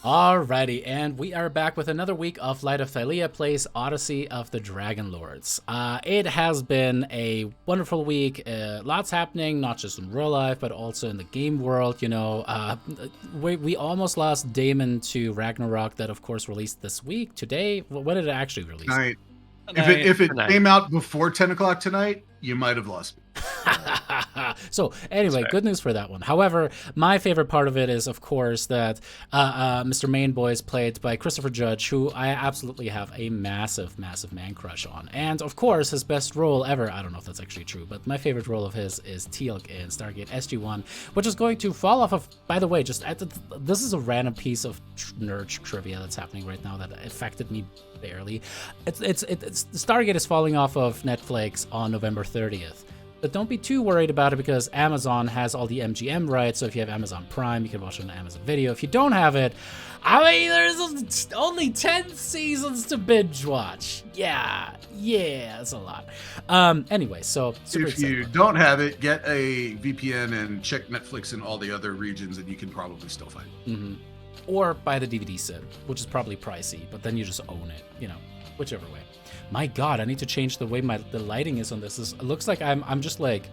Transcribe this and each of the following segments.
Alrighty, and we are back with another week of Light of Thylea plays Odyssey of the Dragonlords. It has been a wonderful week. Lots happening, not just in real life, but also in the game world. We almost lost Daemon to Ragnarok, that of course released this week. Today, when did it actually release? Tonight. If it came out before 10 o'clock tonight, you might have lost me. So anyway, good news for that one. However, my favorite part of it is, of course, that Mr. Mainboy is played by Christopher Judge, who I absolutely have a massive, massive man crush on. And of course, his best role ever, I don't know if that's actually true, but my favorite role of his is Teal'c in Stargate SG-1, which is going to fall off of, by the way, this is a random piece of nerd trivia that's happening right now that affected me barely. Stargate is falling off of Netflix on November 30th. But don't be too worried about it because Amazon has all the MGM rights. So if you have Amazon Prime, you can watch it on Amazon Video. If you don't have it, I mean, there's only 10 seasons to binge watch. Yeah, that's a lot. Anyway, so super if you don't have it, get a VPN and check Netflix in all the other regions, and you can probably still find it. Mm-hmm. Or buy the DVD set, which is probably pricey, but then you just own it. Whichever way. My God, I need to change the way the lighting is on this. It looks like I'm just like,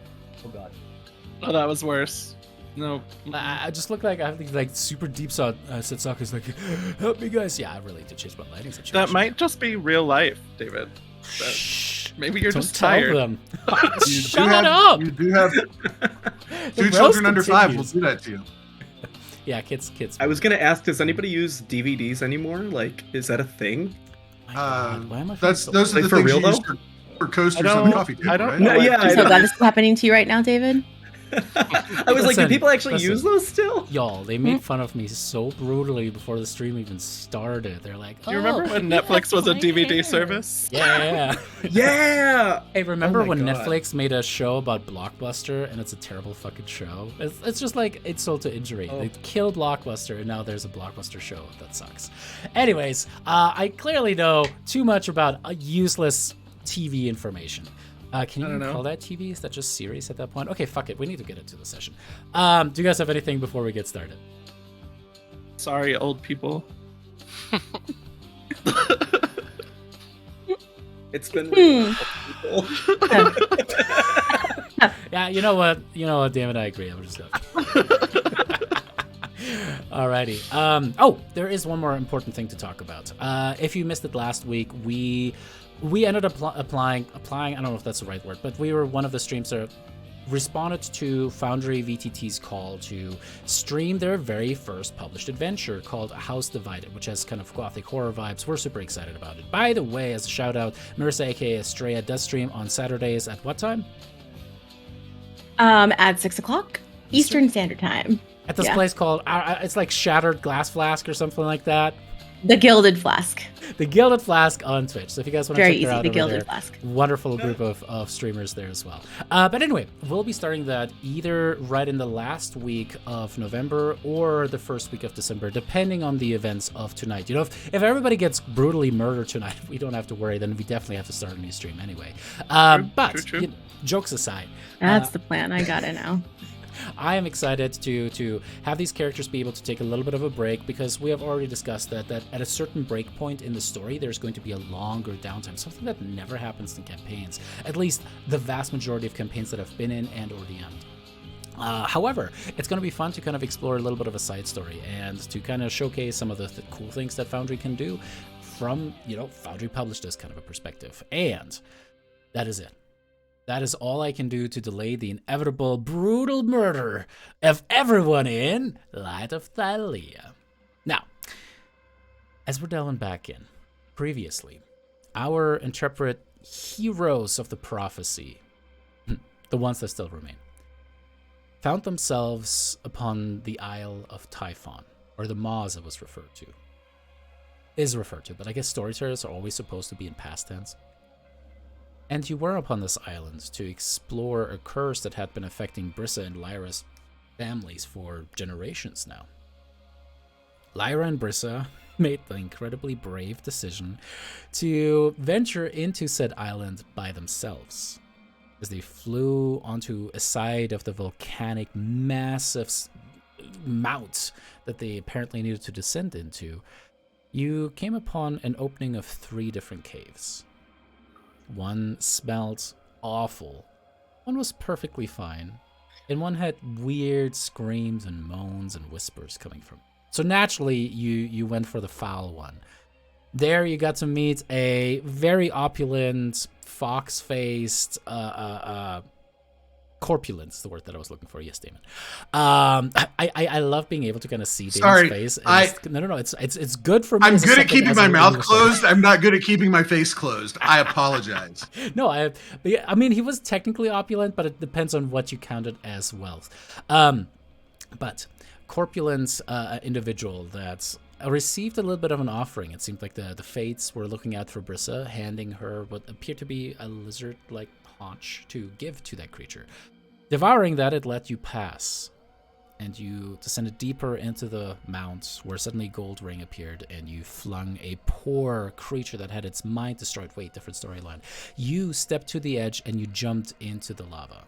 oh God. Oh, that was worse. No, I just look like I have these like super deep set sockets. Like, help me, guys. Yeah, I really need to change my lighting situation. That might just be real life, David. Maybe you're Don't just tired. Them. Shut up! You do have 2 children under 5 will do that to you. Yeah, kids. I was gonna ask, does anybody use DVDs anymore? Like, is that a thing? Those are the for things real, you use for coasters on the coffee table, right? No, yeah. So that is happening to you right now, David? I was like, do people actually use those still? Y'all, they made fun of me so brutally before the stream even started. They're like, do you remember when Netflix was a DVD service? Yeah. Yeah. Hey, remember when Netflix made a show about Blockbuster and it's a terrible fucking show? It's just like insult to injury. They killed Blockbuster and now there's a Blockbuster show. That sucks. Anyways, I clearly know too much about useless TV information. Can you call that TV? Is that just series at that point? Okay, fuck it. We need to get into the session. Do you guys have anything before we get started? Sorry, old people. It's been Yeah, you know what? Damn it, I agree. I'm just Alrighty. There is one more important thing to talk about. If you missed it last week, we ended up applying, I don't know if that's the right word, but we were one of the streams that responded to Foundry VTT's call to stream their very first published adventure called A House Divided, which has kind of gothic horror vibes. We're super excited about it. By the way, as a shout out, Marissa aka Estrella does stream on Saturdays at what time? At 6 o'clock Eastern Standard Time. At this place called, it's like Shattered Glass Flask or something like that. The Gilded Flask. The Gilded Flask on Twitch. So if you guys want to check her out, the Gilded Flask. Wonderful group of streamers there as well. But anyway, we'll be starting that either right in the last week of November or the first week of December, depending on the events of tonight. If everybody gets brutally murdered tonight, we don't have to worry. Then we definitely have to start a new stream anyway. True. Jokes aside, that's the plan. I got it now. I am excited to have these characters be able to take a little bit of a break because we have already discussed that at a certain break point in the story, there's going to be a longer downtime, something that never happens in campaigns, at least the vast majority of campaigns that I've been in and or DM'd. However, it's going to be fun to kind of explore a little bit of a side story and to kind of showcase some of the cool things that Foundry can do from, Foundry published this kind of a perspective. And that is it. That is all I can do to delay the inevitable brutal murder of everyone in Light of Thylea. Now, as we're delving back in, previously, our intrepid heroes of the prophecy, the ones that still remain, found themselves upon the Isle of Typhon, or the Maw as it was referred to. But I guess storytellers are always supposed to be in past tense. And you were upon this island to explore a curse that had been affecting Brissa and Lyra's families for generations now. Lyra and Brissa made the incredibly brave decision to venture into said island by themselves. As they flew onto a side of the volcanic massive mount that they apparently needed to descend into, you came upon an opening of 3 different caves. One smelled awful, one was perfectly fine, and one had weird screams and moans and whispers coming from it. So naturally, you went for the foul one. There you got to meet a very opulent, fox-faced, corpulent is the word that I was looking for. Yes, Damon. I love being able to kind of see Damon's face. No. It's good for me. I'm good at keeping my mouth closed. I'm not good at keeping my face closed. I apologize. No, I mean, he was technically opulent, but it depends on what you counted as wealth. But corpulent individual that received a little bit of an offering. It seemed like the fates were looking out for Brissa, handing her what appeared to be a lizard-like haunch to give to that creature. Devouring that, it let you pass, and you descended deeper into the mount, where suddenly Gold Ring appeared, and you flung a poor creature that had its mind destroyed. Wait, different storyline. You stepped to the edge, and you jumped into the lava.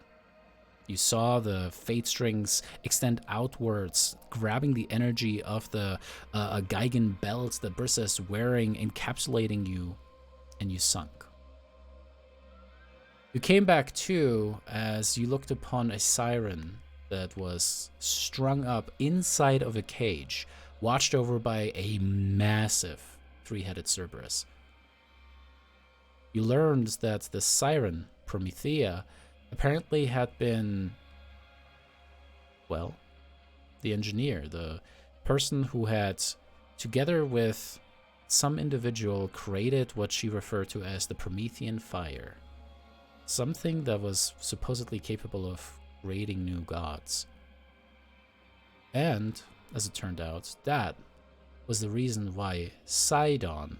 You saw the fate strings extend outwards, grabbing the energy of the Geigen belt that Brissa is wearing, encapsulating you, and you sunk. You came back to as you looked upon a siren that was strung up inside of a cage, watched over by a massive 3-headed Cerberus. You learned that the siren, Promethea, apparently had been, well, the engineer, the person who had, together with some individual, created what she referred to as the Promethean fire. Something that was supposedly capable of creating new gods. And, as it turned out, that was the reason why Sidon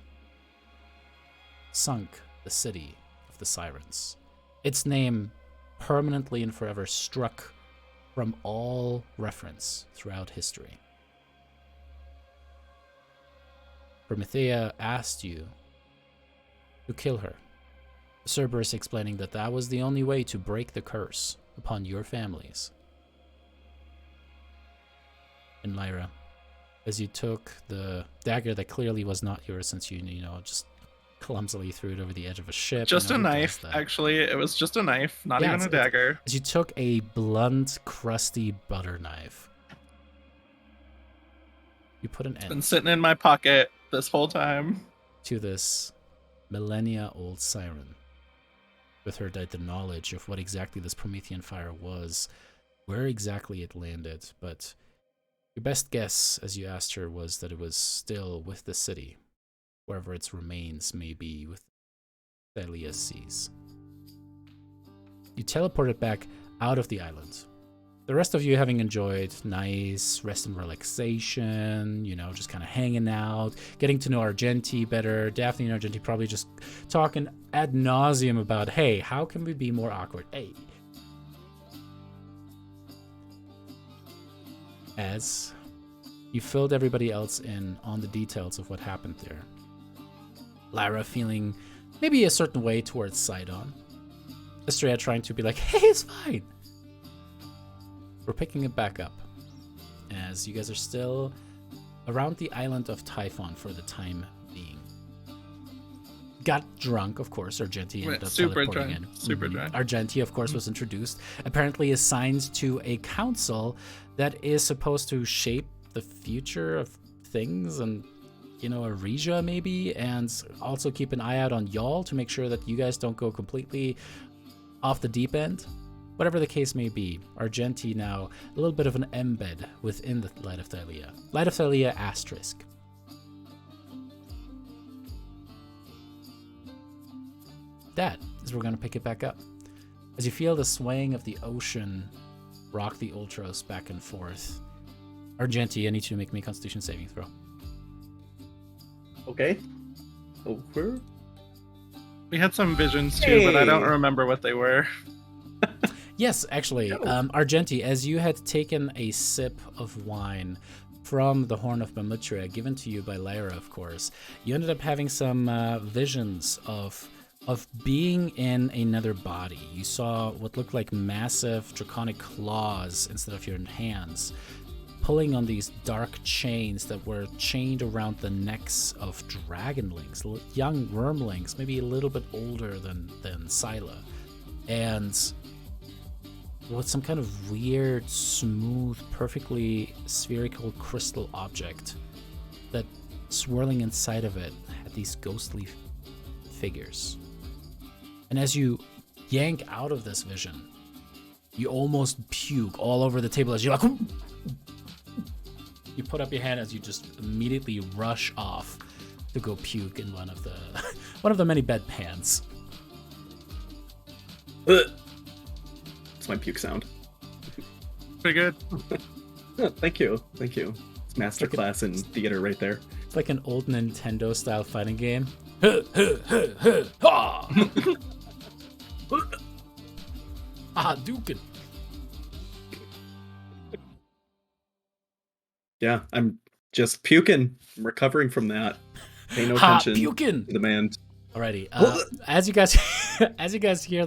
sunk the city of the Sirens. Its name permanently and forever struck from all reference throughout history. Promethea asked you to kill her. Cerberus explaining that that was the only way to break the curse upon your families. And Lyra, as you took the dagger that clearly was not yours, since you just clumsily threw it over the edge of a ship. Just a knife, actually. It was just a knife, not even a dagger. As you took a blunt, crusty butter knife, you put an end. Been sitting in my pocket this whole time. To this millennia-old siren. With her the knowledge of what exactly this Promethean fire was, where exactly it landed, but your best guess, as you asked her, was that it was still with the city, wherever its remains may be with Thylea's seas. You teleported back out of the island. The rest of you having enjoyed nice rest and relaxation, just kind of hanging out, getting to know Argenti better. Daphne and Argenti probably just talking ad nauseum about, hey, how can we be more awkward? Hey. As you filled everybody else in on the details of what happened there. Lyra feeling maybe a certain way towards Sidon. Estrella trying to be like, hey, it's fine. We're picking it back up, as you guys are still around the island of Typhon for the time being. Got drunk, of course. Argenti ended up teleporting in. Super drunk. Argenti, of course, was introduced. Apparently assigned to a council that is supposed to shape the future of things and, Aresia maybe, and also keep an eye out on y'all to make sure that you guys don't go completely off the deep end. Whatever the case may be, Argenti now a little bit of an embed within the Light of Thylea. Light of Thylea asterisk. That is where we're going to pick it back up. As you feel the swaying of the ocean rock the Ultros back and forth. Argenti, I need you to make me a Constitution saving throw. Okay. Over. We had some visions too, but I don't remember what they were. Yes, actually, Argenti, as you had taken a sip of wine from the Horn of Mamutria, given to you by Lyra, of course, you ended up having some visions of being in another body. You saw what looked like massive draconic claws instead of your hands, pulling on these dark chains that were chained around the necks of dragonlings, young wormlings, maybe a little bit older than Thylea, and with some kind of weird, smooth, perfectly spherical crystal object that swirling inside of it had these ghostly figures. And as you yank out of this vision, you almost puke all over the table as you're like, you put up your hand as you just immediately rush off to go puke in one of the many bedpans. It's my puke sound. Pretty good. Oh, thank you. It's masterclass in theater right there. It's like an old Nintendo style fighting game. Dukin. Yeah, I'm just puking. I'm recovering from that. Pay no attention puking. to the man. Alrighty. As you guys hear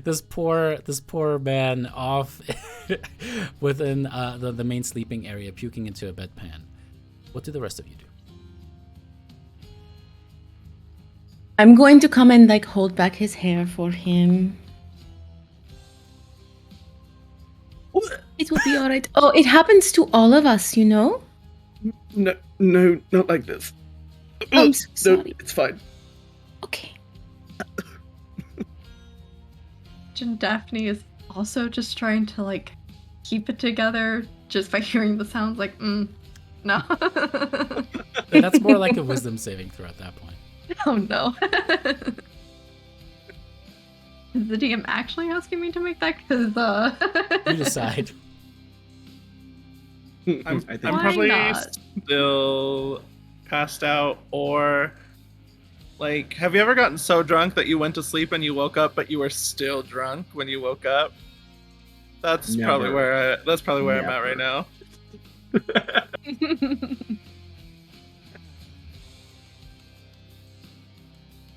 this poor man off within the main sleeping area, puking into a bedpan, what do the rest of you do? I'm going to come and like hold back his hair for him. It will be all right. Oh, it happens to all of us, you know? No, not like this. I'm so No, sorry. it's fine. Okay. And Daphne is also just trying to like keep it together just by hearing the sounds like, no. Yeah, that's more like a wisdom saving throw at that point. Oh no. Is the DM actually asking me to make that? Because, You decide. I'm I think Why probably not? still passed out, or like, have you ever gotten so drunk that you went to sleep and you woke up, but you were still drunk when you woke up? That's probably Never. where I'm at right now.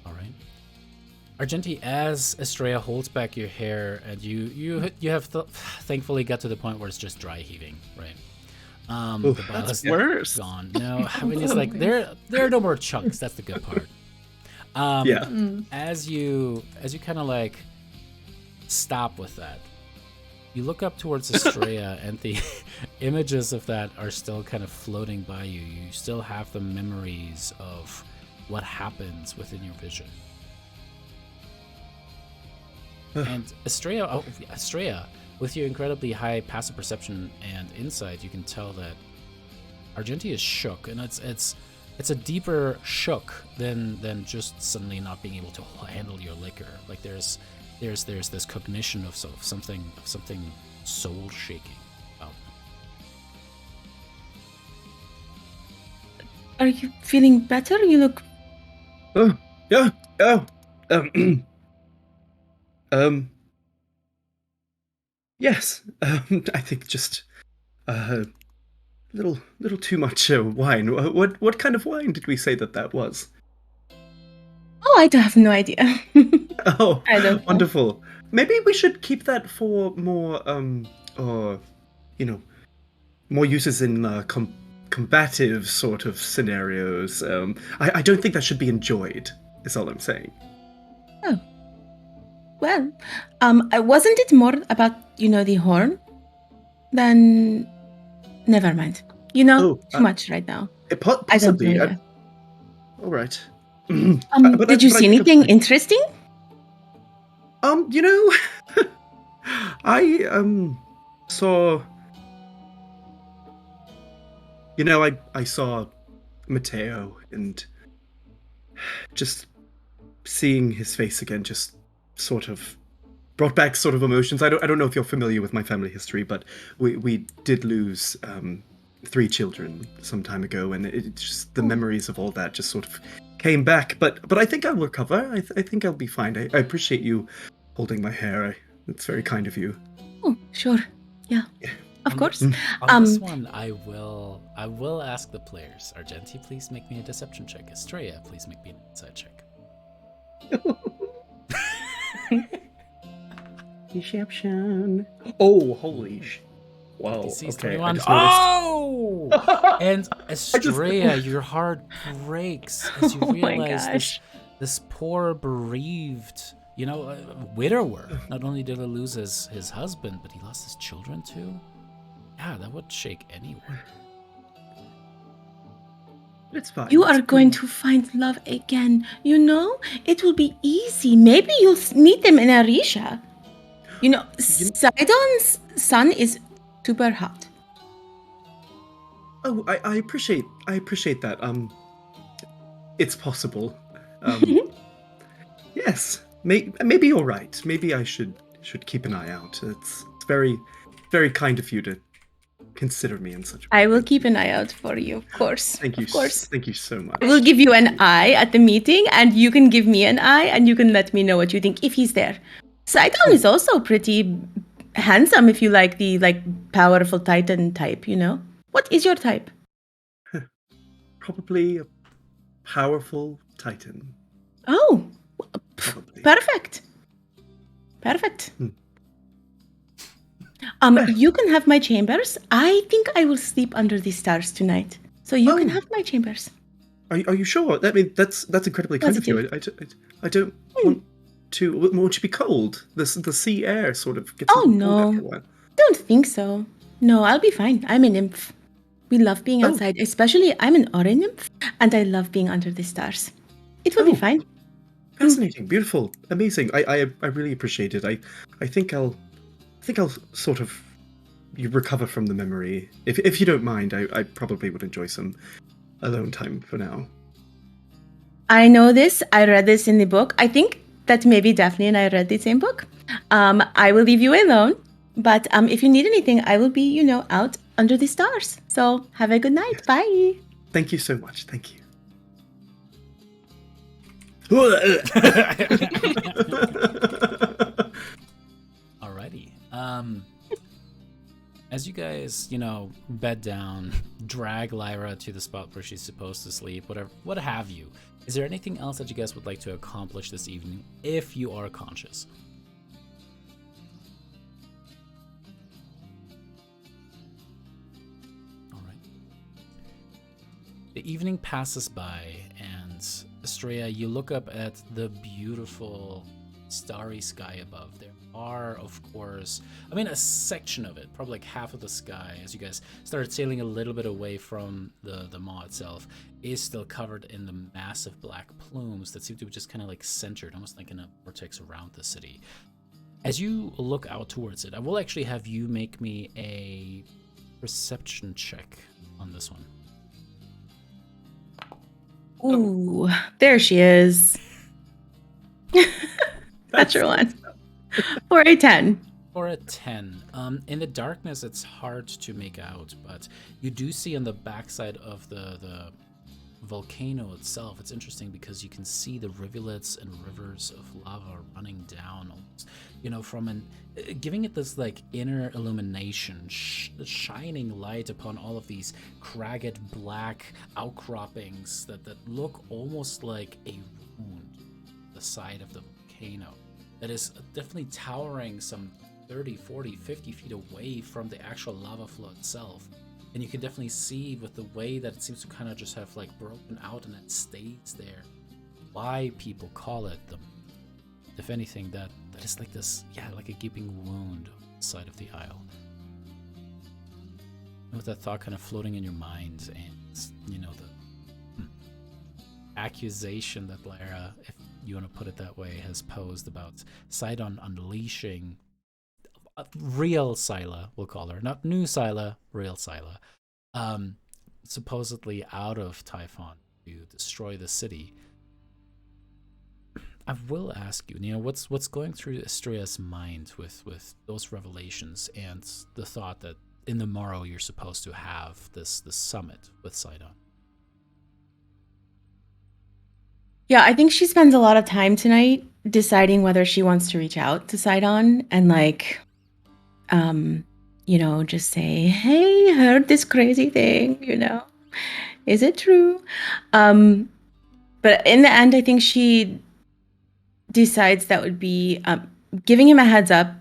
All right. Argenti, as Estrella holds back your hair, and you have thankfully got to the point where it's just dry heaving, right? Oof, The bile That's is worse. gone. No, I mean it's like there are no more chunks. That's the good part. Yeah. As you kind of like stop with that, you look up towards Estrella, and the images of that are still kind of floating by you. You still have the memories of what happens within your vision. And Estrella, with your incredibly high passive perception and insight, you can tell that Argenti is shook, and it's a deeper shook than just suddenly not being able to handle your liquor. Like there's this cognition of something soul shaking about them. Are you feeling better? You look. Yeah. Yes. I think just little too much wine. What kind of wine did we say that was? Oh, I have no idea. Oh, I don't know. wonderful. Maybe we should keep that for more or more uses in combative sort of scenarios. I don't think that should be enjoyed. Is all I'm saying. Oh. Well, wasn't it more about, the horn? Then, never mind. Too much right now. Possibly. I don't know. All right. Did you see anything interesting? I saw. I saw Mateo, and just seeing his face again just sort of brought back sort of emotions. I don't know if you're familiar with my family history, but we did lose 3 children some time ago, and it just the memories of all that just sort of came back. But I think I'll recover. I think I'll be fine. I appreciate you holding my hair. It's very kind of you. Oh, sure. Yeah. Of course. On this one, I will ask the players. Argenti, please make me a deception check. Estrella, please make me an insight check. Deception. Oh, holy Wow. DC's Okay. 21. I just noticed. Oh! And Estrella, your heart breaks as you Oh my realize gosh. this poor bereaved, widower. Not only did he lose his husband, but he lost his children too. Yeah, that would shake anyone. It's fine. You it's are fine. going to find love again. You know, it will be easy. Maybe you'll meet them in Arisha. You know, Sidon's son is super hot. Oh, I appreciate that. It's possible. Yes, maybe you're right. Maybe I should keep an eye out. It's very, very kind of you to consider me in such a way. I will keep an eye out for you, of course. Thank you. Of course. Thank you so much. I will give you an eye at the meeting, and you can give me an eye, and you can let me know what you think if he's there. Sidon is also pretty handsome if you like the powerful Titan type, you know? What is your type? Probably a powerful Titan. Oh, Probably. perfect. Perfect. Hmm. You can have my chambers. I think I will sleep under the stars tonight. So you can Oh. have my chambers. Are you sure? I mean, that's incredibly kind of you. I don't want to. Won't you be cold? The sea air sort of gets. Oh, a little no. cold after a while. Don't think so. No, I'll be fine. I'm a nymph. We love being outside, especially I'm an Aura nymph, and I love being under the stars. It will be fine. Fascinating, beautiful, amazing. I really appreciate it. I think I'll sort of recover from the memory. If you don't mind, I probably would enjoy some alone time for now. I know this. I read this in the book. I think that maybe Daphne and I read the same book. I will leave you alone, but if you need anything, I will be, out under the stars. So have a good night. Yes. Bye. Thank you so much. Thank you. Alrighty. As you guys, bed down, drag Lyra to the spot where she's supposed to sleep, what have you. Is there anything else that you guys would like to accomplish this evening, if you are conscious? Alright. The evening passes by, and Estrella, you look up at the beautiful starry sky above. There are, of course, a section of it, probably like half of the sky, as you guys started sailing a little bit away from the maw itself, is still covered in the massive black plumes that seem to be just kind of like centered, almost like in a vortex around the city. As you look out towards it, I will actually have you make me a perception check on this one. Ooh, there she is. Natural one. For a 10. For a 10. In the darkness, it's hard to make out, but you do see on the backside of the volcano itself, it's interesting because you can see the rivulets and rivers of lava running down, almost, giving it this like inner illumination, shining light upon all of these cragged black outcroppings that look almost like a wound the side of the volcano that is definitely towering some 30, 40, 50 feet away from the actual lava flow itself. And you can definitely see with the way that it seems to kind of just have like broken out and it stays there, why people call it the, if anything, that is like this, like a gaping wound on the side of the isle. And with that thought kind of floating in your mind, and the accusation that Lyra, if you want to put it that way, has posed about Sidon unleashing real Scylla, we'll call her, not new Scylla, real Scylla, supposedly out of Typhon to destroy the city. I will ask you, what's going through Estrella's mind with those revelations and the thought that in the morrow you're supposed to have this summit with Sidon? Yeah, I think she spends a lot of time tonight deciding whether she wants to reach out to Sidon and just say, hey, heard this crazy thing, is it true? But in the end, I think she decides that would be, giving him a heads up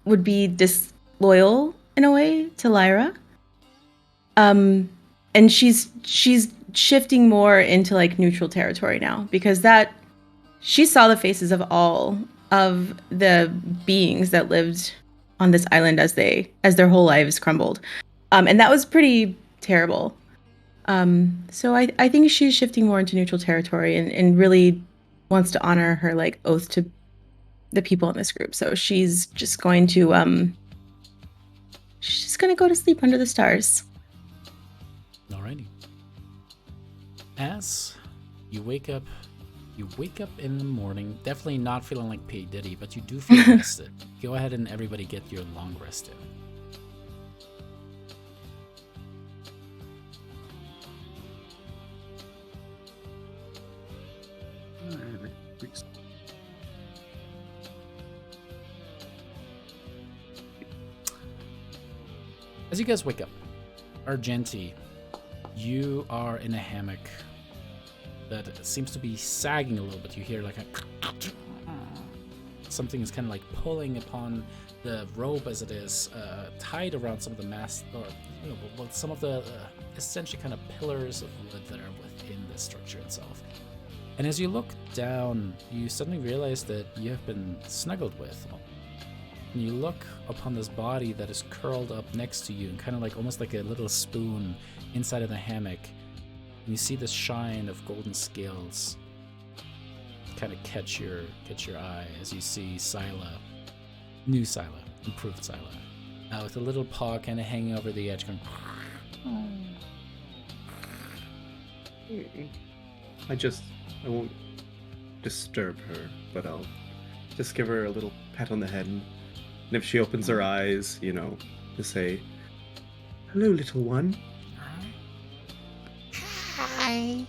would be disloyal in a way to Lyra. And she's shifting more into like neutral territory now, because that she saw the faces of all of the beings that lived on this island as their whole lives crumbled. And that was pretty terrible. So I think she's shifting more into neutral territory and really wants to honor her like oath to the people in this group. So she's just going to go to sleep under the stars. Alrighty. As you wake up in the morning, definitely not feeling like P. Diddy, but you do feel rested. Go ahead and everybody get your long rest in. As you guys wake up, Argenti, you are in a hammock that seems to be sagging a little bit. You hear like something is kind of like pulling upon the rope as it is tied around some of the mast, or some of the essentially kind of pillars of wood that are within the structure itself. And as you look down, you suddenly realize that you have been snuggled with. And you look upon this body that is curled up next to you, and kind of like almost like a little spoon inside of the hammock. And you see this shine of golden scales kind of catch your eye as you see Scylla, new Scylla, improved Scylla, with a little paw kind of hanging over the edge, going. I won't disturb her, but I'll just give her a little pat on the head, and if she opens her eyes, to say, "Hello, little one." Hi.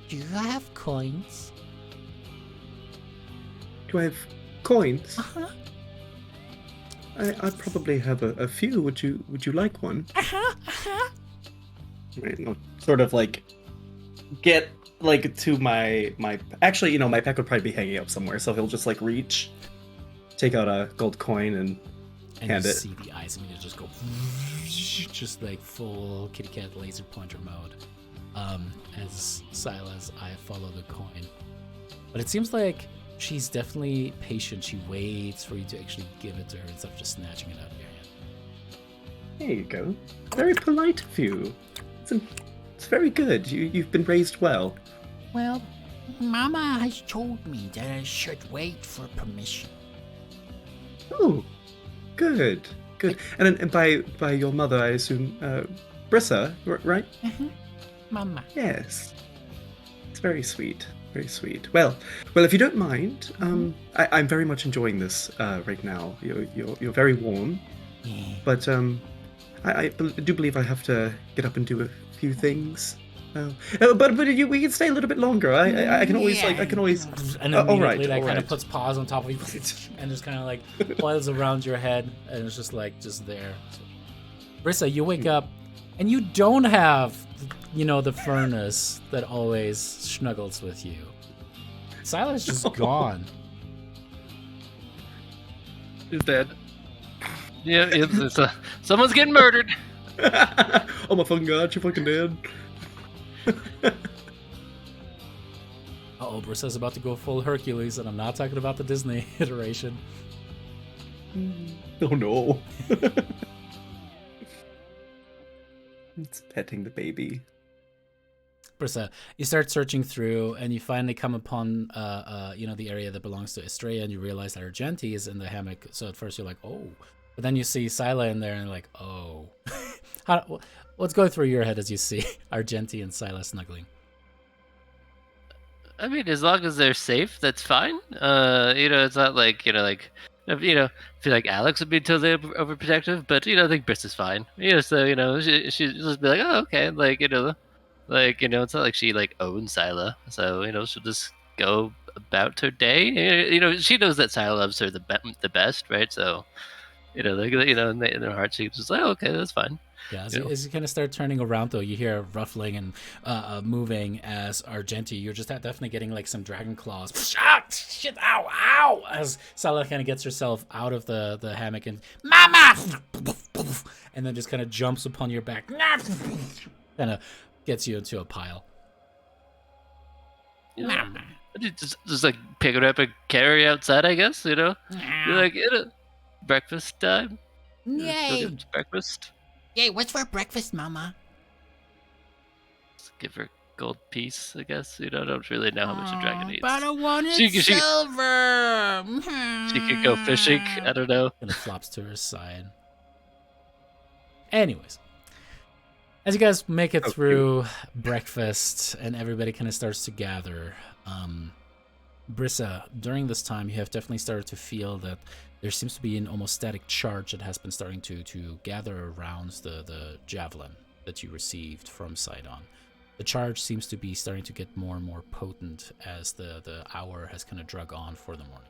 Do you have coins? Do I have coins? Uh-huh. I probably have a few. Would you like one? Right, no, sort of like get like to my actually, my pack would probably be hanging up somewhere, so he'll just like reach, take out a gold coin and hand you it. See the eyes immediately just go, just like full kitty cat laser pointer mode, as Sila's eye follow the coin. But it seems like she's definitely patient. She waits for you to actually give it to her instead of just snatching it out of your hand. There you go. Very polite of you. It's very good. You've been raised well. Well, Mama has told me that I should wait for permission. Oh, good. And by your mother, I assume, Brissa, right? Mm-hmm. Mama. Yes. It's very sweet. Very sweet. Well, if you don't mind, I'm very much enjoying this right now. You're very warm, Yeah. but I do believe I have to get up and do a few things. But we can stay a little bit longer. I can always And all immediately right. kind of puts paws on top of you and just kind of like coils around your head, and it's just like just there. So, Brissa, you wake up and you don't have, the furnace that always snuggles with you. Sila's just gone. He's dead. Yeah, someone's getting murdered. Oh my fucking god, you're fucking dead. Uh-oh, Brissa's about to go full Hercules, and I'm not talking about the Disney iteration. Oh no. It's petting the baby. Brissa, you start searching through, and you finally come upon, the area that belongs to Estrella, and you realize that Argenti is in the hammock. So at first you're like, oh. But then you see Scylla in there, and you're like, oh. What's going through your head as you see Argenti and Scylla snuggling? I mean, as long as they're safe, that's fine. It's not like, I feel like Alex would be totally overprotective, but, I think Briss is fine. So, she'll just be like, oh, okay, it's not like she, owns Scylla, so, she'll just go about her day. She knows that Scylla loves her the best, right? So, in their heart, she's just like, oh, okay, that's fine. Yeah, as you kind of start turning around, though, you hear ruffling and moving as Argenti. You're just definitely getting like some dragon claws. Ah, shit, ow, ow! As Scylla kind of gets herself out of the hammock and, Mama! and then just kind of jumps upon your back, kind of gets you into a pile. Mama. Just like pick it up and carry outside, I guess. You're like, breakfast time. Go Yay. get breakfast. Yay, what's for breakfast, Mama? Just give her gold piece, I guess. I don't really know how much a dragon eats. But I wanted She- silver. She could go fishing. I don't know. And it flops to her side. Anyways, as you guys make it through breakfast and everybody kind of starts to gather, Brissa, during this time, you have definitely started to feel that there seems to be an almost static charge that has been starting to gather around the javelin that you received from Sidon. The charge seems to be starting to get more and more potent as the hour has kind of drug on for the morning.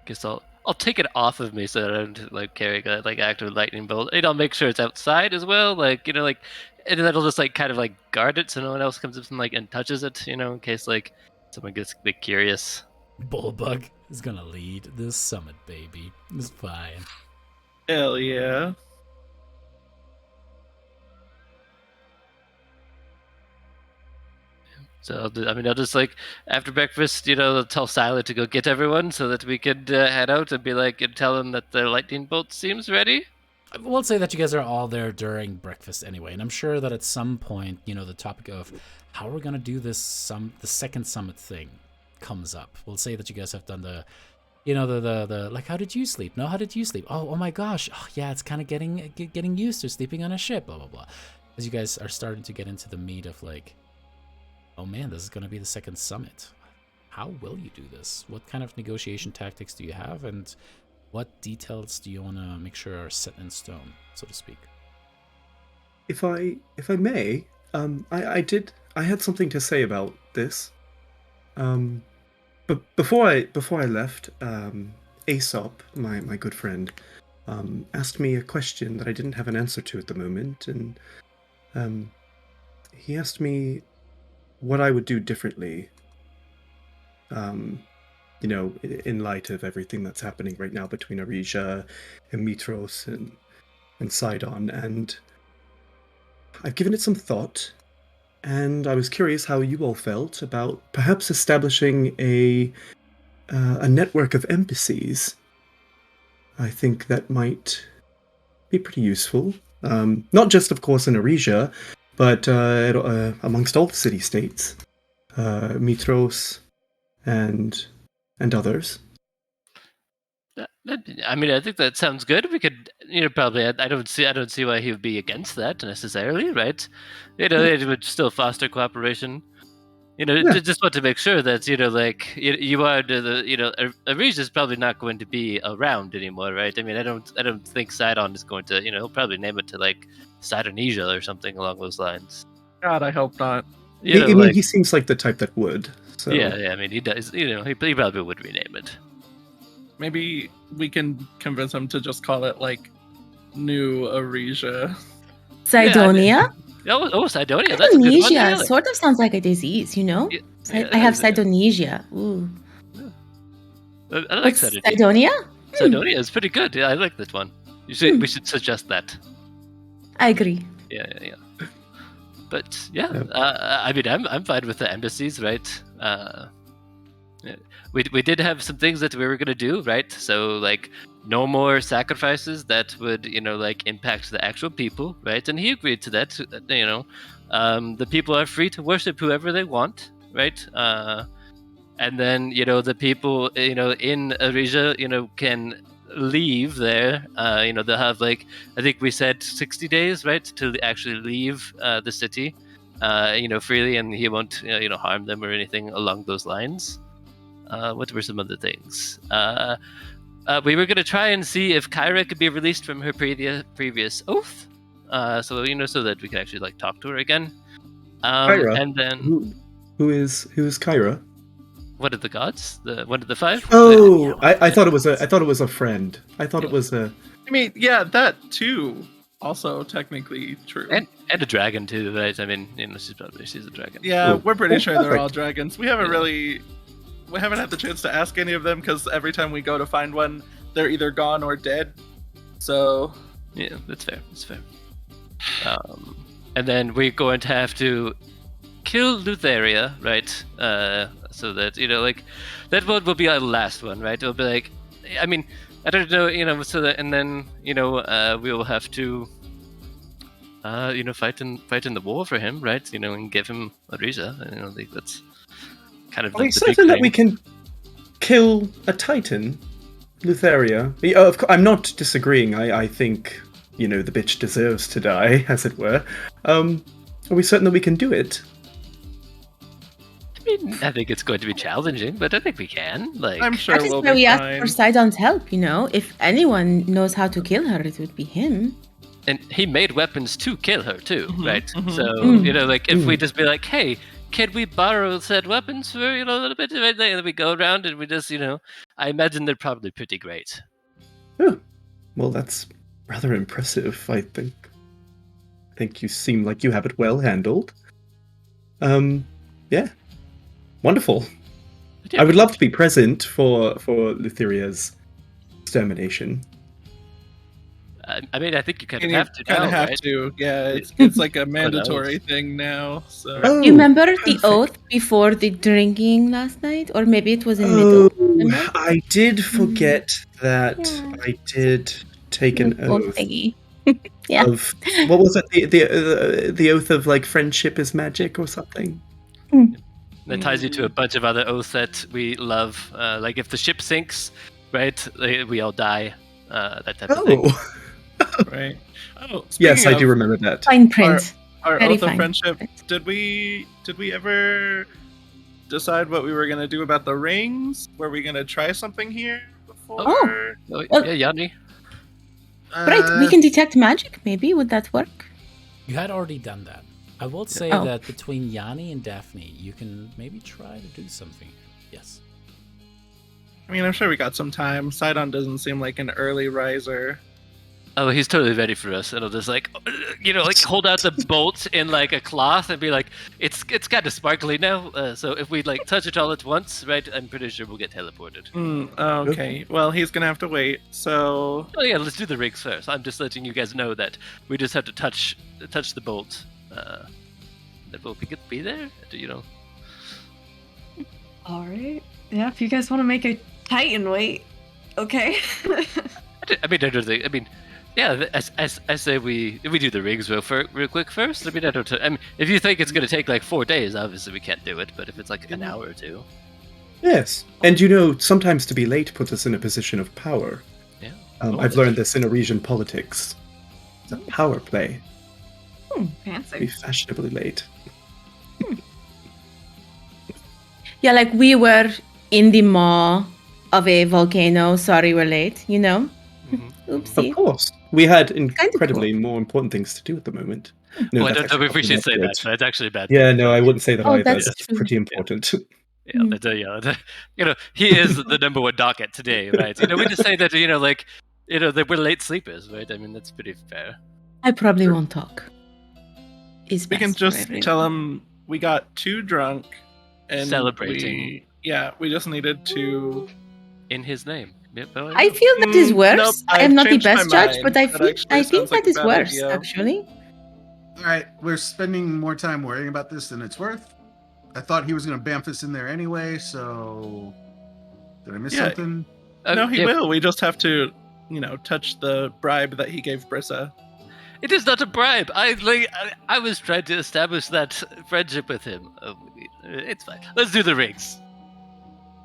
Guess I'll take it off of me so that I don't like carry a active lightning bolt. And I'll make sure it's outside as well, and then I'll just kind of guard it so no one else comes up and touches it, in case someone gets a bit curious. Bullbug is gonna lead this summit, baby. It's fine. Hell yeah. So I'll just after breakfast, tell Silent to go get everyone so that we could head out and be and tell them that the lightning bolt seems ready. We'll say that you guys are all there during breakfast anyway, and I'm sure that at some point, the topic of how we're gonna do this the second summit thing comes up. We'll say that you guys have done the how did you sleep? No, how did you sleep? Oh my gosh. Oh yeah, it's kind of getting used to sleeping on a ship. Blah blah blah. As you guys are starting to get into the meat of oh man, this is going to be the second summit. How will you do this? What kind of negotiation tactics do you have, and what details do you want to make sure are set in stone, so to speak? If I may, I had something to say about this. But before I left, Aesop, my good friend, asked me a question that I didn't have an answer to at the moment, and he asked me what I would do differently, in light of everything that's happening right now between Arisia and Mitros and Sidon, and I've given it some thought, and I was curious how you all felt about perhaps establishing a network of embassies. I think that might be pretty useful, not just, of course, in Arisia, but amongst all the city-states, Mitros and others. I think that sounds good. We could, probably. I don't see why he would be against that necessarily, right? It would still foster cooperation. Just want to make sure that you are Arisia is probably not going to be around anymore, right? I don't think Sidon is going to, he'll probably name it to Sidonesia or something along those lines. God, I hope not. He seems like the type that would. So. Yeah. He does. He probably would rename it. Maybe we can convince him to just call it New Arisia. Sidonia? Sidonia. That's a good one. Sidonesia sort of sounds like a disease, Yeah, I have Sidonesia. Ooh. I like What's Sidonia. Sidonia? Sidonia is pretty good. Yeah, I like that one. We should suggest that. I agree. Yeah. But I'm fine with the embassies, right? We did have some things that we were gonna do, right? So no more sacrifices that would impact the actual people, right? And he agreed to that. The people are free to worship whoever they want, right? And then the people in Arisia can leave there. They'll have I think we said 60 days, right, to actually leave the city, freely, and he won't harm them or anything along those lines. What were some other things? We were gonna try and see if Kyra could be released from her previous oath, so that we could actually talk to her again. Kyra? And then who is Kyra? What are the gods? One of the five? Oh, I thought it was a friend. I thought it was a. Yeah, that too. Also, technically true. And a dragon too, right? She's a dragon. Yeah, we're pretty sure perfect. they're all dragons. We haven't had the chance to ask any of them because every time we go to find one, they're either gone or dead. So Yeah, that's fair. That's fair. And then we're going to have to kill Lutheria, right? So that like that one will be our last one, right? It'll be like, I mean, I don't know, so that, and then we will have to, fight in the war for him, right? And give him Orisa. I think that's kind of Are we the big certain that thing. we can kill a Titan, Lutheria? Of course, I'm not disagreeing. I think the bitch deserves to die, as it were. Are we certain that we can do it? I think it's going to be challenging, but I think we can. Like, I'm sure That is we'll why be we asked fine. for Sidon's help, If anyone knows how to kill her, it would be him. and he made weapons to kill her too, Mhm, right? mhm. So Mm. if we just be like, hey, can we borrow said weapons for a little bit? And then we go around and we just I imagine they're probably pretty great. Oh, well, that's rather impressive. I think you seem like you have it well handled. Yeah, wonderful. I would love to be present for Lutheria's extermination. I mean, I think you kind of And you have to kind now, of have right? to. Yeah, it's like a oath. mandatory thing now. So Oh, You remember the perfect. oath before the drinking last night? Or maybe it was in middle? Remember? I did forget that Yeah. I did take an Little oath thingy. Yeah. of what was it? The oath of like friendship is magic or something. That ties you to a bunch of other oaths that we love. Like if the ship sinks, right? We all die. That type of thing. Oh, right. Oh, yes, speaking I do of remember that. Fine print. our Very oath of fine friendship. print. Did we ever decide what we were gonna do about the rings? Were we gonna try something here before? Oh. Oh, Well- yeah, Yanni. Right, we can detect magic, maybe. Would that work? You had already done that. I will say Oh. that between Yanni and Daphne, you can maybe try to do something. Yes. I mean, I'm sure we got some time. Sidon doesn't seem like an early riser. Oh, he's totally ready for us. It'll just like hold out the bolt in like a cloth and be like, it's kind of sparkly now. So if we like touch it all at once, right? I'm pretty sure we'll get teleported. Okay. Well, he's gonna have to wait. So Oh yeah, let's do the rings first. I'm just letting you guys know that we just have to touch the bolt. That will be there. All right. Yeah, if you guys want to make a Titan wait, okay. I mean, yeah. I say we do the rings real quick first. I mean, if you think it's gonna take like 4 days, obviously we can't do it. But if it's like an hour or two, Yes, and sometimes to be late puts us in a position of power. yeah. I've learned this in Norwegian politics. It's a power play. Be Fancy. fashionably late. Yeah, like we were in the maw of a volcano. Sorry, we're late, Mhm. Oopsie. Of course, we had Kinda incredibly more important things to do at the moment. No, Well, I that's don't know actually if we should say probably that. not good. That's actually a bad. Yeah, no, I wouldn't say that Oh, either. that's That's true. pretty important. Yeah, he is the number one docket today, right? We just say that that we're late sleepers, right? I mean, that's pretty fair. I probably won't talk. It's we can best for just everyone. tell him we got too drunk and Celebrating. we just needed to. In his name. Yep, oh, I feel that is worse. Nope, I am I've not the changed my best judge, mind. but That I actually think sounds like that is a bad worse, idea. actually. All right, we're spending more time worrying about this than it's worth. I thought he was going to bamf us in there anyway, so did I miss Yeah. something? No, he yeah, will. We just have to, touch the bribe that he gave Brissa. It is not a bribe. I was trying to establish that friendship with him. It's fine. Let's do the rings.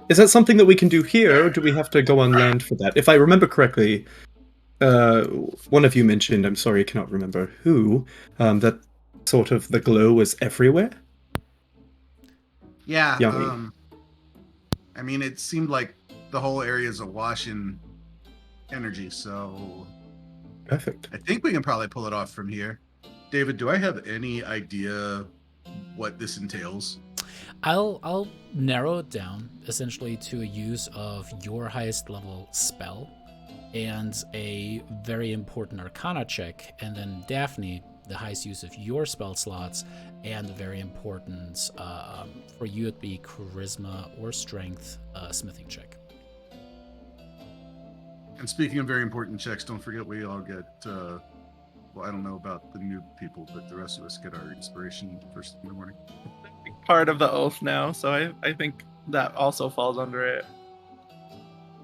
Is that something that we can do here, or do we have to go on land for that? If I remember correctly, one of you mentioned, I'm sorry, I cannot remember who, that sort of the glow was everywhere. Yeah. Yummy. I mean, it seemed like the whole area is awash in energy, so Perfect. I think we can probably pull it off from here. David, do I have any idea what this entails? I'll narrow it down essentially to a use of your highest level spell and a very important arcana check, and then Daphne, the highest use of your spell slots, and a very important for you it'd be charisma or strength smithing check. And speaking of very important checks, don't forget we all get, well, I don't know about the new people, but the rest of us get our inspiration first thing in the morning. Part of the oath now, so I think that also falls under it.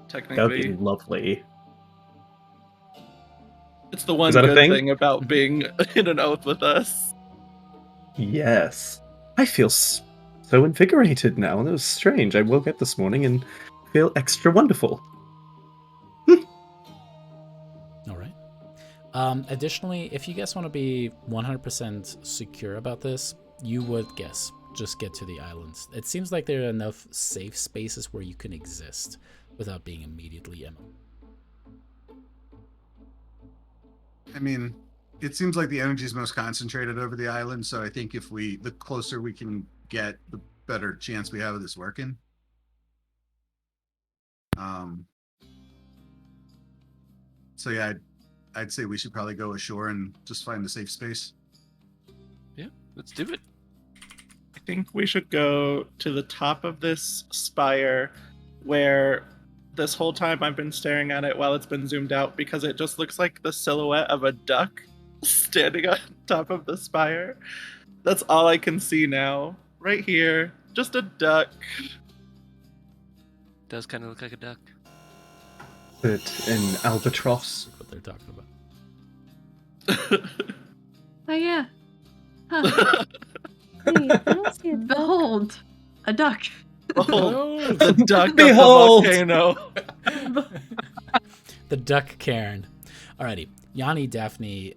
That would Technically, be lovely. it's the one Is that a good thing? thing about being in an oath with us. Yes. I feel so invigorated now. That was strange. I woke up this morning and feel extra wonderful. All right. Additionally, if you guys want to be 100% secure about this, you would just get to the islands. It seems like there are enough safe spaces where you can exist without being immediately MO. I mean, it seems like the energy is most concentrated over the island, so I think the closer we can get, the better chance we have of this working. So yeah, I'd say we should probably go ashore and just find a safe space. Yeah, let's do it. I think we should go to the top of this spire where this whole time I've been staring at it while it's been zoomed out because it just looks like the silhouette of a duck standing on top of the spire. That's all I can see now. Right here. Just a duck. Does kind of look like a duck. But an albatross. That's what they're talking about. Oh yeah. Huh. Hey, I don't see a duck. Behold, a duck. Behold, the duck Behold! of the volcano. The duck cairn. Alrighty. Yanni, Daphne,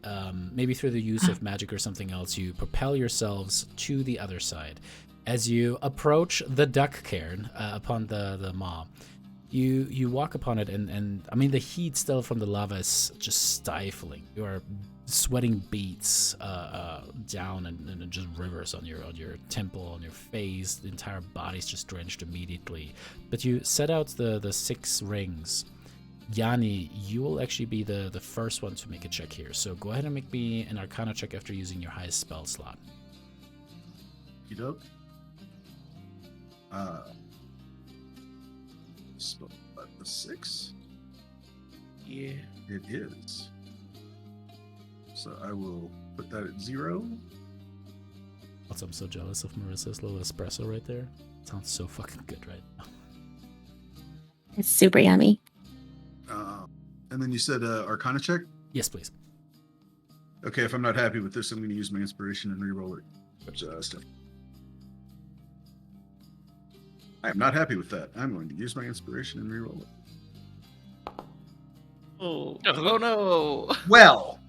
maybe through the use of magic or something else, you propel yourselves to the other side. As you approach the duck cairn upon the maw, you walk upon it, and I mean, the heat still from the lava is just stifling. You are sweating beads down and just rivers on your temple, on your face. The entire body's just drenched immediately. But you set out the 6 rings. Yanni, you will actually be the first one to make a check here. So go ahead and make me an Arcana check after using your highest spell slot. You dope. Spell the 6. Yeah. It is. So I will put that at 0. Also, I'm so jealous of Marissa's little espresso right there. It sounds so fucking good right now. It's super yummy. And then you said Arcana check? Yes, please. Okay, if I'm not happy with this, I'm going to use my inspiration and reroll it. I am not happy with that. I'm going to use my inspiration and reroll it. Oh no. Well,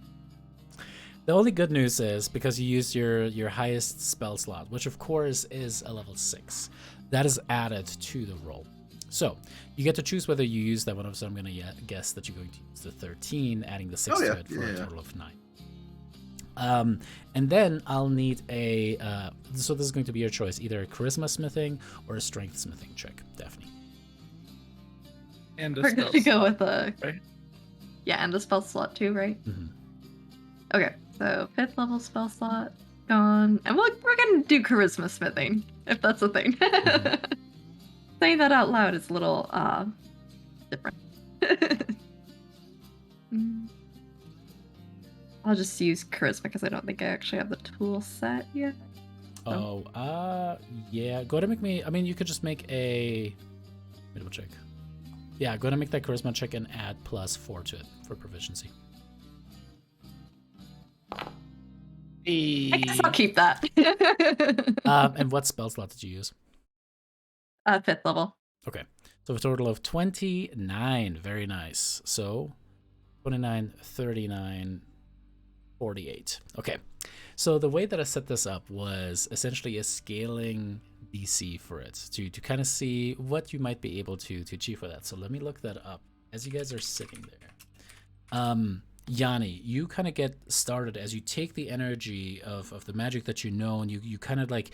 The only good news is because you used your highest spell slot, which of course is a level 6, that is added to the roll. So you get to choose whether you use that one. So I'm going to guess that you're going to use the 13, adding the 6 to it for a total of 9. And then I'll need a so this is going to be your choice, either a charisma smithing or a strength smithing check, Daphne. And a We're spell gonna go slot, with a right? Yeah, and a spell slot too, right? Mm-hmm. Okay, so 5th level spell slot gone, and we're gonna do charisma smithing if that's a thing. Mm-hmm. Saying that out loud is a little different. I'll just use charisma because I don't think I actually have the tool set yet. Oh, yeah. Go ahead and make me. I mean, you could just make a. Let me double check. Yeah, go ahead and make that charisma check and add +4 to it for proficiency. I guess I'll keep that. And what spell slot did you use? 5th level. Okay, so a total of 29. Very nice. So 29, 39, 48. Okay, so the way that I set this up was essentially a scaling DC for it to kind of see what you might be able to achieve for that. So let me look that up as you guys are sitting there. Yanni, you kind of get started as you take the energy of the magic that you know, and you kind of like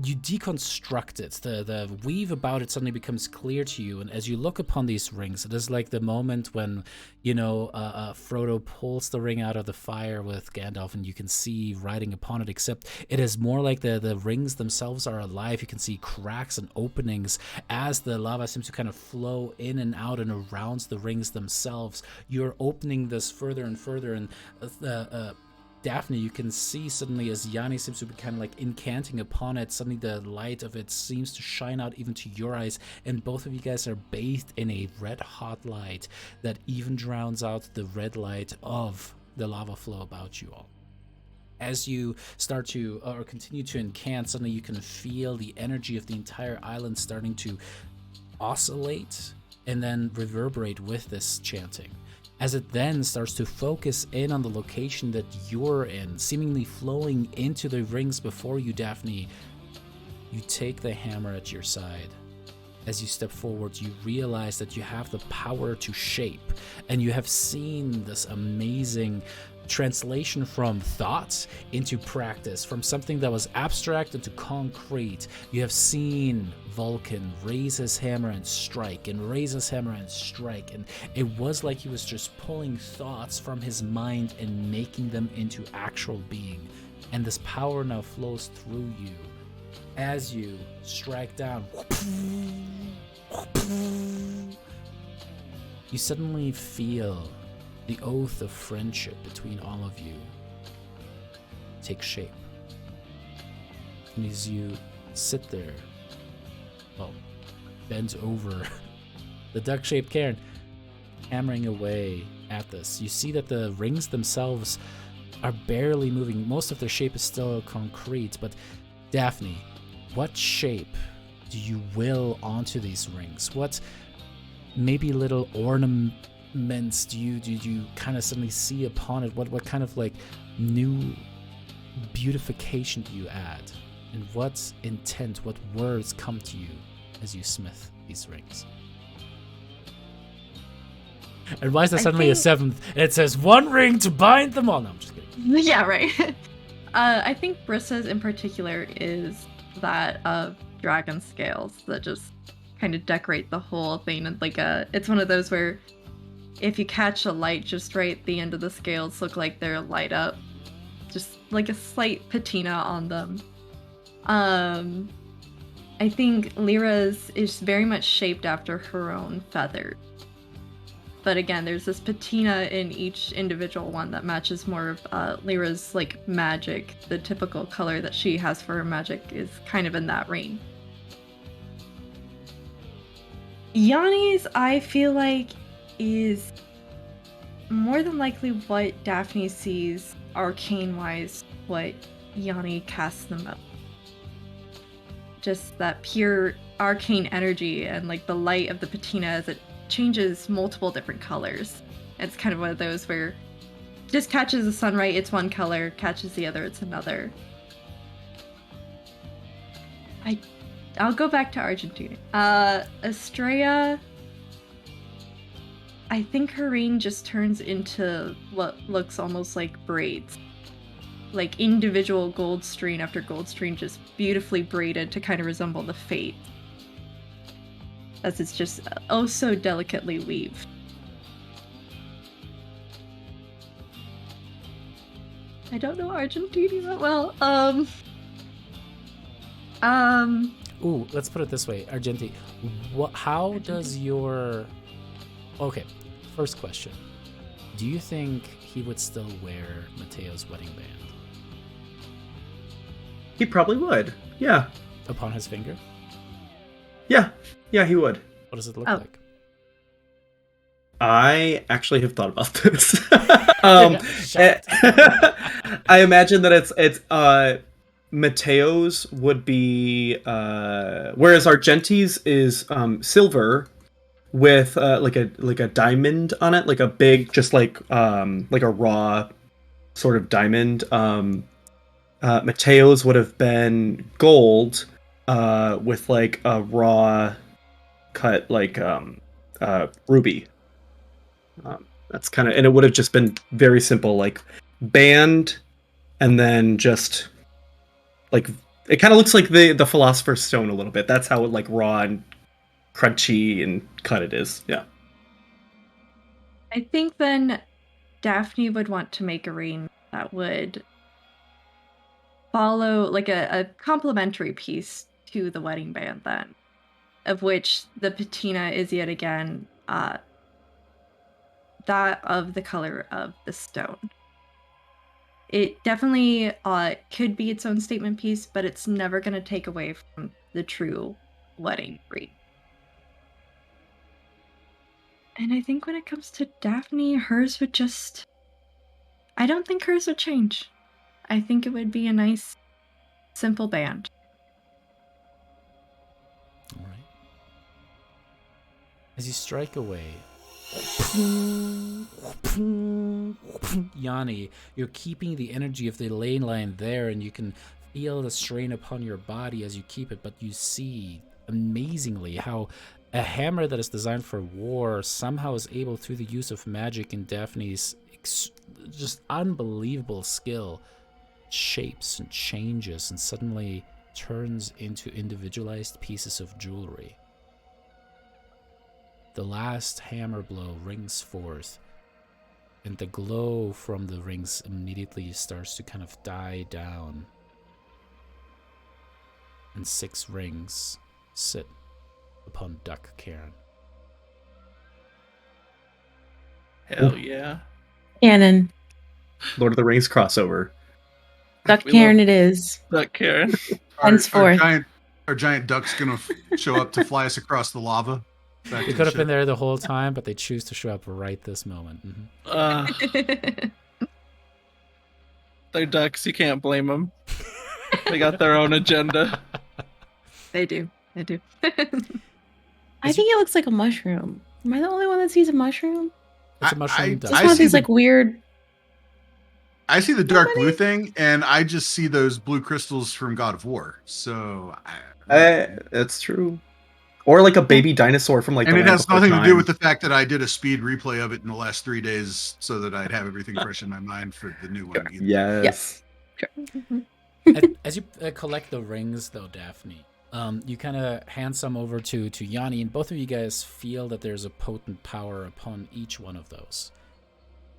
you deconstruct it. The weave about it suddenly becomes clear to you, and as you look upon these rings, it is like the moment when, Frodo pulls the ring out of the fire with Gandalf, and you can see writing upon it, except it is more like the rings themselves are alive. You can see cracks and openings as the lava seems to kind of flow in and out and around the rings themselves. You're opening this further and further, and Daphne, you can see suddenly as Yanni seems to be kind of like incanting upon it, suddenly the light of it seems to shine out even to your eyes, and both of you guys are bathed in a red hot light that even drowns out the red light of the lava flow about you all. As you start to, or continue to incant, suddenly you can feel the energy of the entire island starting to oscillate and then reverberate with this chanting. As it then starts to focus in on the location that you're in, seemingly flowing into the rings before you, Daphne, you take the hammer at your side. As you step forward, you realize that you have the power to shape, and you have seen this amazing translation from thoughts into practice, from something that was abstract into concrete. You have seen Vulcan raise his hammer and strike, and raise his hammer and strike, and it was like he was just pulling thoughts from his mind and making them into actual being. And this power now flows through you as you strike down. You suddenly feel the oath of friendship between all of you take shape. And as you sit there, bends over the duck-shaped cairn, hammering away at this, you see that the rings themselves are barely moving. Most of their shape is still concrete, but Daphne, what shape do you will onto these rings? What maybe little ornaments do you kind of suddenly see upon it? What kind of like new beautification do you add? And what intent, what words come to you as you smith these rings? And why is there suddenly a seventh? It says one ring to bind them all. No, I'm just kidding. Yeah, right. I think Brissa's in particular is that of dragon scales that just kind of decorate the whole thing. And like it's one of those where if you catch a light just right, the end of the scales look like they're light up, just like a slight patina on them. I think Lyra's is very much shaped after her own feather. But again, there's this patina in each individual one that matches more of Lyra's like magic. The typical color that she has for her magic is kind of in that range. Yanni's, I feel like, is more than likely what Daphne sees arcane-wise, what Yanni casts them up. Just that pure arcane energy and like the light of the patina as it changes multiple different colors. It's kind of one of those where just catches the sun right, it's one color, catches the other, it's another. I'll go back to Argentina. Estrella, I think her ring just turns into what looks almost like braids. Like individual gold string after gold string just beautifully braided to kind of resemble the fate. As it's just oh so delicately weaved. I don't know Argentina that well. Ooh, let's put it this way, Argenti. How does your... Okay, first question. Do you think he would still wear Mateo's wedding band? He probably would. Yeah. Upon his finger? Yeah. Yeah, he would. What does it look like? I actually have thought about this. I imagine that it's Mateo's would be whereas Argenti's is silver with like a diamond on it, like a big, just like a raw sort of diamond. Mateo's would have been gold with like a raw cut like ruby. That's kind of, and it would have just been very simple, like band and then just like It kind of looks like the Philosopher's Stone a little bit. That's how like raw and crunchy and cut it is. Yeah. I think then Daphne would want to make a ring that would follow like a complementary piece to the wedding band then, of which the patina is yet again that of the color of the stone. It definitely could be its own statement piece, but it's never going to take away from the true wedding ring. And I think when it comes to Daphne, hers would just... I don't think hers would change. I think it would be a nice, simple band. All right. As you strike away, Yanni, you're keeping the energy of the ley line there, and you can feel the strain upon your body as you keep it, but you see amazingly how a hammer that is designed for war somehow is able, through the use of magic and Daphne's just unbelievable skill, shapes and changes and suddenly turns into individualized pieces of jewelry. The last hammer blow rings forth, and the glow from the rings immediately starts to kind of die down. And 6 rings sit upon Duck Cairn. Hell yeah. Canon. Lord of the Rings crossover. Duck We Cairn love- it is. That Karen. Henceforth. Our giant duck's gonna show up to fly us across the lava. Back They to could the have been ship. there the whole time, but they choose to show up right this moment. They're ducks. You can't blame them. They got their own agenda. They do. They do. I think it looks like a mushroom. Am I the only one that sees a mushroom? It's a mushroom duck. It's I one of see these the- like weird. I see the dark blue many? thing, and I just see those blue crystals from God of War. So, That's true. Or like a baby dinosaur from like and the it Land has Before nothing to do Time. with the fact that I did a speed replay of it in the last 3 days, so that I'd have everything fresh in my mind for the new one. either. Yes. As you collect the rings, though, Daphne, you kind of hand some over to Yanni, and both of you guys feel that there's a potent power upon each one of those.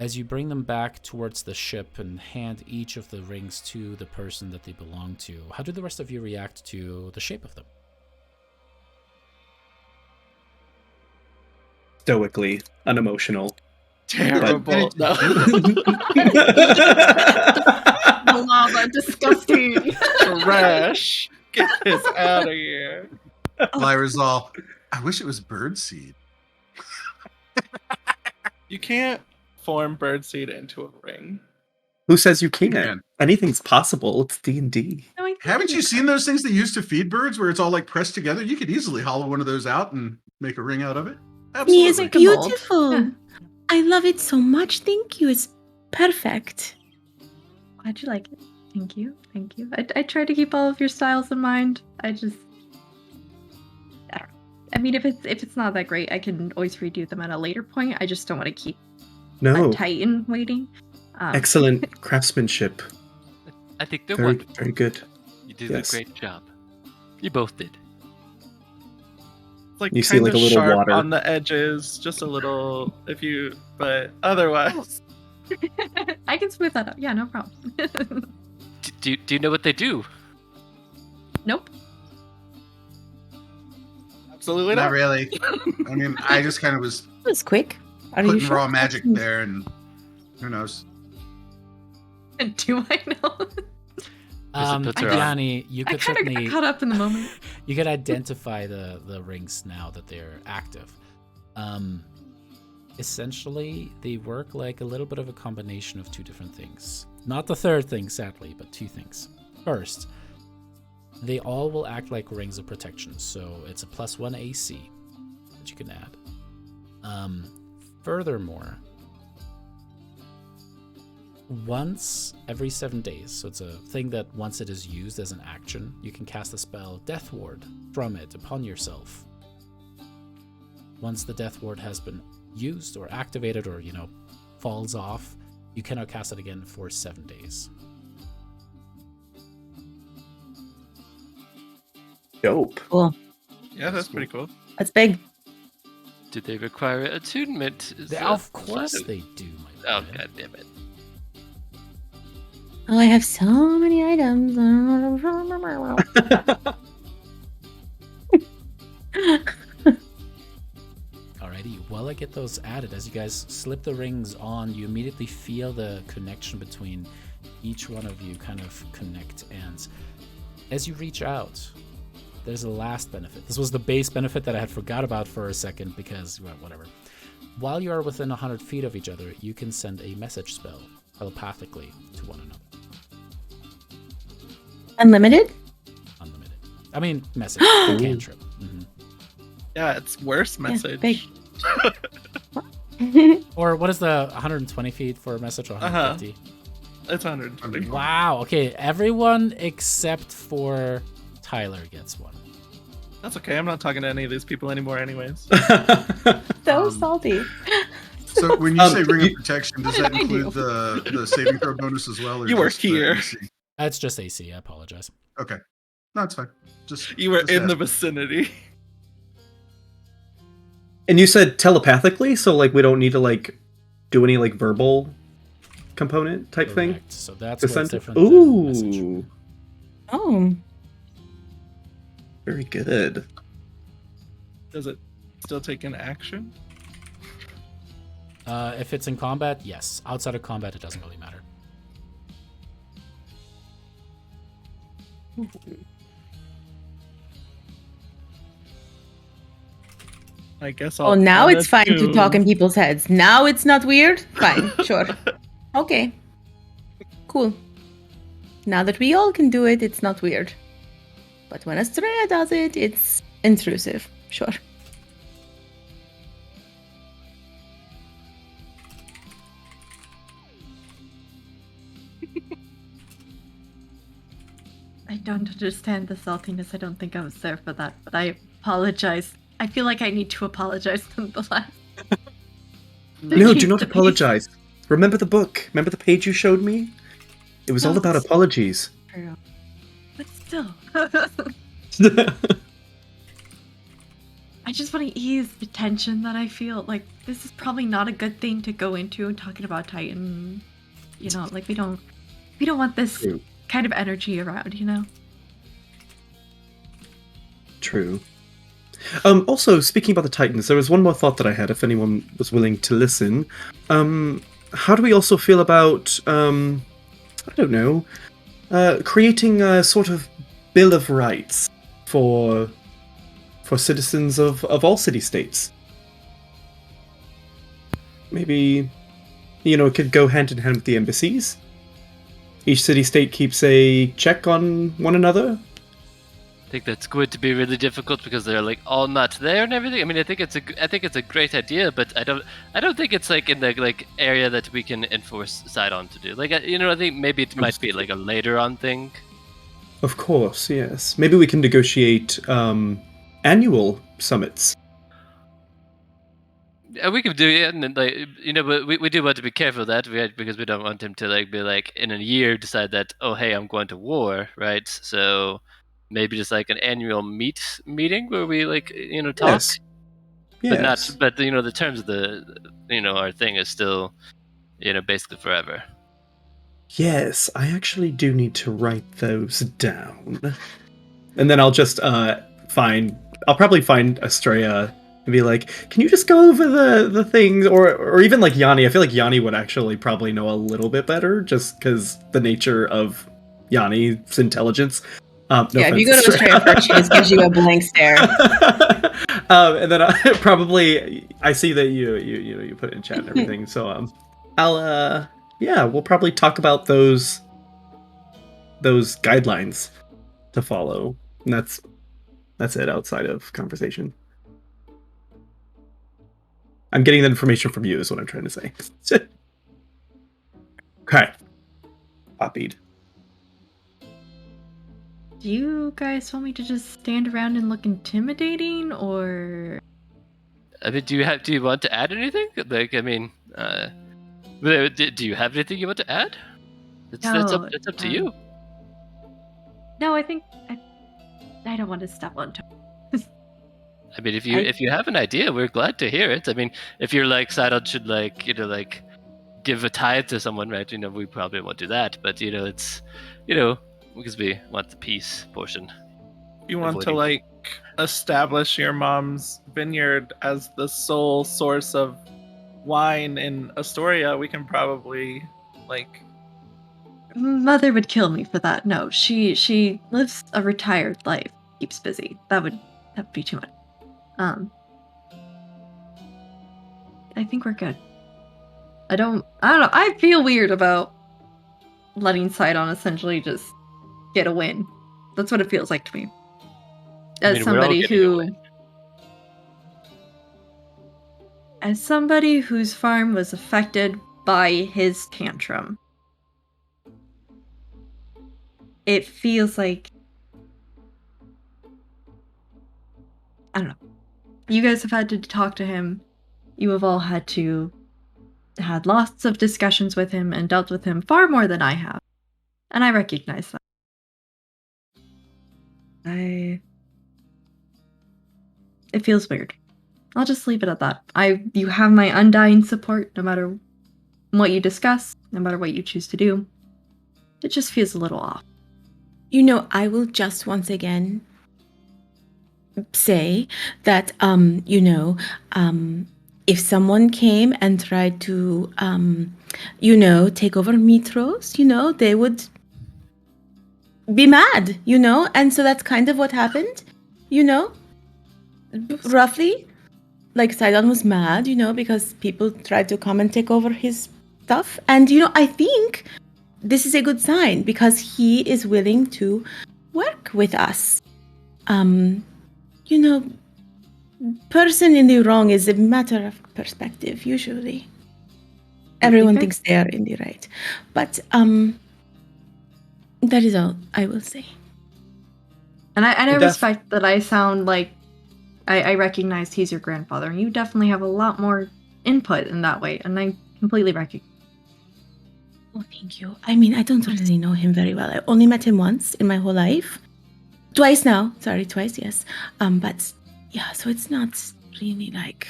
As you bring them back towards the ship and hand each of the rings to the person that they belong to, how do the rest of you react to the shape of them? Stoically unemotional. Terrible. No. The lava, disgusting. Trash. Get this out of here. Lyra's all, I wish it was birdseed. You can't form birdseed into a ring. Who says you can't? can. Anything's possible. It's D&D. No, I think Haven't it you is. seen those things they use to feed birds where it's all like pressed together? You could easily hollow one of those out and make a ring out of it. He is Absolutely. Like a mold. beautiful. Yeah. I love it so much. Thank you. It's perfect. Glad you like it. Thank you. Thank you. I try to keep all of your styles in mind. I don't know. I mean, if it's not that great, I can always redo them at a later point. I just don't want to keep No. a Titan waiting. Excellent craftsmanship. I think they're Very, wonderful. very good. You did yes. a great job. You both did. It's like You see, kind like, of a little sharp water. on the edges, just a little. But otherwise, I can smooth that out. Yeah, no problem. Do you know what they do? Nope. absolutely Not not. really. I mean, I just kind of was That was quick. Are you putting sure? raw magic there, and who knows? Do I know? puts her on. Yanni, you I could kind of certainly got caught up in the moment. you could identify the rings now that they're active. Essentially, they work like a little bit of a combination of 2 different things. Not the third thing, sadly, but 2 things. First, they all will act like rings of protection, so it's a +1 AC that you can add. Furthermore, once every 7 days, so it's a thing that once it is used as an action, you can cast the spell Death Ward from it upon yourself. Once the Death Ward has been used or activated or, falls off, you cannot cast it again for 7 days. Dope. Cool. Yeah, that's pretty cool. That's big. Do they require attunement? Of course they do, my Oh, friend. god damn it. Oh, I have so many items. Alrighty, while I get those added, as you guys slip the rings on, you immediately feel the connection between each one of you kind of connect. And as you reach out, there's a last benefit. This was the base benefit that I had forgot about for a second because, well, whatever. While you are within 100 feet of each other, you can send a message spell telepathically to one another. Unlimited? Unlimited. I mean, message. Cantrip. Mm-hmm. Yeah, it's worse message. big. Or what is the 120 feet for a message, or 150? It's 120. Wow. Okay, everyone except for Tyler gets one. That's okay. I'm not talking to any of these people anymore, anyways. So salty. So when you say ring of you- protection, does What that did I do? include the saving throw bonus as well? Or You were just the here. AC? It's just AC. I apologize. Okay, no, it's fine. Just You were just in the ask. vicinity. And you said telepathically, so like we don't need to like do any like verbal component type thing. Correct. So that's To what's send- different than message. Ooh, Oh. very good. Does it still take an action? If it's in combat, yes. Outside of combat, it doesn't really matter. I guess Oh, I'll. now it's fine to unattune. talk in people's heads. Now it's not weird? Fine, sure. Okay. Cool. Now that we all can do it, it's not weird. But when Estrella does it, it's intrusive. Sure. I don't understand the saltiness. I don't think I was there for that, but I apologize. I feel like I need to apologize nonetheless. No, do not Please. apologize. Remember the book. Remember the page you showed me? It was all No, about it's- apologies. True. But still. I just want to ease the tension that I feel. Like, this is probably not a good thing to go into talking about Titan. You know, like we don't want this True. kind of energy around, you know? True. Also, speaking about the Titans, there was one more thought that I had, if anyone was willing to listen. How do we also feel about, I don't know, creating a sort of Bill of Rights for citizens of all city-states? Maybe, it could go hand in hand with the embassies. Each city-state keeps a check on one another. I think that's going to be really difficult because they're like all not there and everything. I mean, I think it's a great idea, but I don't think it's like in the like area that we can enforce side on to do. Like I think maybe it might be like a later on thing. Of course, yes. Maybe we can negotiate annual summits. We could do it, and then, like but we do want to be careful of that, right? Because we don't want him to like be like in a year decide that, oh hey, I'm going to war, right? So maybe just like an annual meeting where we like talk. Yes. But Yes. not, but the terms of the our thing is still basically forever. Yes, I actually do need to write those down. And then I'll just I'll probably find Estrella and be like, can you just go over the things, or even like Yanni. I feel like Yanni would actually probably know a little bit better, just because the nature of Yanni's intelligence. No Yeah, if you offense, go to Estrella first, she just gives you a blank stare. And then I see that you put it in chat and everything. So I'll we'll probably talk about those guidelines to follow. And that's it outside of conversation. I'm getting that information from you is what I'm trying to say. Okay. Copied. Do you guys want me to just stand around and look intimidating, or I mean, do you want to add anything? Like, I mean, do you have anything you want to add? That's up to you. No, I think I don't want to step on toes. I mean, if you have an idea, we're glad to hear it. I mean, if you're like Sidon should give a tithe to someone, right? We probably won't do that, but it's because we want the peace portion. You want to establish your mom's vineyard as the sole source of wine in Astoria, we can probably Mother would kill me for that. No, she lives a retired life, keeps busy. That would be too much. I think we're good. I don't know. I feel weird about letting Sidon essentially just get a win. That's what it feels like to me. As somebody whose farm was affected by his tantrum, it feels like, I don't know. You guys have had to talk to him. You have all had lots of discussions with him and dealt with him far more than I have. And I recognize that. It feels weird. I'll just leave it at that. You have my undying support no matter what you discuss, no matter what you choose to do. It just feels a little off. I will just once again say that, if someone came and tried to, take over Mitros, they would be mad, and so that's kind of what happened, roughly. Like, Sidon was mad, because people tried to come and take over his stuff. And, I think this is a good sign because he is willing to work with us. Person in the wrong is a matter of perspective, usually. Everyone thinks they are in the right. But, that is all I will say. And I respect that I sound like I recognize he's your grandfather, and you definitely have a lot more input in that way, and I completely recognize. Oh, thank you. I mean, I don't really know him very well. I only met him once in my whole life. Twice now. Sorry, twice, yes. But yeah, so it's not really like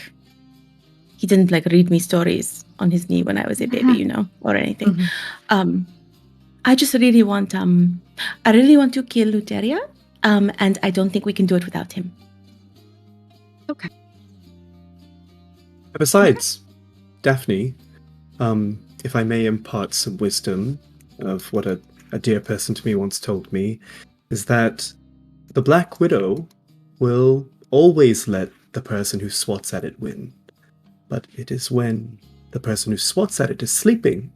he didn't read me stories on his knee when I was a baby, or anything. Mm-hmm. I just really want to kill Luteria, and I don't think we can do it without him. Okay. Besides, Daphne, if I may impart some wisdom of what a dear person to me once told me, is that the Black Widow will always let the person who swats at it win. But it is when the person who swats at it is sleeping,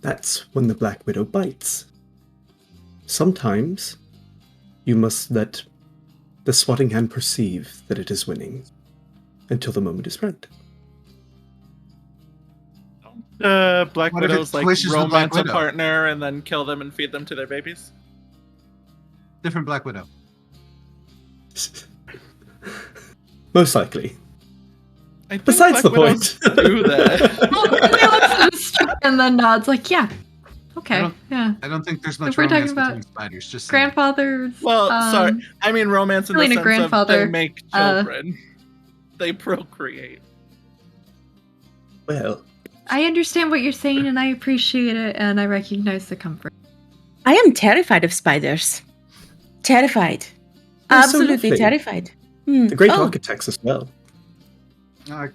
that's when the Black Widow bites. Sometimes you must let the swatting hand perceive that it is winning until the moment is right. Black What if it Widows pushes the Black romance a Widow? partner and then kill them and feed them to their babies? Different Black Widow. Most likely. I think Besides Black the Widows point. do that. And then nods yeah. Okay, yeah. I don't think there's much If we're talking romance about between spiders. Just saying. Grandfathers. Well, sorry. I mean romance in the Killing a sense grandfather, of they make children. They procreate. Well, I understand what you're saying, and I appreciate it, and I recognize the comfort. I am terrified of spiders. Terrified. They're so Absolutely lovely. terrified. the great architects as well. I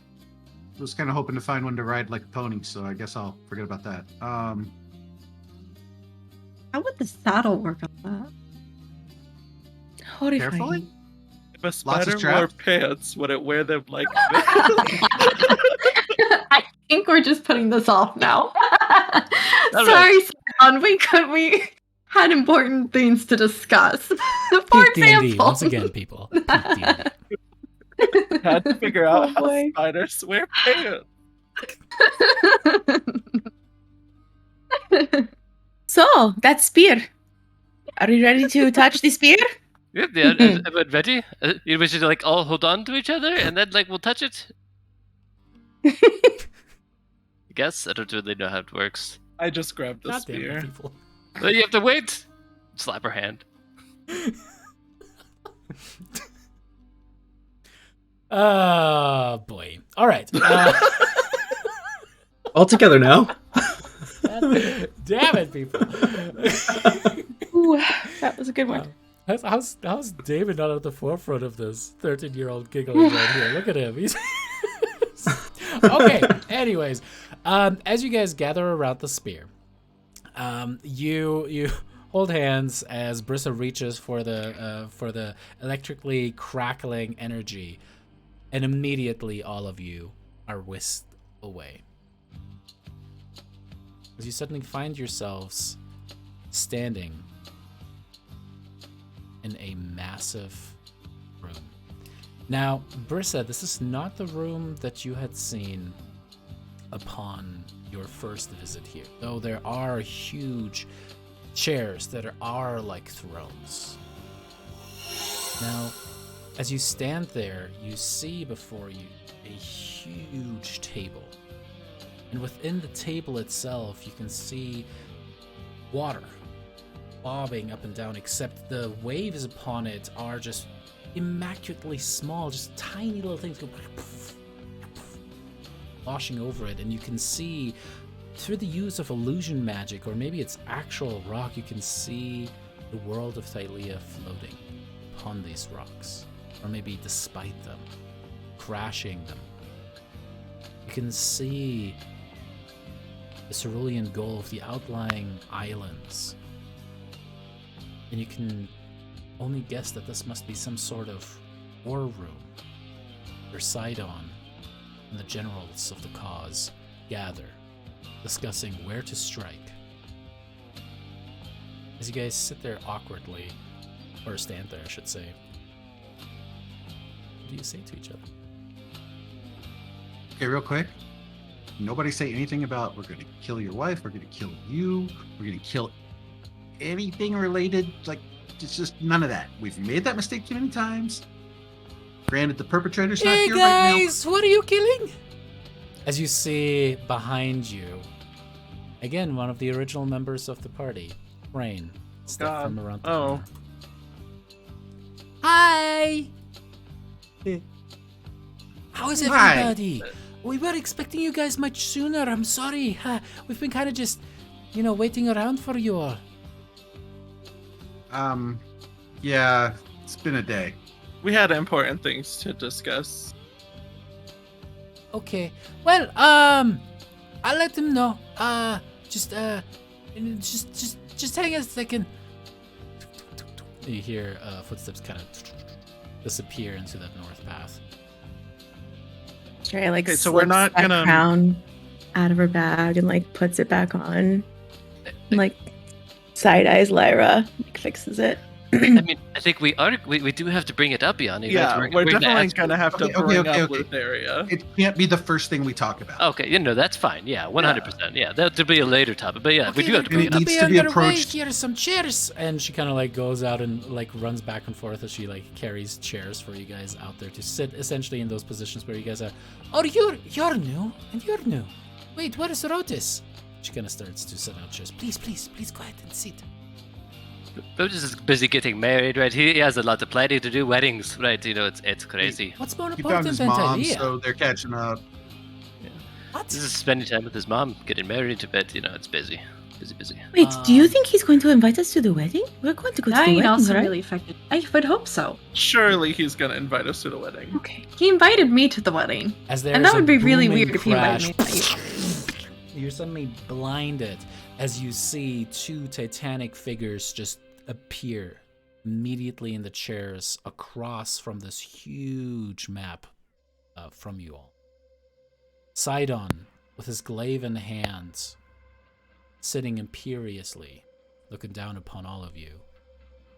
was kind of hoping to find one to ride like a pony, so I guess I'll forget about that. How would the saddle work on that? Horrifying. Carefully? If a Lots of spider wore straps? pants, would it wear them like this? I think we're just putting this off now. All Sorry, Son. We had important things to discuss. For Peak D&D, example, once again, people. Peak D&D. Had to figure out how boy. spiders wear pants. So, that spear. Are you ready to touch the spear? Yeah, everyone ready? We should all hold on to each other and then we'll touch it. I guess I don't really know how it works. I just grabbed the God damn it, spear. people. But you have to wait. Slap her hand. Oh boy. All right. All together now. Damn it, people. Ooh, that was a good one. How's David not at the forefront of this? 13-year-old giggling right here. Look at him. He's okay. Anyways, as you guys gather around the spear, you hold hands as Brissa reaches for the electrically crackling energy, and immediately all of you are whisked away. As you suddenly find yourselves standing in a massive room. Now, Brissa, this is not the room that you had seen upon your first visit here, though there are huge chairs that are like thrones. Now, as you stand there, you see before you a huge table. And within the table itself, you can see water bobbing up and down, except the waves upon it are just immaculately small, just tiny little things go washing over it. And you can see, through the use of illusion magic, or maybe it's actual rock, you can see the world of Thylea floating upon these rocks, or maybe despite them, crashing them. You can see the cerulean Gulf, the outlying islands. And you can only guess that this must be some sort of war room where Sidon and the generals of the cause gather, discussing where to strike. As you guys sit there awkwardly, or stand there, I should say, what do you say to each other? Okay, real quick. Nobody say anything about we're going to kill your wife, we're going to kill you, we're going to kill anything related. Like, it's just none of that. We've made that mistake too many times. Granted, the perpetrator's not here right now. What are you killing? As you see behind you, again, one of the original members of the party, Rain, step from around the corner. Hi! How is everybody? We were expecting you guys much sooner. I'm sorry. We've been kind of just, waiting around for you all. Yeah, it's been a day. We had important things to discuss. Okay. Well, I'll let them know. Just hang a second. You hear footsteps kind of disappear into that north path. Trey like so we're not slips that gonna crown out of her bag and like puts it back on. And, like side eyes Lyra, like fixes it. I mean, I think we do have to bring it up, Yanni. Yeah, right? we're gonna definitely ask gonna her. have to bring up Lutheria. It can't be the first thing we talk about. Okay, that's fine. Yeah, 100%. Yeah, that'll be a later topic. But yeah, we do have to bring it up. needs to be approached. Here are some chairs. And she kind of like goes out and like runs back and forth as she like carries chairs for you guys out there to sit essentially in those positions where you guys are. Oh, you're new, and you're new. Wait, where is Rotis? She kind of starts to set out chairs. Please go ahead and sit. Rotis is busy getting married, right? He has a lot of planning to do, weddings, right? It's crazy. What's more He found important his than mom, Thylea? so they're catching up. What? This is spending time with his mom, getting married, but it's busy. Busy. Wait, do you think he's going to invite us to the wedding? We're going to go to the wedding, also right? really affected. I would hope so. Surely he's gonna invite us to the wedding. Okay. He invited me to the wedding. As there And is that a would be really booming weird if he invited me crash. to that. You're suddenly blinded as you see two titanic figures just appear immediately in the chairs across from this huge map from you all. Sidon, with his glaive in hand, sitting imperiously, looking down upon all of you,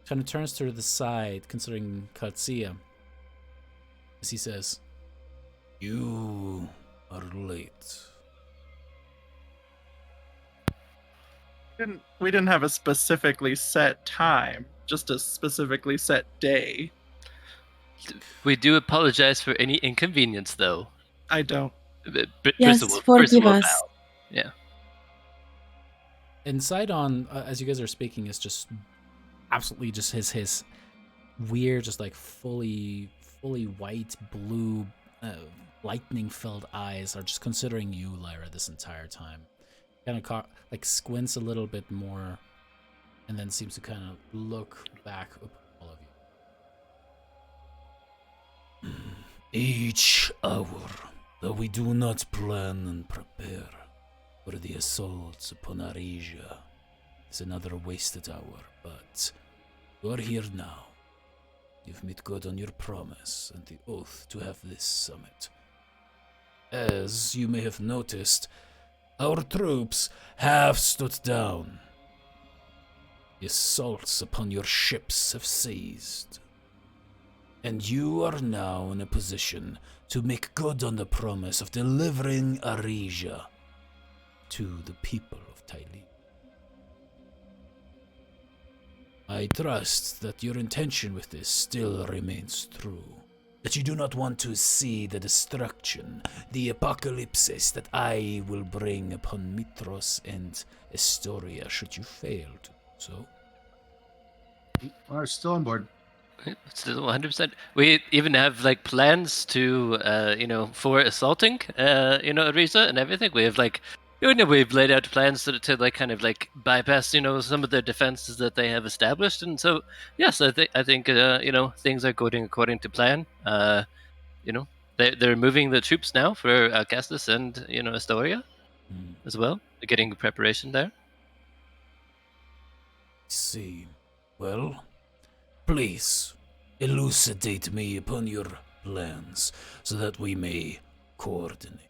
kind of turns to the side, considering Katsia, as he says, "You are late." We didn't have a specifically set time, just a specifically set day. We do apologize for any inconvenience, though. I don't. Yes, forgive us. Yeah. And Sidon, as you guys are speaking, is just absolutely just his weird, just like fully white, blue, lightning-filled eyes are just considering you, Lyra, this entire time. Kind of like squints a little bit more, and then seems to kind of look back at all of you. Each hour that we do not plan and prepare for the assaults upon Arisia is another wasted hour, but you are here now. You've made good on your promise and the oath to have this summit. As you may have noticed, our troops have stood down. The assaults upon your ships have ceased. And you are now in a position to make good on the promise of delivering Arisia to the people of Thylea. I trust that your intention with this still remains true. That you do not want to see the destruction, the apocalypses that I will bring upon Mitros and Estoria should you fail to do so. We're still on board. Still 100%. We even have like plans to, for assaulting, Arisa and everything. We have like, we've laid out plans to like kind of like bypass, some of the defenses that they have established. And so, yes, I think things are going according to plan. They're moving the troops now for Castus and Astoria as well. They're getting preparation there. See, well, please elucidate me upon your plans so that we may coordinate.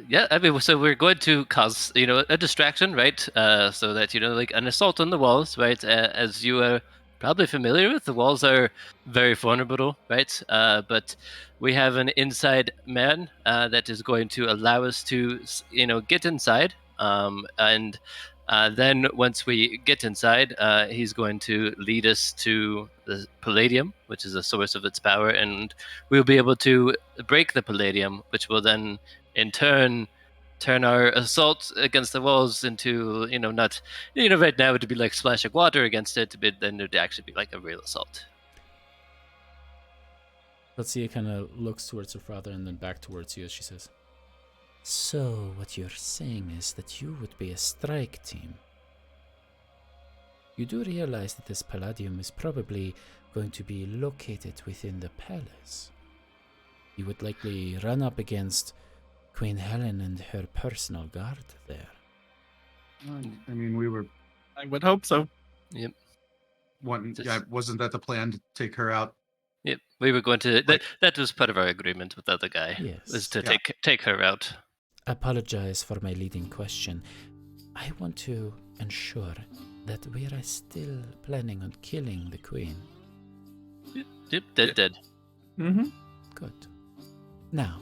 Yeah, I mean, so we're going to cause, a distraction, right? So that, like an assault on the walls, right? As you are probably familiar with, the walls are very vulnerable, right? But we have an inside man that is going to allow us to, get inside. And then once we get inside, he's going to lead us to the Palladium, which is a source of its power, and we'll be able to break the Palladium, which will then in turn our assault against the walls into, not, right now it would be like splashing water against it, but then it would actually be like a real assault. Thylea kind of looks towards her father and then back towards you as she says, so what you're saying is that you would be a strike team. You do realize that this Palladium is probably going to be located within the palace. You would likely run up against Queen Helen and her personal guard there. I mean, we were. I would hope so. Yep. Wasn't that the plan to take her out? Yep. We were going to. That was part of our agreement with the other guy. Yes. Was to take her out. I apologize for my leading question. I want to ensure that we are still planning on killing the queen. Yep. Dead. Mm-hmm. Good. Now,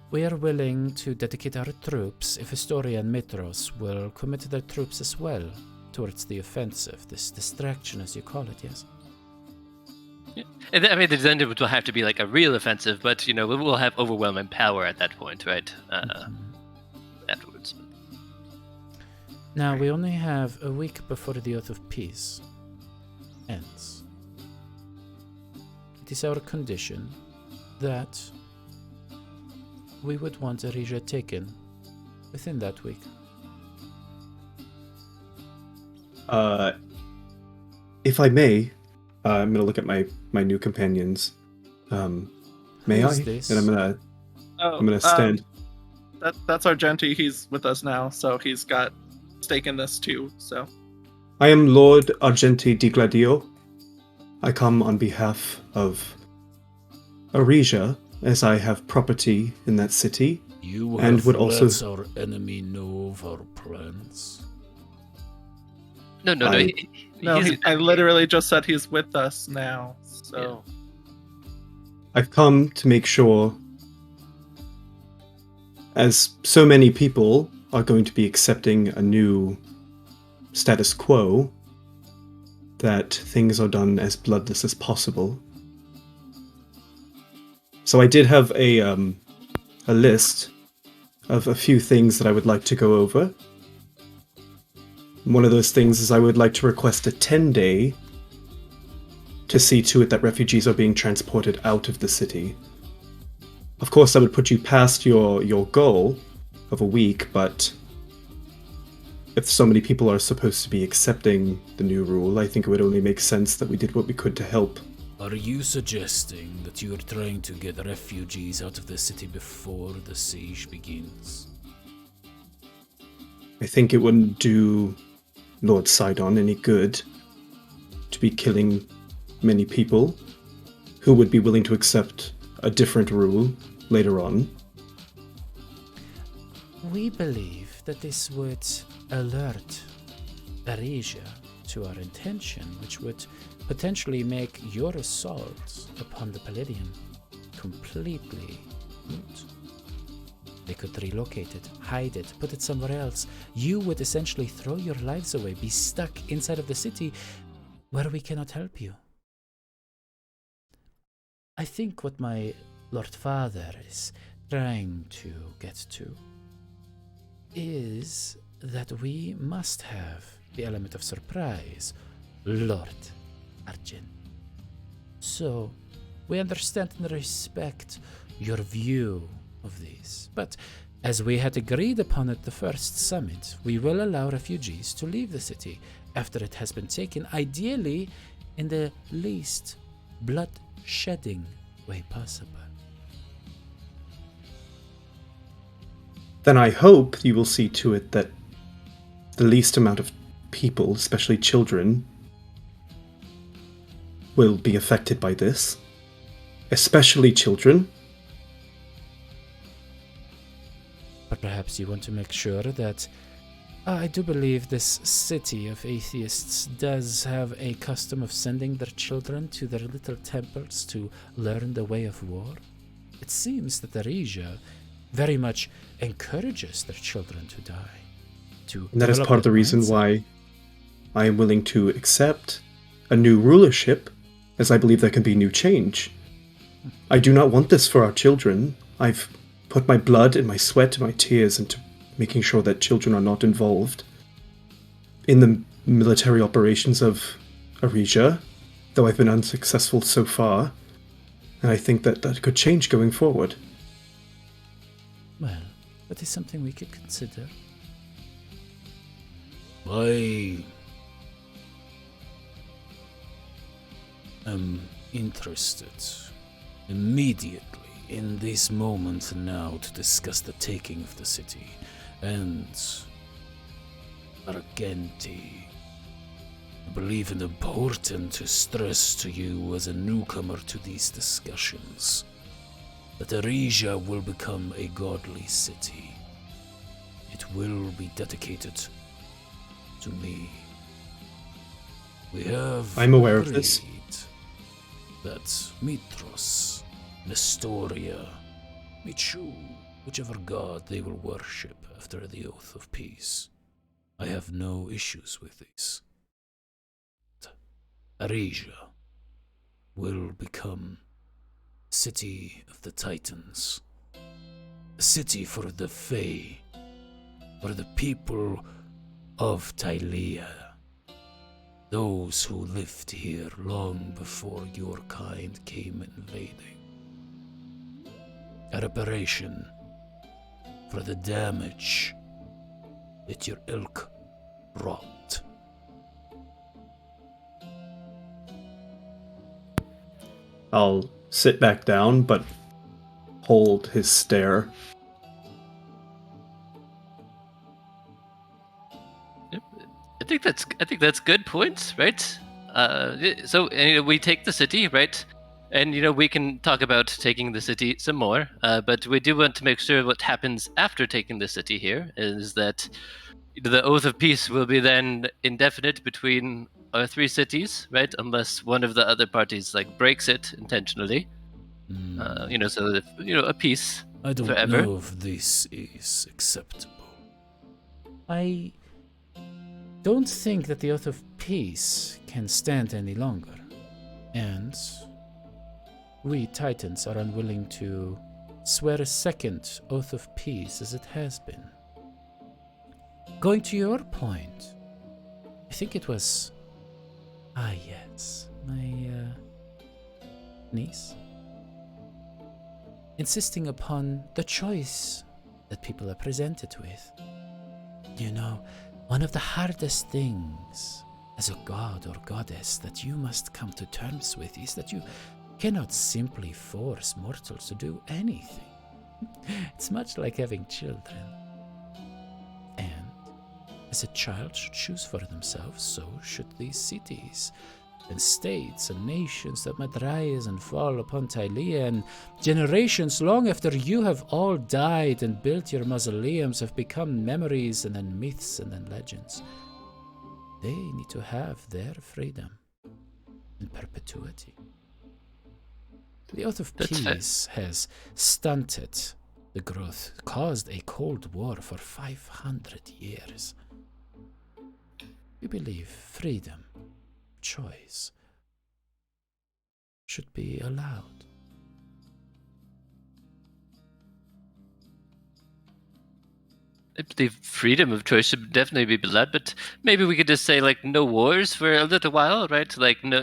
we are willing to dedicate our troops if Astoria and Mitros will commit their troops as well towards the offensive, this distraction as you call it, yes? Yeah. I mean, then it will have to be like a real offensive, but, we will have overwhelming power at that point, right? Afterwards. Now, we only have a week before the Oath of Peace ends. It is our condition that we would want Arisia taken within that week. If I may, I'm gonna look at my new companions. May Who's I? this? And I'm gonna stand. That's Argenti. He's with us now, so he's got stake in this too. So I am Lord Argenti di Gladio. I come on behalf of Arisia, as I have property in that city, You and have would also. let our enemy know of our plans. No. I literally just said he's with us now. So I've come to make sure, as so many people are going to be accepting a new status quo, that things are done as bloodless as possible. So I did have a list of a few things that I would like to go over. one of those things is I would like to request a 10-day to see to it that refugees are being transported out of the city. Of course, that would put you past your goal of a week, but if so many people are supposed to be accepting the new rule, I think it would only make sense that we did what we could to help. Are you suggesting that you are trying to get refugees out of the city before the siege begins? I think it wouldn't do Lord Sidon any good to be killing many people who would be willing to accept a different rule later on. We believe that this would alert Arisia to our intention, which would potentially make your assault upon the Palladium completely moot. They could relocate it, hide it, put it somewhere else. You would essentially throw your lives away, be stuck inside of the city where we cannot help you. I think what my Lord Father is trying to get to is that we must have the element of surprise, Lord Arjun. So, we understand and respect your view of this, but as we had agreed upon at the first summit, we will allow refugees to leave the city after it has been taken, ideally in the least blood-shedding way possible. Then I hope you will see to it that the least amount of people, especially children, will be affected by this. Especially children. But perhaps you want to make sure that I do believe this city of atheists does have a custom of sending their children to their little temples to learn the way of war. It seems that Arisia very much encourages their children to die. And that is part of the reason why I am willing to accept a new rulership, as I believe there can be new change. I do not want this for our children. I've put my blood and my sweat and my tears into making sure that children are not involved in the military operations of Arisia, though I've been unsuccessful so far, and I think that that could change going forward. Well, that is something we could consider. I am interested immediately in this moment now to discuss the taking of the city, and Argenti, I believe it important to stress to you as a newcomer to these discussions that Arisia will become a godly city. It will be dedicated to me. We have I'm aware of this. agreed that Mitros, Nestoria, Michu, whichever god they will worship after the Oath of Peace, I have no issues with this. Arisia will become City of the Titans, a city for the Fae, for the people of Thylea, those who lived here long before your kind came invading. A reparation for the damage that your ilk wrought. I'll sit back down, but hold his stare. I think that's good points, right? So we take the city, right? And we can talk about taking the city some more, but we do want to make sure what happens after taking the city here is that the Oath of Peace will be then indefinite between our three cities, right? Unless one of the other parties breaks it intentionally. So if, a peace I don't forever. know if this is acceptable. I don't think that the Oath of Peace can stand any longer, and we Titans are unwilling to swear a second Oath of Peace as it has been. Going to your point, I think it was... Ah, yes. My niece. Insisting upon the choice that people are presented with. You know, one of the hardest things as a god or goddess that you must come to terms with is that you cannot simply force mortals to do anything. It's much like having children. And as a child should choose for themselves, so should these cities and states and nations that might rise and fall upon Thylea, and generations long after you have all died and built your mausoleums have become memories and then myths and then legends. They need to have their freedom in perpetuity. The Oath of Peace has stunted the growth, caused a cold war for 500 years. We believe freedom, choice, should be allowed. I believe freedom of choice should definitely be allowed, but maybe we could just say like no wars for a little while, right? Like no,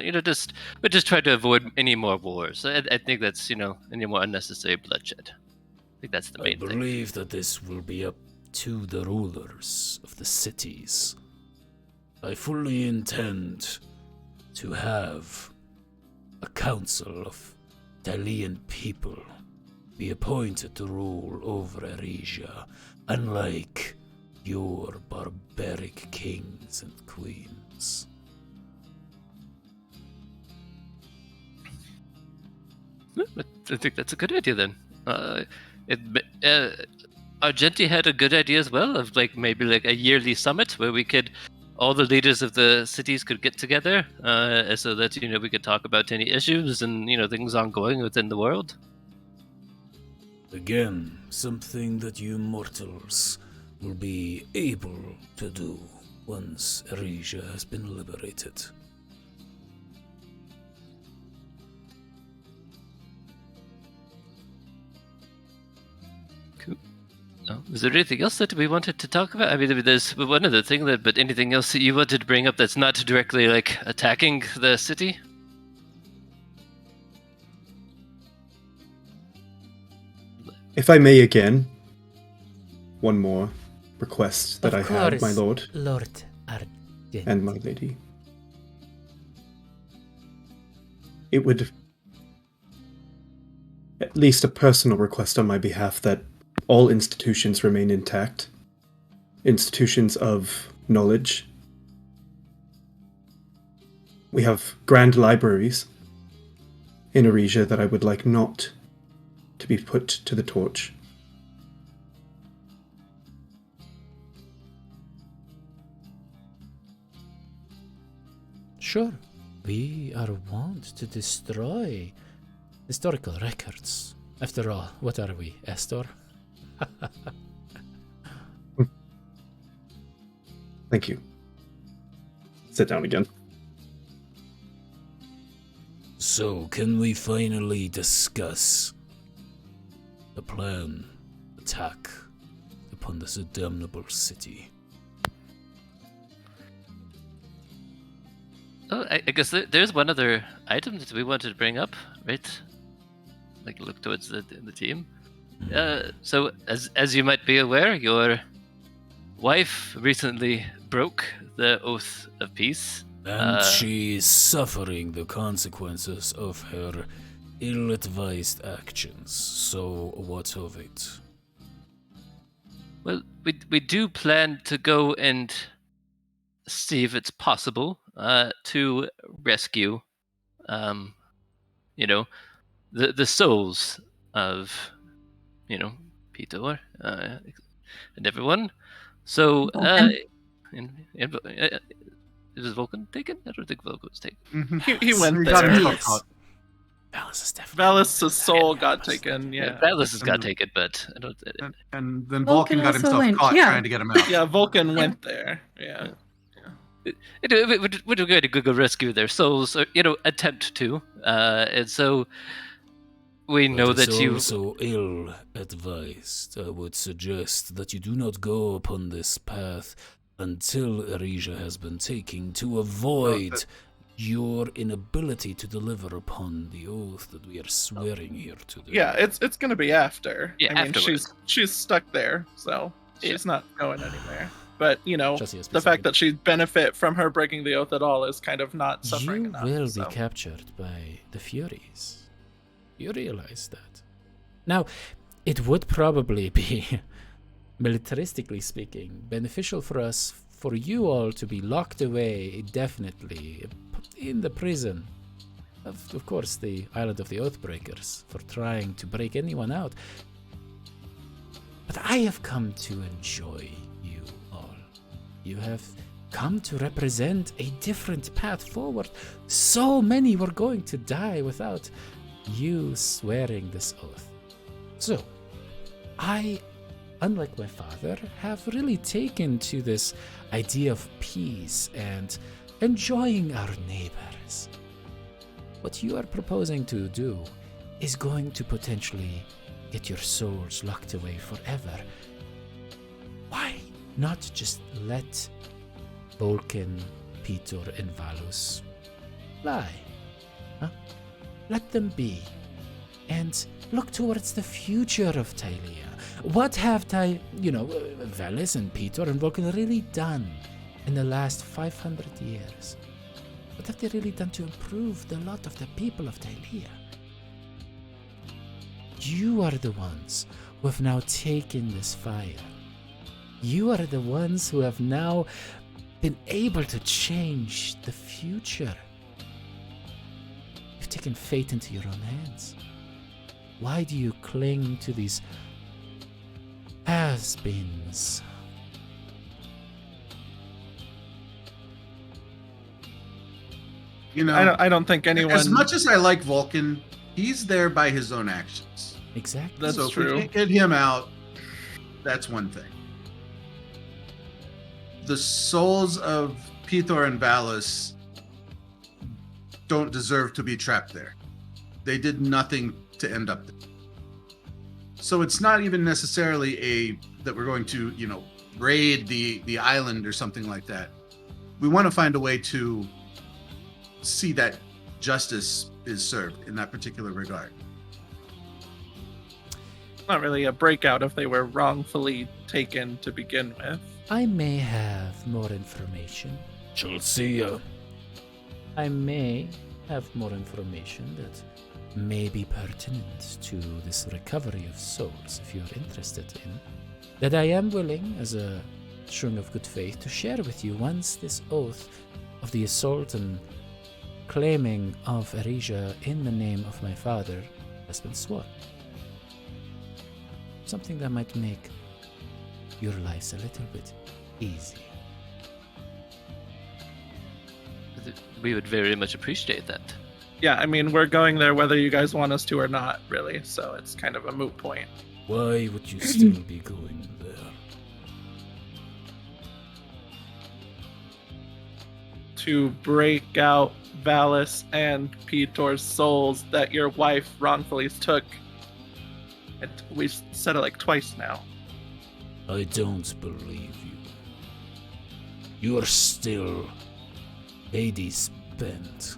but just try to avoid any more wars. I think that's any more unnecessary bloodshed. I think that's the main thing. I believe that this will be up to the rulers of the cities. I fully intend to have a council of Thyllean people be appointed to rule over Erisia, unlike your barbaric kings and queens. I think that's a good idea then. Argenti had a good idea as well of maybe a yearly summit where we could, all the leaders of the cities could get together, so that we could talk about any issues and things ongoing within the world. Again, something that you mortals will be able to do once Erisia has been liberated. Cool. Oh, is there anything else that we wanted to talk about? I mean, there's one other thing but anything else that you wanted to bring up that's not directly attacking the city? If I may again, one more request that I have, my lord. Lord Argent. And my lady. It would, at least a personal request on my behalf, that all institutions remain intact. Institutions of knowledge. We have grand libraries in Erisia that I would like not to be put to the torch. Sure, we are wont to destroy historical records. After all, what are we, Astor? Thank you. Sit down again. So, can we finally discuss the plan, attack upon this damnable city? Oh, I guess there's one other item that we wanted to bring up, right? Look towards the team. So, as you might be aware, your wife recently broke the Oath of Peace. And she is suffering the consequences of her ill-advised actions. So, what of it? Well, we do plan to go and see if it's possible to rescue, the souls of, Peter and everyone. So, is Vulcan taken? I don't think Vulcan was taken. He went He there. got himself caught. Valis is definitely... Valis' soul got taken, yeah. Valis has got taken, but I don't. And then Vulcan Vulcan got also himself went, caught yeah. trying to get him out. Yeah, Vulcan went there, yeah. We're going to go rescue their souls, or attempt to. And so we know But that it's you. also ill-advised. I would suggest that you do not go upon this path until Erisia has been taken to avoid your inability to deliver upon the oath that we are swearing here today. Yeah, it's gonna be after. Yeah, I mean, afterwards. she's stuck there, so she's not going anywhere. But Chelsea has been the fact second. that she'd benefit from her breaking the oath at all is kind of not suffering You enough. will so. be captured by the Furies. You realize that. Now, it would probably be, militaristically speaking, beneficial for you all to be locked away indefinitely in the prison. Of course, the Island of the Oathbreakers, for trying to break anyone out. But I have come to enjoy you all. You have come to represent a different path forward. So many were going to die without you swearing this oath. So, I, unlike my father, have really taken to this idea of peace and enjoying our neighbors. What you are proposing to do is going to potentially get your souls locked away forever. Why not just let Vulcan, Peter, and Valus lie? Huh? Let them be. And look towards the future of Thylea. What have Valus and Peter and Vulcan really done in the last 500 years? What have they really done to improve the lot of the people of Thylea? You are the ones who have now taken this fire. You are the ones who have now been able to change the future. You've taken fate into your own hands. Why do you cling to these has-beens? You know, I don't think anyone. as much as I like Vulcan, he's there by his own actions. Exactly. That's so true. if we can't get him out, that's one thing. The souls of Peter and Valus don't deserve to be trapped there. They did nothing to end up there. So it's not even necessarily that we're going to, raid the island or something like that. We want to find a way to see that justice is served in that particular regard. Not really a breakout if they were wrongfully taken to begin with. I may have more information. Chelsea, I may have more information that may be pertinent to this recovery of souls, if you're interested in. That I am willing, as a string of good faith, to share with you once this oath of the assault and claiming of Erisia in the name of my father has been sworn. Something that might make your lives a little bit easier. We would very much appreciate that. Yeah, I mean, we're going there whether you guys want us to or not, really. So it's kind of a moot point. why would you still be going there? To break out Valus and Peter's souls that your wife wrongfully took. And we've said it like twice now. I don't believe you. You are still Hades bent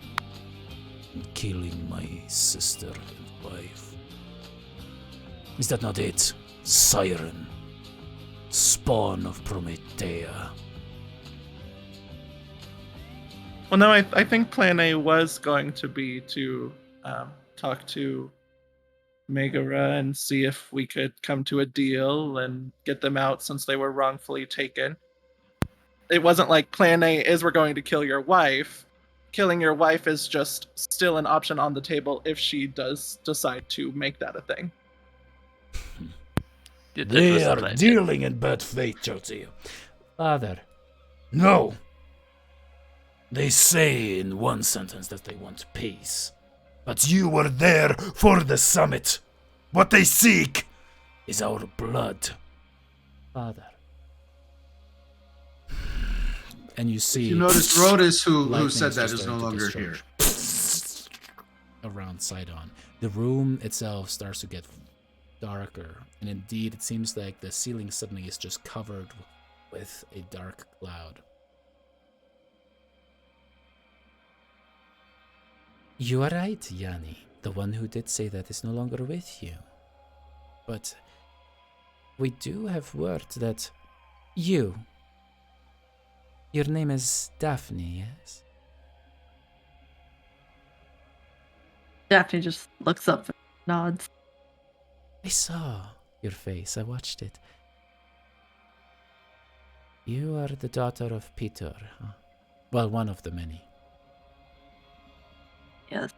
on killing my sister and wife. Is that not it, Siren? Spawn of Promethea. Well, no, I think Plan A was going to be to talk to Megara and see if we could come to a deal and get them out since they were wrongfully taken. It wasn't like Plan A is we're going to kill your wife. Killing your wife is just still an option on the table if she does decide to make that a thing. They are dealing in bad faith, Chelsea. Father, No! They say in one sentence that they want peace. But you were there for the summit. What they seek is our blood. Father. And you see... You notice Rhodus, who lightning said that, just is no starting to longer here. discharge around Sidon. The room itself starts to get darker, and indeed it seems like the ceiling suddenly is just covered with a dark cloud. You are right, Yanni. The one who did say that is no longer with you. But we do have word that your name is Daphne, yes? Daphne just looks up and nods. I saw your face. I watched it. You are the daughter of Peter, huh? Well, one of the many. Yes.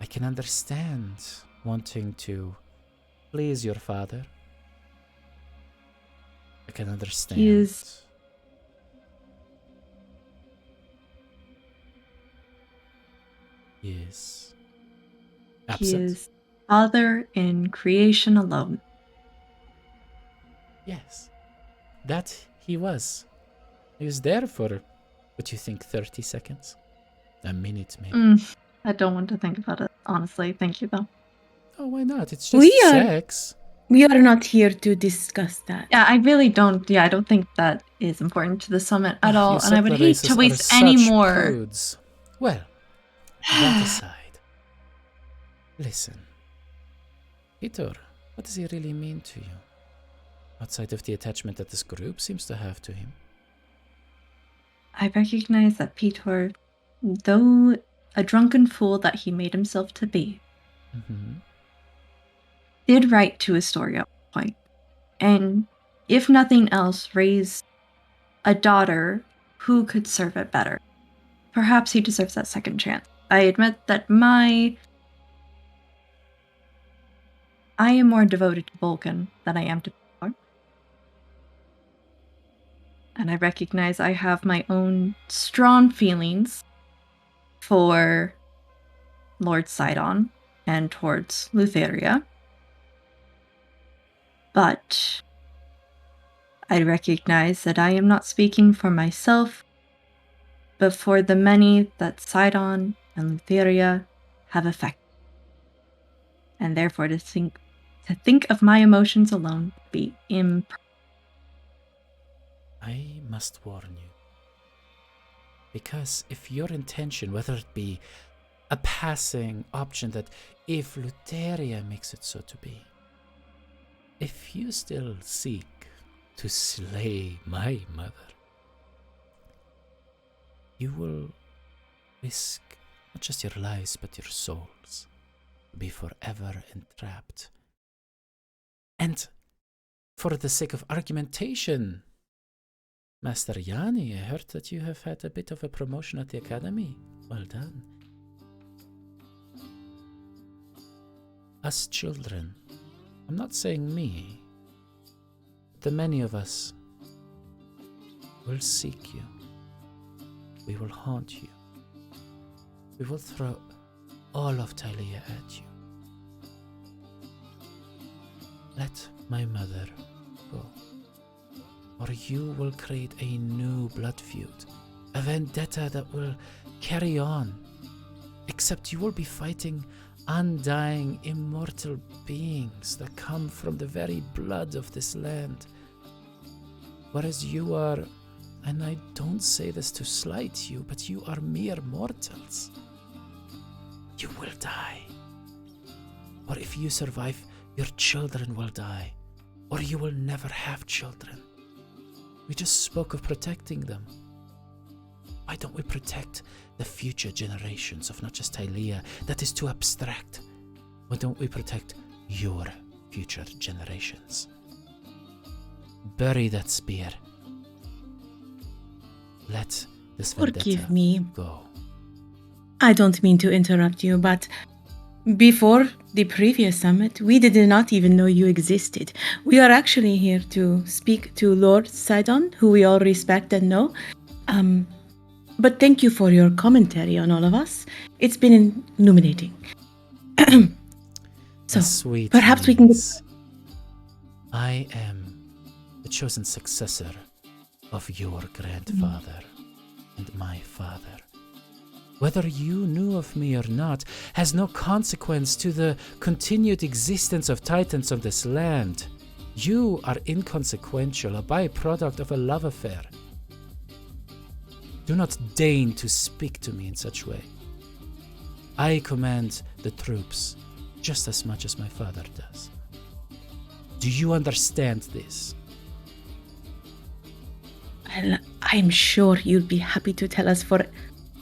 I can understand wanting to please your father. I can understand. He is- Yes. He Absent? is father in creation alone. Yes. That he was. He was there for, what you think, 30 seconds? A minute, maybe. I don't want to think about it, honestly. Thank you, though. Oh, why not? It's We just are- sex. We are not here to discuss that. Yeah, I really don't. Yeah, I don't think that is important to the summit at all. You And I said would the hate races to are waste any such more. prudes. Well, that aside, listen. Peter, what does he really mean to you? Outside of the attachment that this group seems to have to him. I recognize that Peter, though a drunken fool that he made himself to be, Mm-hmm. did write to Astoria at one point. And if nothing else, raise a daughter who could serve it better. Perhaps he deserves that second chance. I admit that I am more devoted to Vulcan than I am to Peter. And I recognize I have my own strong feelings for Lord Sidon and towards Lutheria. But I recognize that I am not speaking for myself, but for the many that Sidon and Lutheria have affected. And therefore to think of my emotions alone would be improper. I must warn you. Because if your intention, whether it be a passing option that if Lutheria makes it so to be, if you still seek to slay my mother, you will risk not just your lives but your souls to be forever entrapped. And for the sake of argumentation, Master Yanni, I heard that you have had a bit of a promotion at the academy. Well done. Us children, I'm not saying me, but the many of us will seek you. We will haunt you. We will throw all of Thylea at you. Let my mother go, or you will create a new blood feud, a vendetta that will carry on, except you will be fighting undying, immortal beings that come from the very blood of this land. Whereas you are, and I don't say this to slight you, but you are mere mortals. You will die. Or if you survive, your children will die. Or you will never have children. We just spoke of protecting them. Why don't we protect the future generations of not just Thylea? That is too abstract. Why don't we protect your future generations? Bury that spear. Let this vendetta Forgive me. go. I don't mean to interrupt you, but before the previous summit, we did not even know you existed. We are actually here to speak to Lord Sidon, who we all respect and know. But thank you for your commentary on all of us. It's been illuminating. So, Sweet perhaps we can get... niece. I am the chosen successor of your grandfather and my father. Whether you knew of me or not has no consequence to the continued existence of Titans of this land. You are inconsequential, a byproduct of a love affair. Do not deign to speak to me in such way. I command the troops just as much as my father does. Do you understand this? Well, I'm sure you'll be happy to tell us for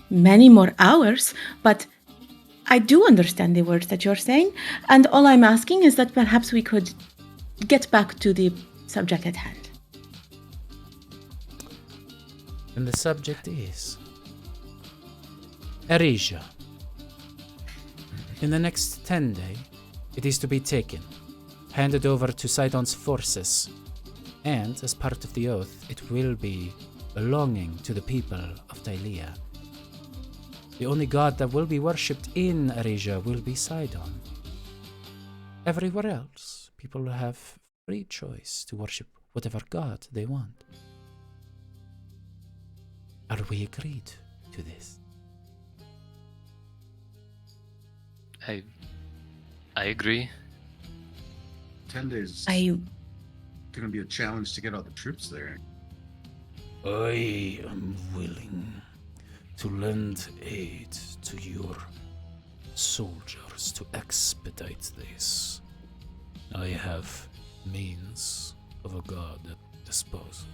many more hours, but I do understand the words that you're saying, and all I'm asking is that perhaps we could get back to the subject at hand. And the subject is Erisia. In the next 10 days, it is to be taken, handed over to Sidon's forces, and as part of the oath, it will be belonging to the people of Thylea. The only god that will be worshipped in Erisia will be Sidon. Everywhere else, people will have free choice to worship whatever god they want. Are we agreed to this? I agree. 10 days. I Going to be a challenge to get all the troops there. I am willing to lend aid to your soldiers to expedite this. I have means of a god at disposal.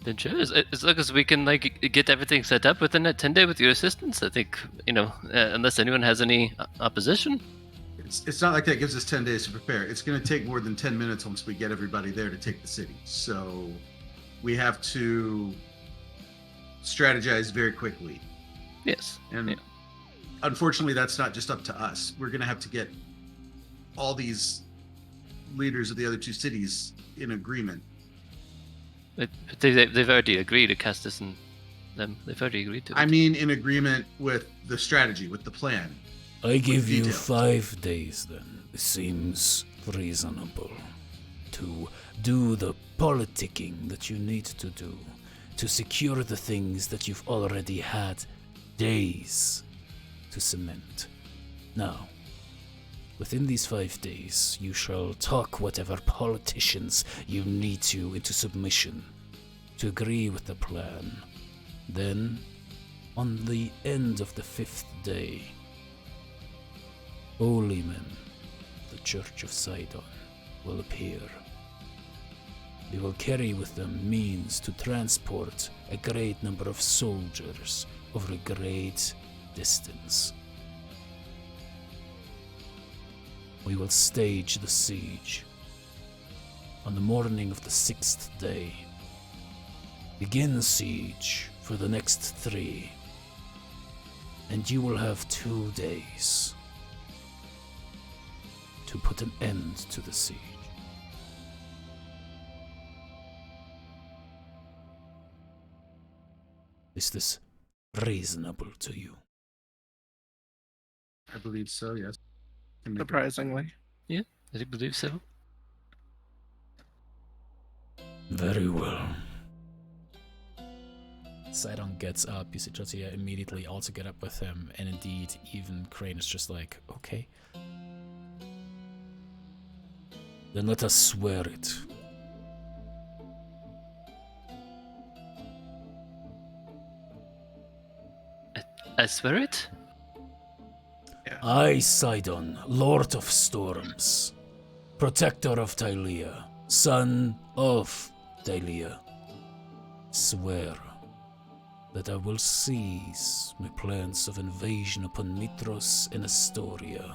Then sure, as long as we can get everything set up within that 10 day with your assistance, I think, unless anyone has any opposition. It's not like that gives us 10 days to prepare. It's going to take more than 10 minutes once we get everybody there to take the city. So we have to strategize very quickly. Yes. And unfortunately, that's not just up to us. We're going to have to get all these leaders of the other two cities in agreement. They've already agreed to cast this in them. They've already agreed to it. I mean, in agreement with the strategy, with the plan. I give you details. 5 days then. It seems reasonable to do the politicking that you need to do to secure the things that you've already had days to cement. Now, within these 5 days, you shall talk whatever politicians you need to into submission to agree with the plan. Then, on the end of the 5th day, holy men of the Church of Sidon will appear. They will carry with them means to transport a great number of soldiers over a great distance. We will stage the siege. On the morning of the 6th day, begin siege for the next 3, and you will have 2 days to put an end to the siege. Is this reasonable to you? I believe so, yes. Surprisingly. Yeah, I believe so. Very well. Sidon gets up. You see Josiah immediately also get up with him, and indeed, even Crane is just like, okay. Then let us swear it. I swear it? I, Sidon, Lord of Storms, Protector of Thylea, Son of Thylea, swear that I will cease my plans of invasion upon Mitros and Astoria.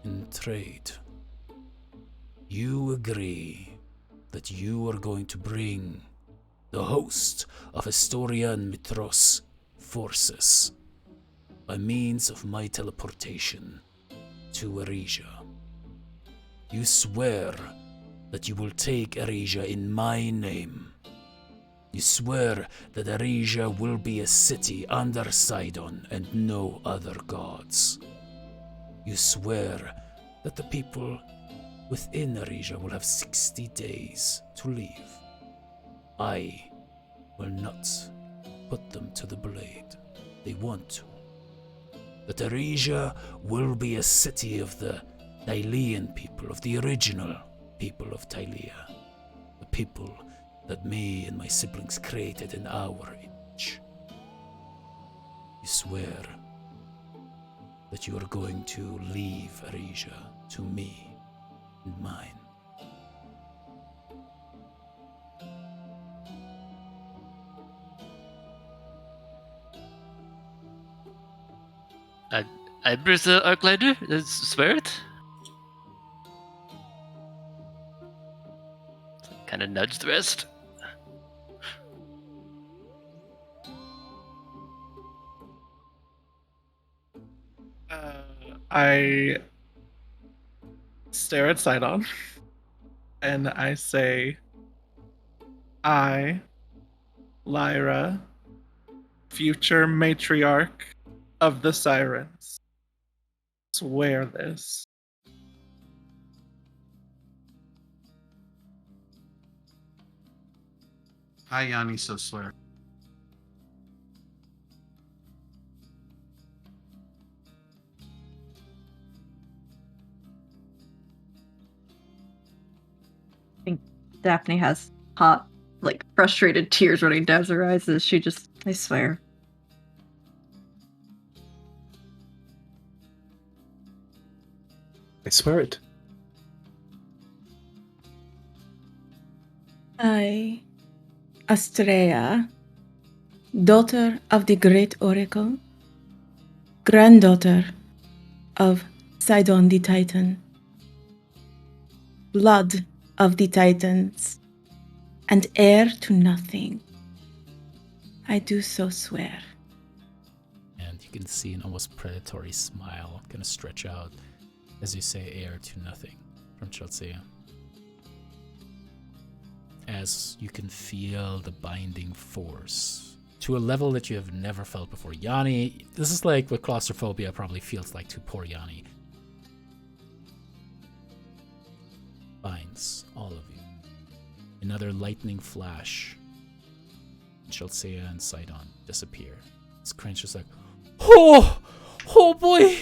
In trade, you agree that you are going to bring the host of Astoria and Mitros forces by means of my teleportation to Erisia. You swear that you will take Erisia in my name. You swear that Erisia will be a city under Sidon and no other gods. You swear that the people within Erisia will have 60 days to leave. I will not put them to the blade. They want to. that Arisia will be a city of the Thylean people, of the original people of Thylea. The people that me and my siblings created in our image. You swear that you are going to leave Arisia to me and mine. I Brissa Arclider, swear it. Kind of nudge the rest. I stare at Sidon and I say, I, Lyra, future matriarch of the Sirens, swear this. I, Yanni, so swear. Daphne has hot, like, frustrated tears running down her eyes as she just, I swear. I swear it. I, Astrea, daughter of the great oracle, granddaughter of Sidon the Titan, blood of the Titans, and heir to nothing. I do so swear. And you can see an almost predatory smile kind of stretch out as you say heir to nothing from Chelsea. As you can feel the binding force to a level that you have never felt before. Yanni, this is like what claustrophobia probably feels like to poor Yanni. Binds all of you. Another lightning flash. Chelsea and Sidon disappear. It's Cringe just like, oh boy,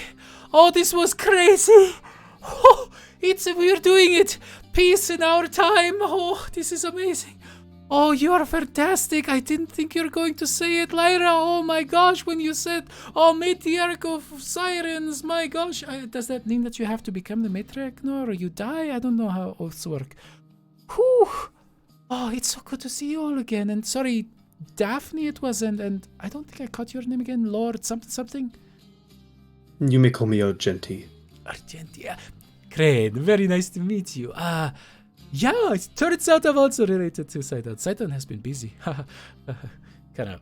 oh, this was crazy. Oh, we're doing it. Peace in our time. Oh, this is amazing. Oh, you are fantastic. I didn't think you were going to say it, Lyra. Oh my gosh, when you said, oh, matriarch of sirens, my gosh. Does that mean that you have to become the matriarch now, or you die? I don't know how oaths work. Whew. Oh, it's so good to see you all again. And sorry, Daphne it wasn't, and I don't think I caught your name again. Lord something. You may call me Argenti. Argentia. Great, very nice to meet you. Yeah, it turns out I'm also related to Sidon. Sidon has been busy. Kind of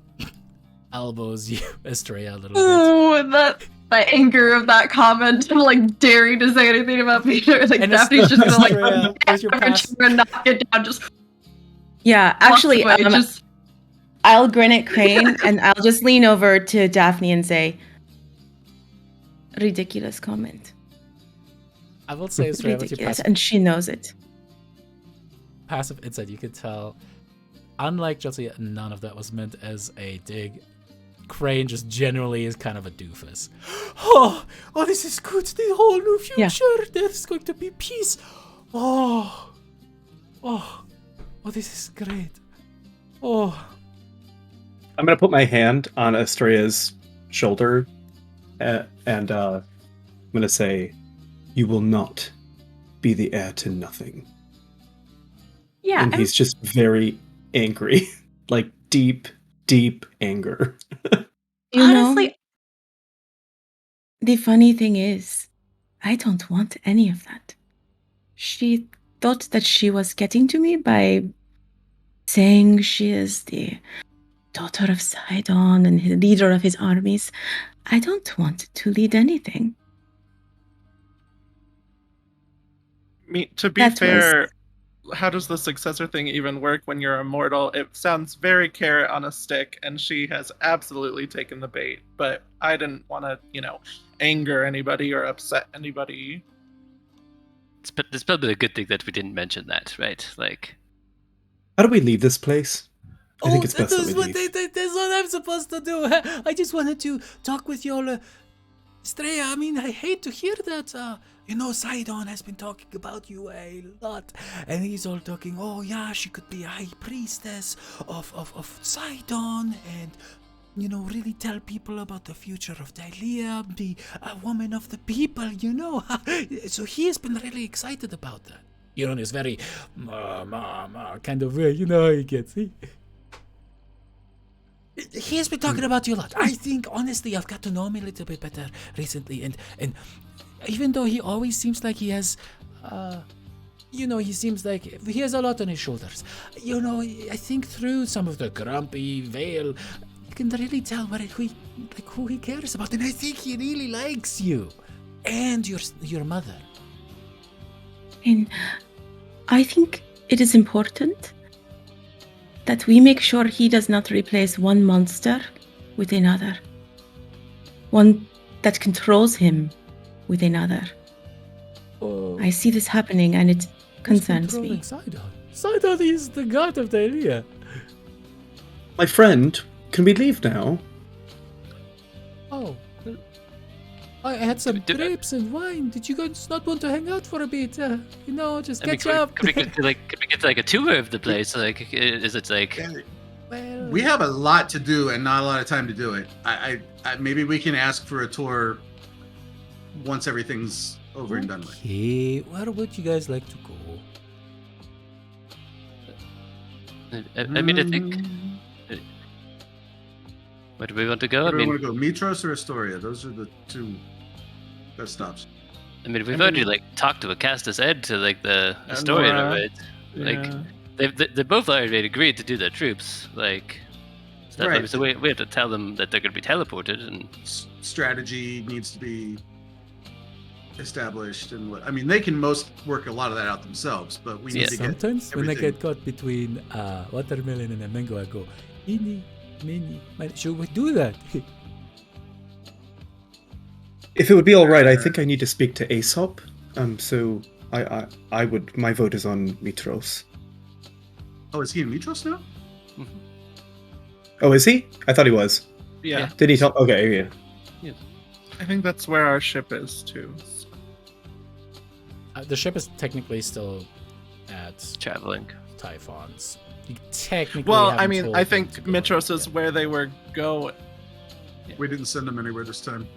elbows you, Astrea, a little bit. Oh, the anger of that comment, like daring to say anything about Peter. Like, And Daphne's just gonna like Astrea, where's your pass? and knock it down. Just Yeah, actually, walks away, just I'll grin at Crane and I'll just lean over to Daphne and say, ridiculous comment. I will say, Astrea, with your Ridiculous, passive, and she knows it. passive insight, you could tell, unlike Chelsea, none of that was meant as a dig. Crane just generally is kind of a doofus. Oh, this is good. The whole new future. Yeah. There's going to be peace. Oh, this is great. Oh. I'm gonna put my hand on Astrea's shoulder, and I'm gonna say, "You will not be the heir to nothing." Yeah, And he's just very angry, like deep anger. honestly, the funny thing is, I don't want any of that. She thought that she was getting to me by saying she is the daughter of Sidon and the leader of his armies. I don't want to lead anything. To be That fair, how does the successor thing even work when you're immortal? It sounds very carrot on a stick, and she has absolutely taken the bait. But I didn't want to, anger anybody or upset anybody. It's probably a good thing that we didn't mention that, right? Like, How do we leave this place? I think it's best that we leave. That's what I'm supposed to do. I just wanted to talk with y'all Estrella, I mean, I hate to hear that. Sidon has been talking about you a lot. And he's all talking, oh, yeah, she could be a high priestess of Sidon. And, really tell people about the future of Thylea, be a woman of the people, So he has been really excited about that. In this very kind of way, how he gets. He has been talking about you a lot. I think, honestly, I've got to know him a little bit better recently. And even though he always seems like he has, he seems like he has a lot on his shoulders. I think through some of the grumpy veil, you can really tell who he cares about. And I think he really likes you and your mother. And I think it is important that we make sure he does not replace one monster with another. One that controls him with another. I see this happening and it concerns me. Sidon is the god of Thylea. My friend, can we leave now? Oh, I had some grapes and wine. Did you guys not want to hang out for a bit? Just catch up. Could we get to like a tour of the place? Like, is it like? Well, We have a lot to do and not a lot of time to do it. I maybe we can ask for a tour once everything's over and done with. Okay, where would you guys like to go? I mean, I think. Where do we want to go? Where do we want to go? Mitros or Astoria? Those are the two best stops. I mean, we've already like talked to a Castus Ed to like the Astoria, right? Like they both already agreed to do their troops, like stuff. Right. So we have to tell them that they're going to be teleported, and Strategy needs to be established, and I mean, they can most work a lot of that out themselves, but we need to get Sometimes when I everything. get caught between watermelon and a mango, I go, eeny, meeny, miny. Should we do that? If it would be all right, I think I need to speak to Aesop. So I would. My vote is on Mitros. Oh, is he in Mitros now? Oh, is he? I thought he was. Yeah. Did he tell? Okay, yeah. I think that's where our ship is too. The ship is technically still at traveling. Typhon's. You technically Well, haven't I mean, told I them think to go Mitros is yet. where they were going. We didn't send them anywhere this time.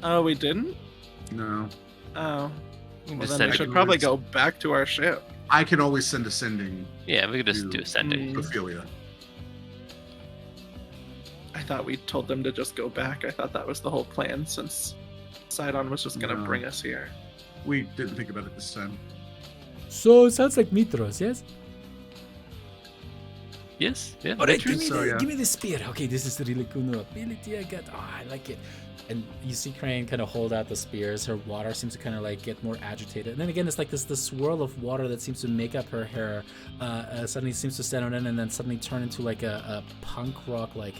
Oh, we didn't? No. Oh. You Well, just then send we it- should probably go back to our ship. I can always send a sending Yeah, we could just do a sending. Mm. Ophelia. I thought we told them to just go back. I thought that was the whole plan since Sidon was just going to No. bring us here. We didn't think about it this time. So it sounds like Mitros, yes? Yes, yeah. All right, think so, yeah. give me the spear. Okay, this is the really cool new ability I got. Oh, I like it. And you see Crane kind of hold out the spears. Her water seems to kind of like get more agitated. And then again, it's like this swirl of water that seems to make up her hair. Suddenly seems to stand on end and then suddenly turn into like a punk rock, like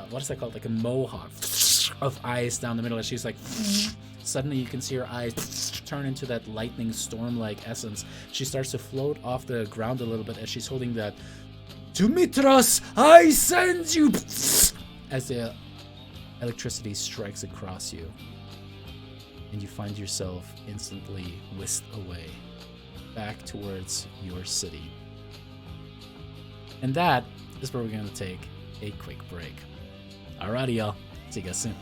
what is that called? Like a mohawk of eyes down the middle. And she's like, suddenly you can see her eyes turn into that lightning storm-like essence. She starts to float off the ground a little bit as she's holding that. To Mitros, I send you! As the electricity strikes across you, and you find yourself instantly whisked away back towards your city. And that is where we're going to take a quick break. Alrighty, y'all. See you guys soon.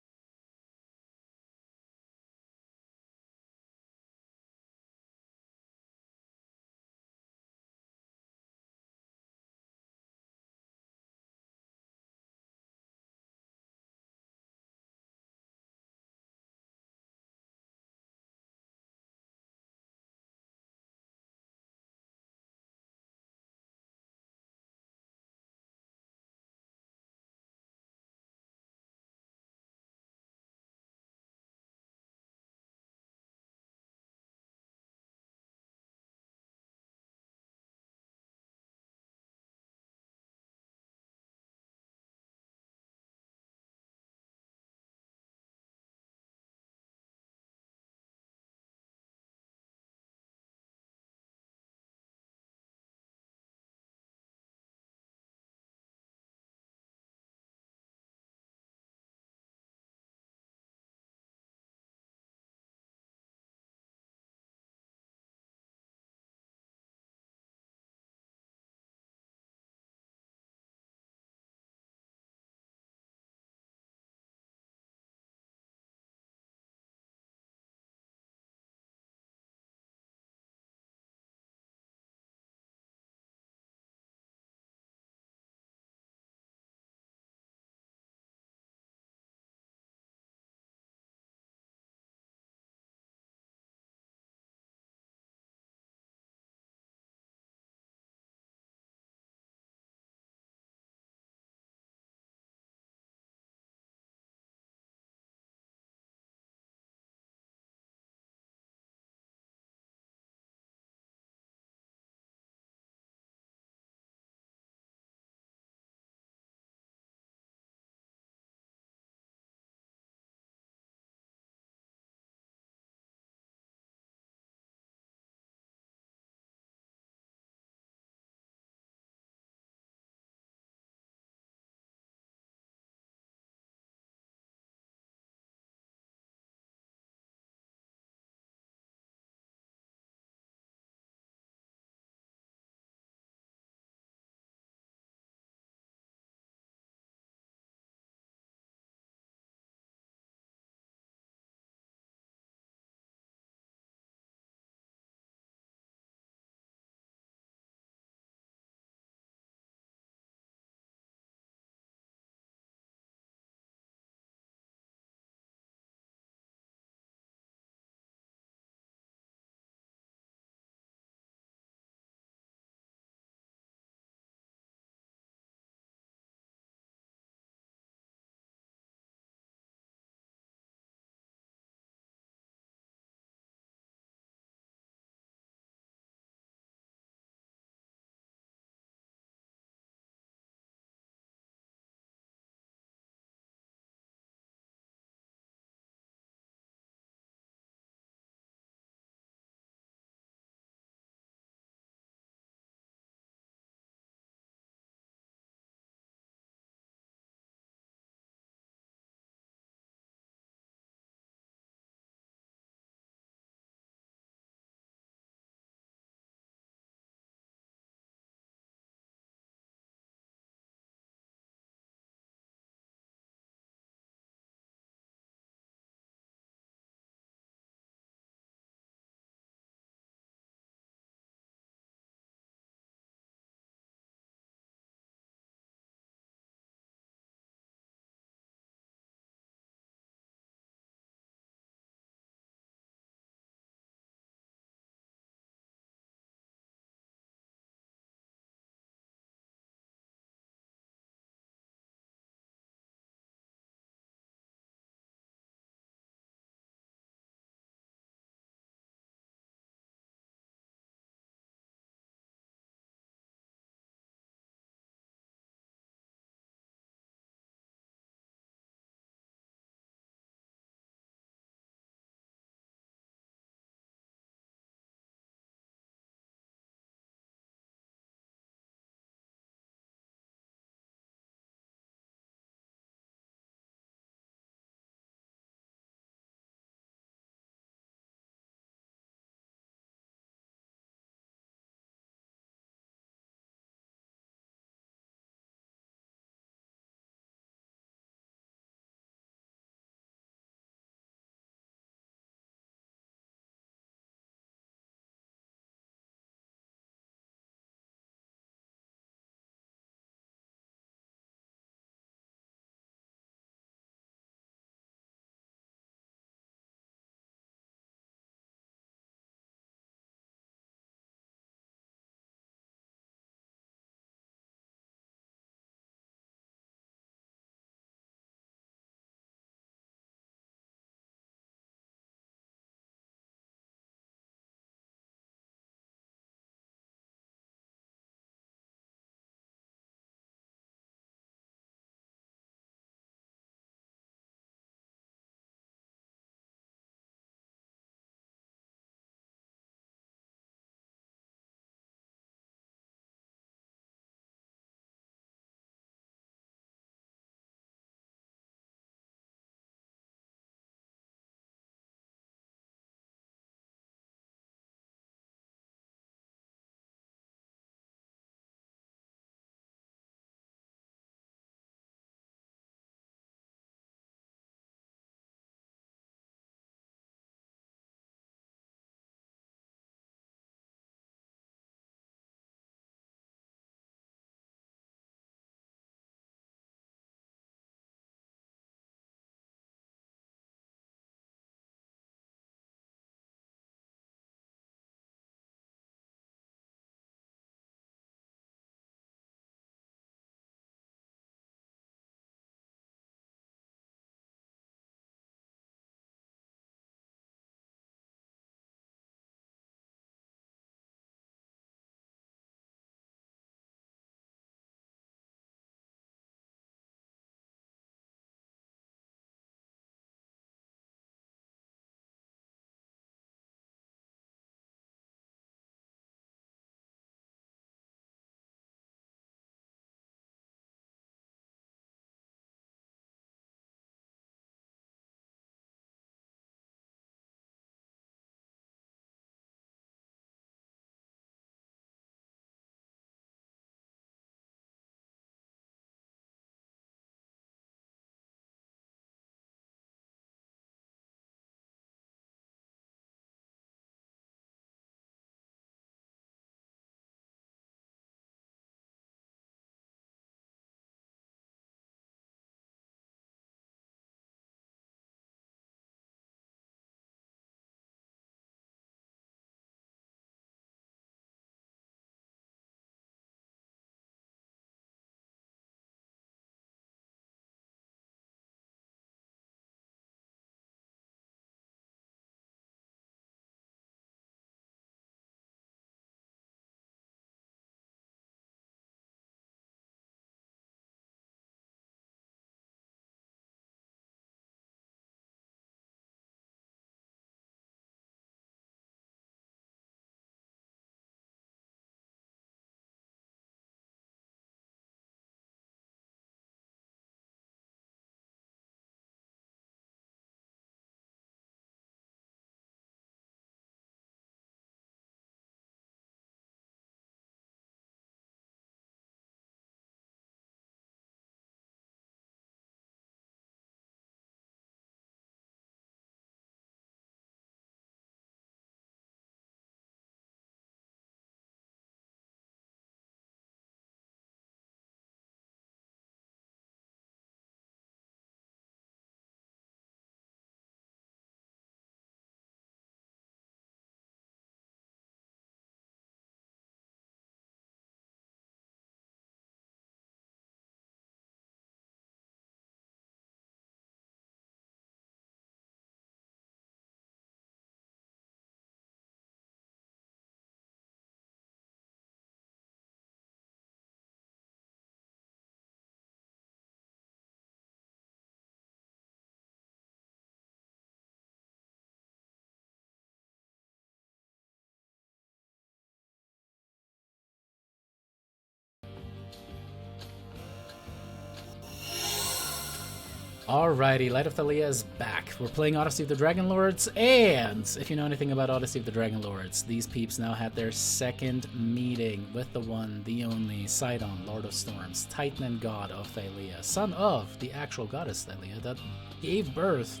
Alrighty, Light of Thylea is back. We're playing Odyssey of the Dragonlords, and if you know anything about Odyssey of the Dragonlords, these peeps now had their second meeting with the one, the only, Sidon, Lord of Storms, Titan and God of Thylea, son of the actual goddess Thylea that gave birth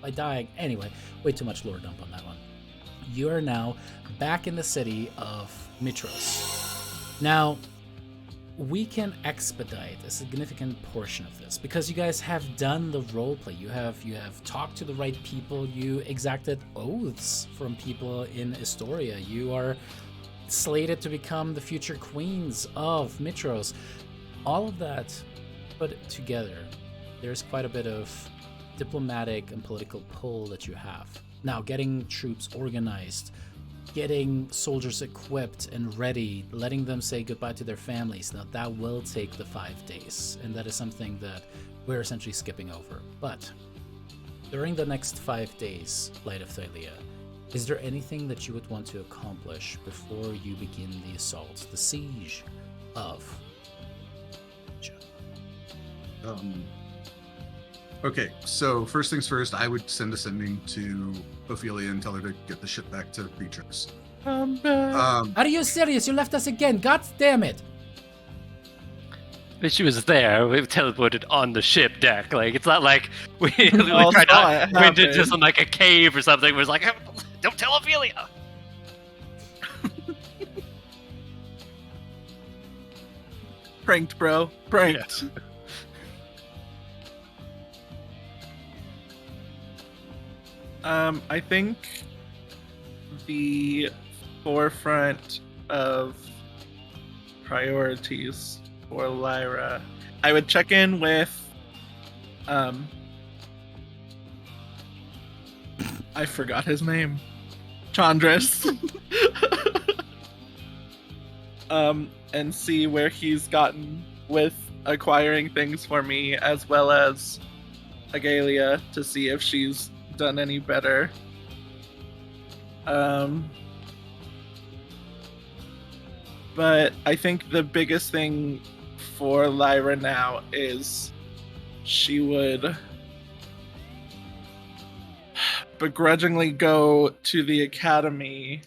by dying. Anyway, way too much lore dump on that one. You are now back in the city of Mitros. Now, we can expedite a significant portion of this because you guys have done the roleplay. You have talked to the right people. You exacted oaths from people in Astoria. You are slated to become the future queens of Mitros. All of that put together, there's quite a bit of diplomatic and political pull that you have. Now, getting troops organized, getting soldiers equipped and ready, letting them say goodbye to their families. Now that will take the 5 days, and that is something that we're essentially skipping over. But during the next 5 days, Light of Thylea, is there anything that you would want to accomplish before you begin the assault, the siege of? Okay, so first things first, I would send a sending to Ophelia and tell her to get the shit back to Beatrice. Are you serious? You left us again? God damn it! But she was there. We teleported on the ship deck. Like, it's not like we Oh, tried saw to it went into happen. some like a cave or something. It was like, don't tell Ophelia. Pranked, bro. Pranked. I think the forefront of priorities for Lyra, I would check in with I forgot his name. Chandris. And see where he's gotten with acquiring things for me, as well as Agalia, to see if she's done any better. But I think the biggest thing for Lyra now is she would begrudgingly go to the academy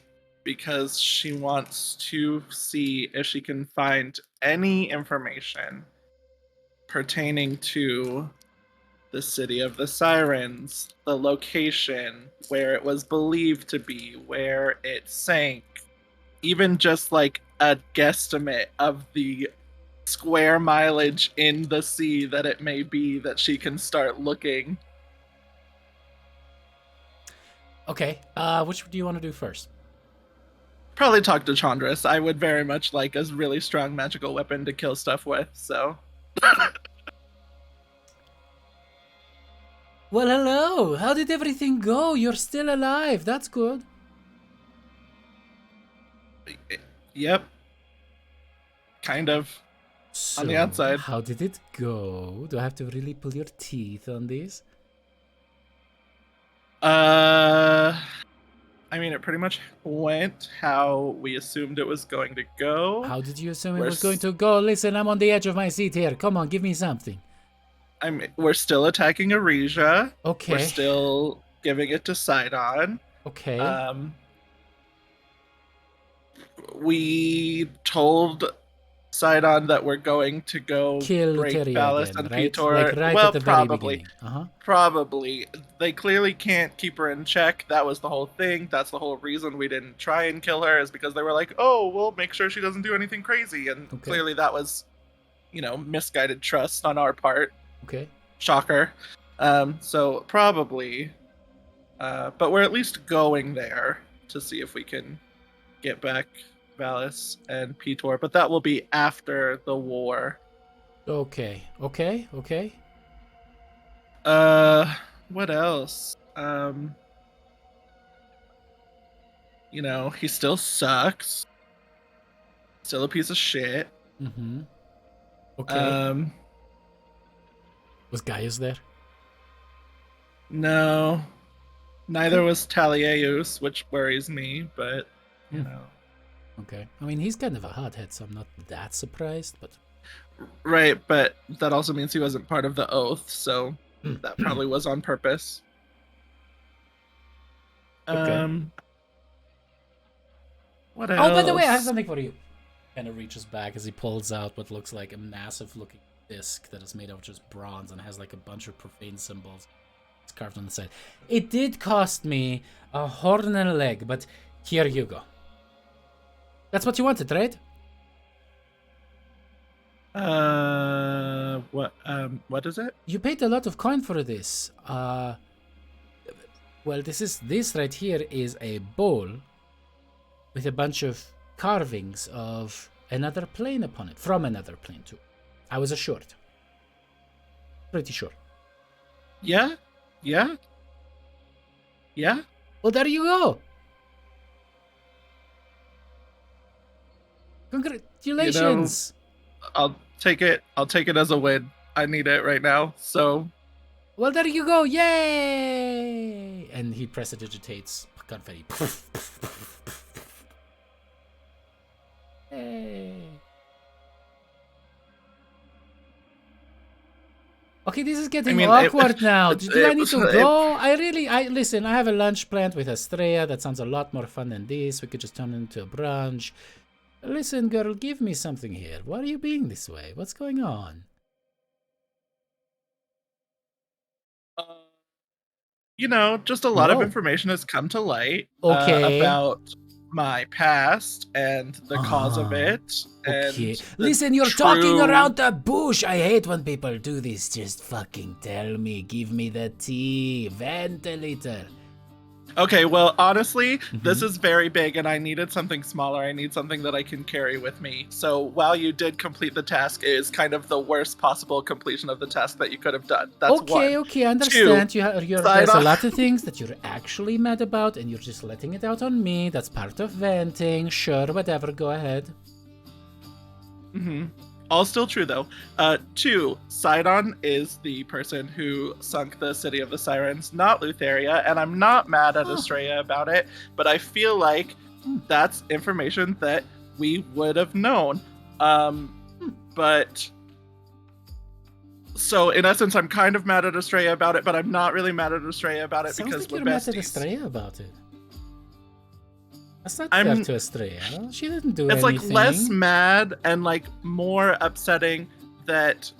because she wants to see if she can find any information pertaining to the city of the sirens, the location, where it was believed to be, where it sank, even just like a guesstimate of the square mileage in the sea that it may be, that she can start looking. Okay, which do you want to do first? Probably talk to Chandris. I would very much like a really strong magical weapon to kill stuff with, so. Well, hello. How did everything go? You're still alive. That's good. Yep. Kind of. So, On the outside. How did it go? Do I have to really pull your teeth on this? I mean, it pretty much went how we assumed it was going to go. How did you assume it was going to go? Listen, I'm on the edge of my seat here. Come on, give me something. We're still attacking Arisia. Okay. We're still giving it to Sidon. Okay. We told Sidon that we're going to go Kill break Thylea Valis again, and right? Pitor. Like right well, at the very probably. beginning. Uh-huh. Probably. They clearly can't keep her in check. That was the whole thing. That's the whole reason we didn't try and kill her, is because they were like, oh, we'll make sure she doesn't do anything crazy. And clearly that was, misguided trust on our part. Okay. Shocker. So probably. But we're at least going there to see if we can get back Valis and Pitor. But that will be after the war. Okay. What else? He still sucks. Still a piece of shit. Mm-hmm. Okay. Was Gaius there? No. Neither was Talieus, which worries me, but, Okay. I mean, he's kind of a hothead, so I'm not that surprised, but... Right, but that also means he wasn't part of the oath, so That probably was on purpose. Okay. What else? Oh, by the way, I have something for you. Kind of reaches back as he pulls out what looks like a massive looking disc that is made of just bronze and has like a bunch of profane symbols. It's carved on the side. It did cost me a horn and a leg, but here you go. That's what you wanted, right? What is it? You paid a lot of coin for this. Well, this right here is a bowl with a bunch of carvings of another plane upon it, from another plane too. I was assured. Pretty sure. Yeah? Well, there you go. Congratulations. I'll take it as a win. I need it right now, so... Well, there you go. Yay! And he prestidigitates confetti. Hey. Okay, this is getting awkward now. Do I need to go? Listen, I have a lunch planned with Estrella. That sounds a lot more fun than this. We could just turn it into a brunch. Listen, girl, give me something here. Why are you being this way? What's going on? Just a lot of information has come to light about my past and the cause of it. Okay. And Listen, you're talking around the bush. I hate when people do this. Just fucking tell me. Give me the tea. Vent a little. Okay, well, honestly, this is very big and I needed something smaller. I need something that I can carry with me. So while you did complete the task, it is kind of the worst possible completion of the task that you could have done. That's one. Okay, I understand. Two, there's a lot of things that you're actually mad about and you're just letting it out on me. That's part of venting. Sure, whatever, go ahead. All still true, though. 2, Sidon is the person who sunk the City of the Sirens, not Lutheria, and I'm not mad at Estrella about it, but I feel like that's information that we would have known. But... So, in essence, I'm kind of mad at Estrella about it, but I'm not really mad at Estrella about it because we're besties. Mad at Estrella about it. That's not fair to Estrella. She didn't do anything. It's like less mad and like more upsetting that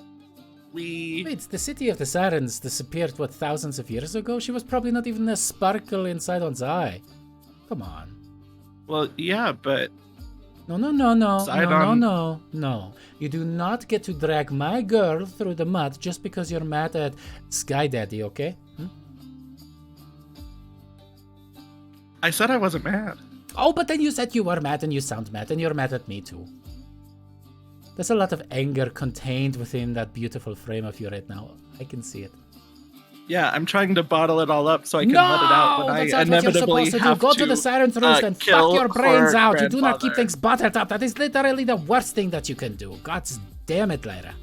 we... Wait, the City of the Sirens disappeared, thousands of years ago? She was probably not even a sparkle in Sidon's eye. Come on. Well, yeah, but... No. You do not get to drag my girl through the mud just because you're mad at Sky Daddy, okay? I said I wasn't mad. Oh, but then you said you were mad and you sound mad and you're mad at me too. There's a lot of anger contained within that beautiful frame of you right now. I can see it. Yeah, I'm trying to bottle it all up so I can let it out when I inevitably have Go to the Siren's Roost and fuck your brains out. You do not keep things bottled up. That is literally the worst thing that you can do. God damn it, Lyra.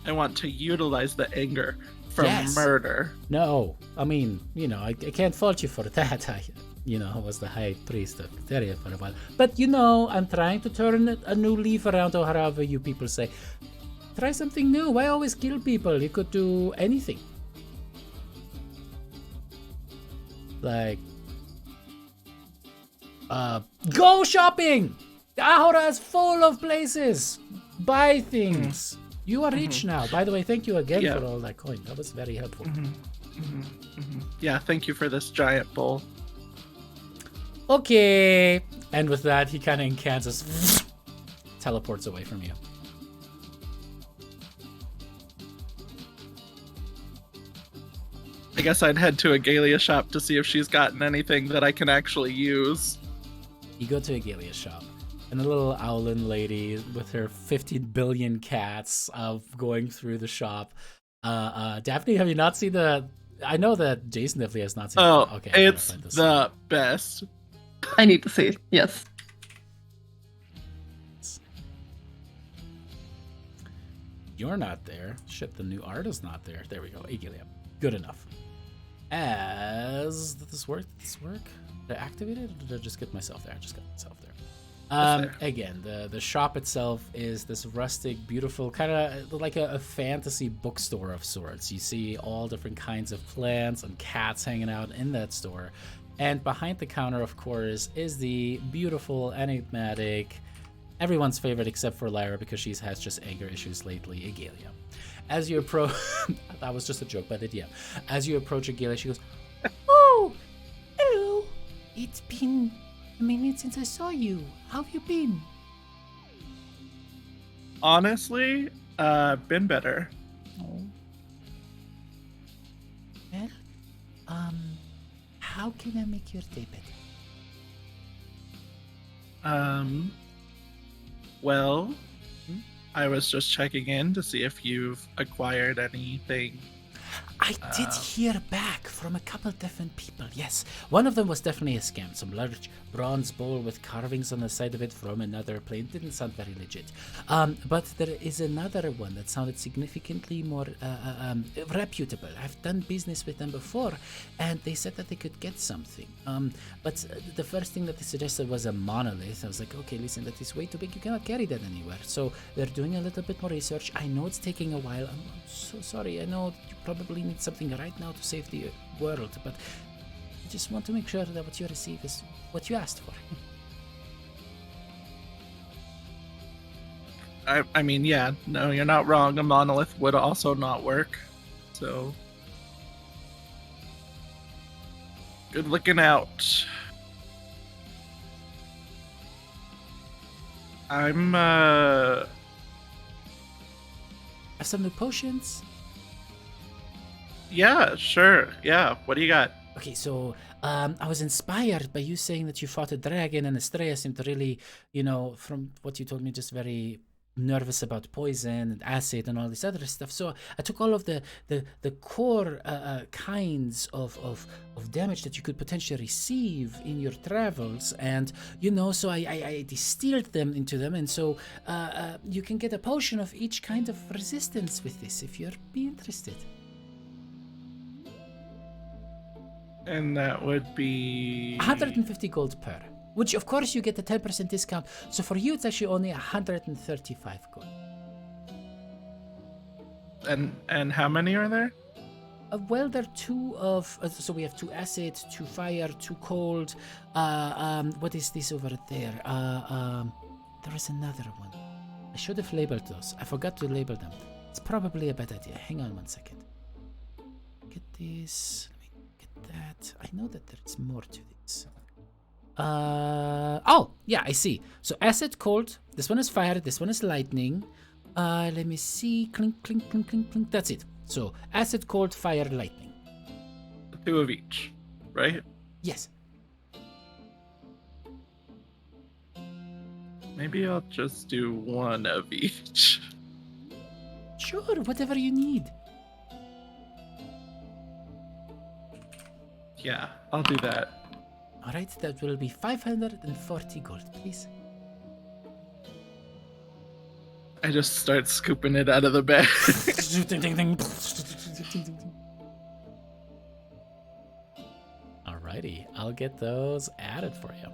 I want to utilize the anger from murder. No, I mean, I can't fault you for that. I was the high priest of Thylea for a while. But, I'm trying to turn a new leaf around, or however you people say. Try something new. Why always kill people? You could do anything. Like, go shopping! Ahora is full of places. Buy things. You are rich now. By the way, thank you again for all that coin. That was very helpful. Yeah, thank you for this giant bowl. Okay. And with that, he kind of incants, teleports away from you. I guess I'd head to a Galia shop to see if she's gotten anything that I can actually use. You go to a Galia shop, and a little owlin lady with her 15 billion cats going through the shop. Daphne, have you not seen I know that Jason definitely has not seen it. Okay, it's the best. I need to see. Yes. You're not there. Shit, the new art is not there. There we go. Agilia. Good enough. Did this work? Did I activate it, or did I just get myself there? I just got myself there. there? Again, the shop itself is this rustic, beautiful, kind of like a fantasy bookstore of sorts. You see all different kinds of plants and cats hanging out in that store. And behind the counter, of course, is the beautiful, enigmatic, everyone's favorite except for Lyra because she has just anger issues lately, Agalia. As you approach, that was just a joke, but yeah. As you approach Agalia, she goes, Oh, hello. It's been a minute since I saw you. How have you been? Honestly, been better. Oh. Well, how can I make your day better? Well, I was just checking in to see if you've acquired anything. I did hear back from a couple different people, yes. One of them was definitely a scam. Some large bronze bowl with carvings on the side of it from another plane. Didn't sound very legit. But there is another one that sounded significantly more reputable. I've done business with them before, and they said that they could get something. But the first thing that they suggested was a monolith. I was like, okay, listen, that is way too big. You cannot carry that anywhere. So they're doing a little bit more research. I know it's taking a while. I'm so sorry. I know you probably need something right now to save the world, but I just want to make sure that what you receive is what you asked for. I mean, yeah, no, you're not wrong. A monolith would also not work. So, good looking out. I'm, Have some new potions? yeah, sure. Yeah, what do you got? Okay, so I was inspired by you saying that you fought a dragon, and Estrella seemed to really, from what you told me, just very nervous about poison and acid and all this other stuff. So I took all of the core kinds of damage that you could potentially receive in your travels, and so I distilled them into them, and so you can get a potion of each kind of resistance with this if you're be interested. And that would be 150 gold per, which of course you get a 10% discount. So for you, it's actually only 135 gold. And how many are there? Well, there are two of. So we have 2 acid, 2 fire, 2 cold. What is this over there? There is another one. I should have labeled those. I forgot to label them. It's probably a bad idea. Hang on one second. Get this. That I know that there's more to this. Oh yeah, I see. So acid, cold. This one is fire. This one is lightning. Let me see. Clink, clink, clink, clink, clink. That's it. So acid, cold, fire, lightning. 2 of each, right? Yes. Maybe I'll just do 1 of each. Sure. Whatever you need. Yeah, I'll do that. All right. That will be 540 gold, please. I just start scooping it out of the bag. Alrighty, I'll get those added for you.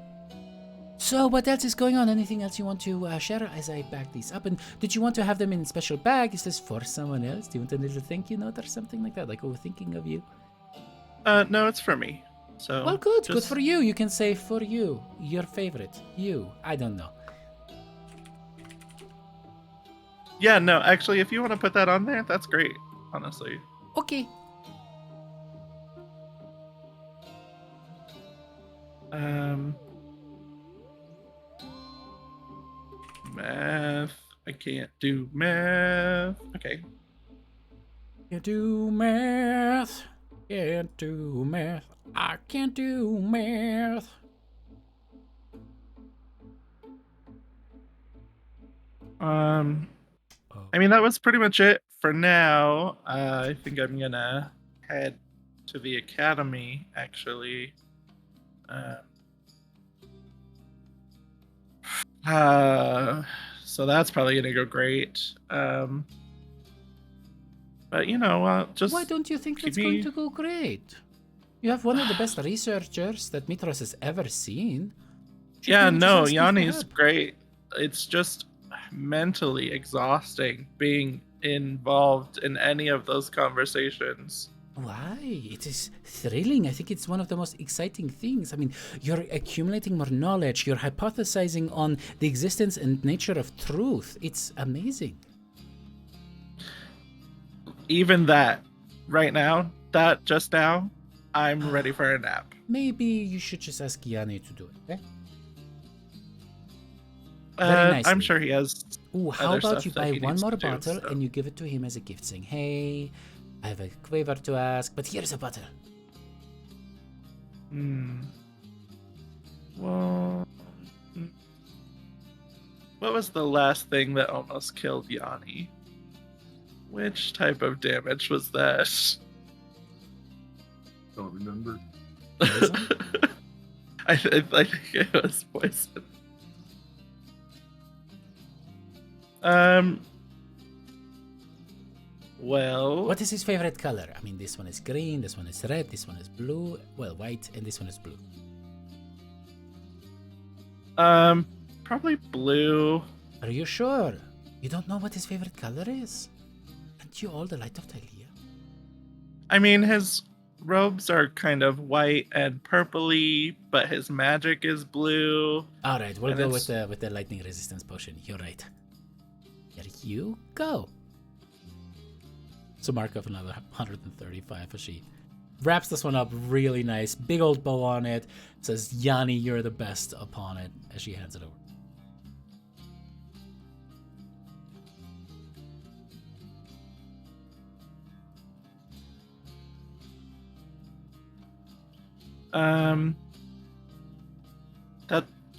So what else is going on? Anything else you want to share as I back these up? And did you want to have them in special bag? Is this for someone else? Do you want a little thank you note or something like that? Like, oh, thinking of you. No, it's for me. So Well, good. Good just- for you. You can say for you. Your favorite. You. I don't know. Yeah, no, actually, if you want to put that on there, that's great. Honestly. Okay. Math. I can't do math. Okay. Can't do math. Can't do math. I can't do math. I mean, that was pretty much it for now. I think I'm gonna head to the academy, actually. So that's probably gonna go great. But just Why don't you think that's keep going me- to go great? You have one of the best researchers that Mitros has ever seen. Yeah, Just no, asking for Yanni's help. great. It's just mentally exhausting being involved in any of those conversations. Why? It is thrilling. I think it's one of the most exciting things. I mean, you're accumulating more knowledge. You're hypothesizing on the existence and nature of truth. It's amazing. Even that, right now, just now, I'm ready for a nap. Maybe you should just ask Yanni to do it, okay? Very nicely. I'm sure he has. Ooh, how other about stuff you that buy he one needs more to do, bottle so. and you give it to him as a gift, saying, "Hey, I have a favor to ask, but here's a bottle." Well, what was the last thing that almost killed Yanni? Which type of damage was that? Don't remember. Poison? I think it was poison. Well, What is his favorite color? I mean, this one is green, this one is red, this one is blue, well, white, and this one is blue. probably blue. Are you sure? You don't know what his favorite color is? Aren't you all the light of Thylea? I mean, his robes are kind of white and purpley, but his magic is blue. All right, we'll And go it's- with the lightning resistance potion. You're right. Here you go. So mark off another 135 as she wraps this one up really nice. Big old bow on it. Says, Yanni, you're the best upon it, as she hands it over.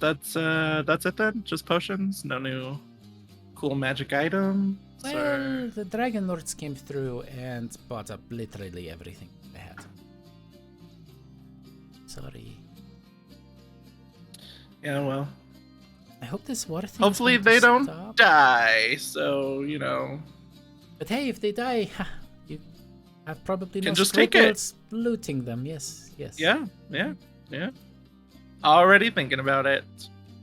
That's it then. Just potions. No new cool magic items. Well, the Dragonlords came through and bought up literally everything they had. Sorry. Yeah, well, I hope this water thing hopefully is going they to don't stop. die. So But hey, if they die, you have probably Can no just take it. scruples looting them. Yes. yeah. Already thinking about it.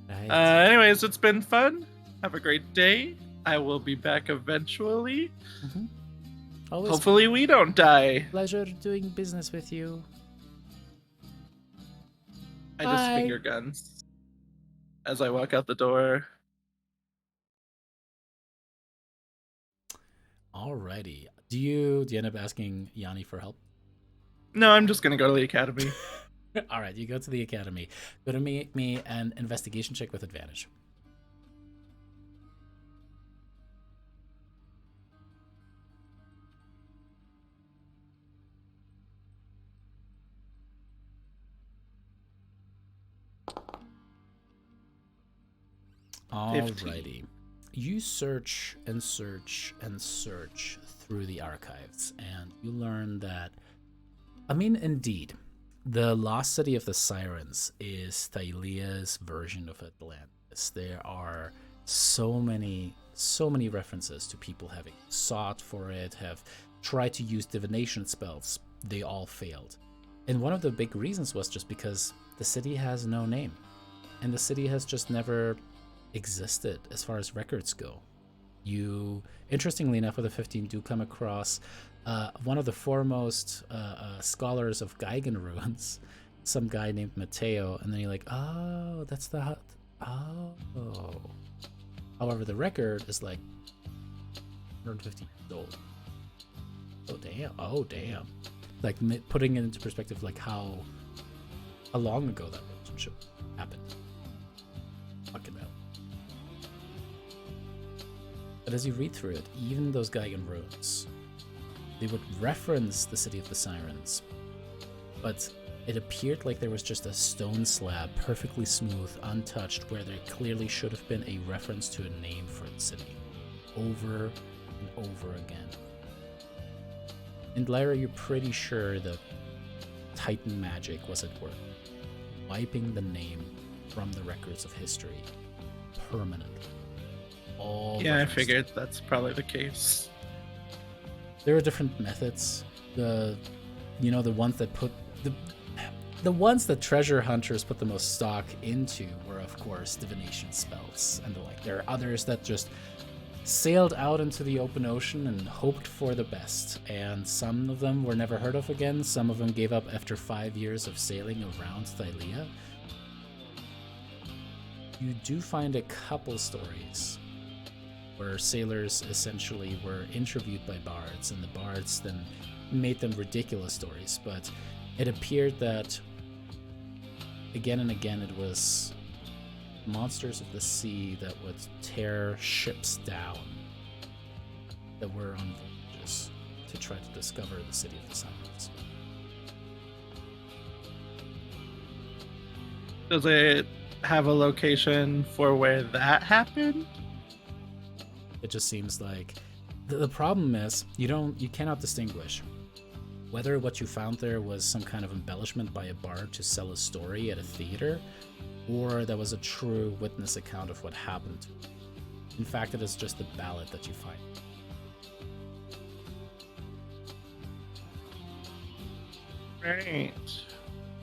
Right. Anyways, it's been fun. Have a great day. I will be back eventually. Always Hopefully we don't die. pleasure doing business with you. I just Bye. finger guns as I walk out the door. Alrighty. Do you end up asking Yanni for help? No, I'm just gonna go to the academy. Alright, you go to the academy. Go to make me an investigation check with advantage. Alrighty. You search and search and search through the archives, and you learn that, I mean, indeed, the lost city of the Sirens is Thylea's version of Atlantis. There are so many references to people having sought for it, have tried to use divination spells. They all failed. And one of the big reasons was just because the city has no name. And the city has just never existed as far as records go. You, interestingly enough, with the 15, do come across one of the foremost scholars of Geigen ruins, some guy named Matteo, and then you're like, oh, that's the hut. Oh. However, the record is like 150 years old. Oh, damn. Like, putting it into perspective, like how long ago that relationship happened. Fucking hell. But as you read through it, even those Geigen ruins, they would reference the city of the Sirens, but it appeared like there was just a stone slab, perfectly smooth, untouched, where there clearly should have been a reference to a name for the city, over and over again. And Lyra, you're pretty sure that Titan magic was at work, wiping the name from the records of history permanently. Yeah, I figured that's probably the case. There are different methods. The ones that put the ones that treasure hunters put the most stock into were, of course, divination spells and the like. There are others that just sailed out into the open ocean and hoped for the best, and some of them were never heard of again. Some of them gave up after 5 years of sailing around Thylea. You do find a couple stories where sailors essentially were interviewed by bards, and the bards then made them ridiculous stories, but it appeared that again and again it was monsters of the sea that would tear ships down that were on voyages to try to discover the City of the Silence. Does it have a location for where that happened? It just seems like the problem is you cannot distinguish whether what you found there was some kind of embellishment by a bard to sell a story at a theater, or that was a true witness account of what happened. In fact, it is just a ballad that you find.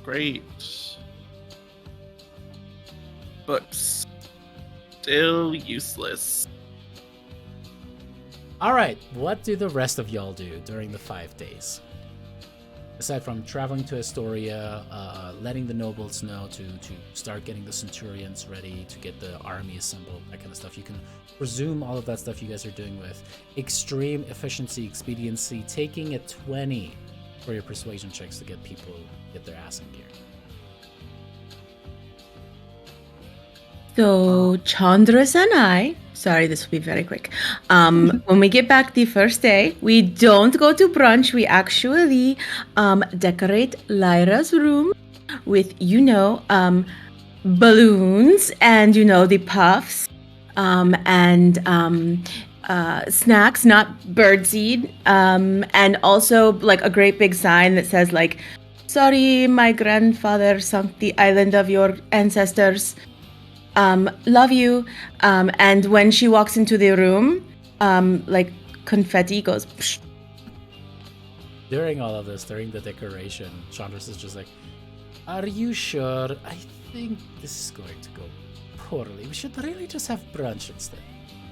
Great. Books. Still useless. All right, what do the rest of y'all do during the 5 days? Aside from traveling to Astoria, letting the nobles know to start getting the centurions ready, to get the army assembled, that kind of stuff. You can presume all of that stuff you guys are doing with extreme efficiency, expediency, taking a 20 for your persuasion checks to get people get their ass in gear. So Chandras and I, sorry, this will be very quick. When we get back the first day, we don't go to brunch. We actually decorate Lyra's room with, balloons and, the puffs and snacks, not birdseed. And also like a great big sign that says like, sorry, my grandfather sunk the island of your ancestors. Love you. And when she walks into the room, like confetti goes. Psh. During all of this, during the decoration, Chandras is just like, are you sure? I think this is going to go poorly. We should really just have brunch instead.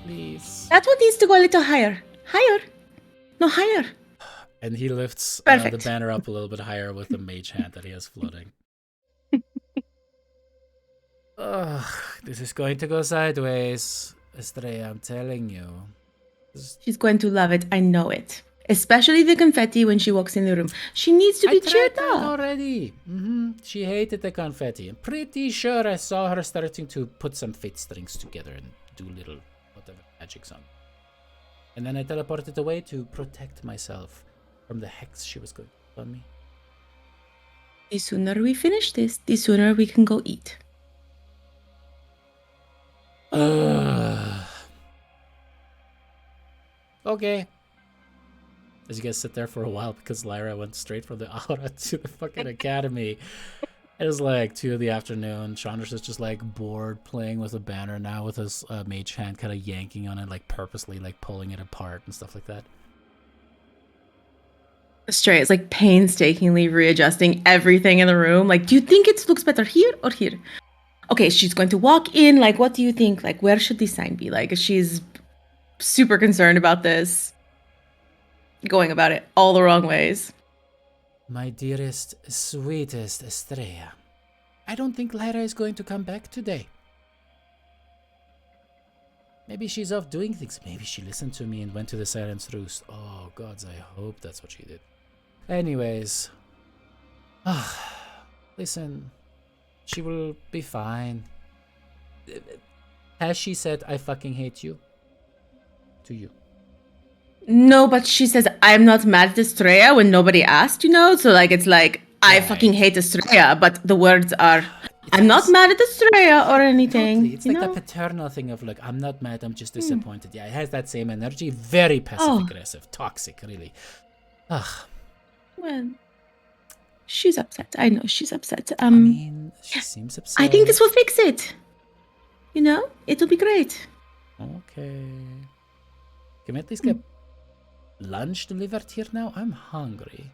Please. That's what needs to go a little higher. Higher. No, higher. And he lifts the banner up a little bit higher with the mage hand that he has floating. Ugh, this is going to go sideways. Estrella, I'm telling you. She's going to love it. I know it. Especially the confetti when she walks in the room. She needs to be cheered up. Already. She hated the confetti. I'm pretty sure I saw her starting to put some fate strings together and do little whatever magics on. And then I teleported away to protect myself from the hex she was going to put on me. The sooner we finish this, the sooner we can go eat. Okay. As you guys sit there for a while, because Lyra went straight from the aura to the fucking academy. It was like 2 p.m. Chandras is just like bored playing with a banner now with his mage hand kind of yanking on it, like purposely like pulling it apart and stuff like that. Stray is like painstakingly readjusting everything in the room. Like, do you think it looks better here or here? Okay, she's going to walk in. Like, what do you think? Like, where should this sign be? Like, she's super concerned about this. Going about it all the wrong ways. My dearest, sweetest Estrella, I don't think Lyra is going to come back today. Maybe she's off doing things. Maybe she listened to me and went to the Silence Roost. Oh, gods, I hope that's what she did. Anyways. Listen. She will be fine. Has she said, I fucking hate you? To you? No, but she says, I'm not mad at Estrella when nobody asked, So, like, it's like, I fucking hate Estrella, but the words are, I'm not mad at Estrella or anything. Totally. It's like the paternal thing of, like, I'm not mad, I'm just disappointed. Yeah, it has that same energy. Very passive-aggressive. Toxic, really. Ugh. Well, she's upset. I know she's upset. I mean, she seems upset. I think this will fix it. It'll be great. Okay. Can we at least get lunch delivered here now? I'm hungry.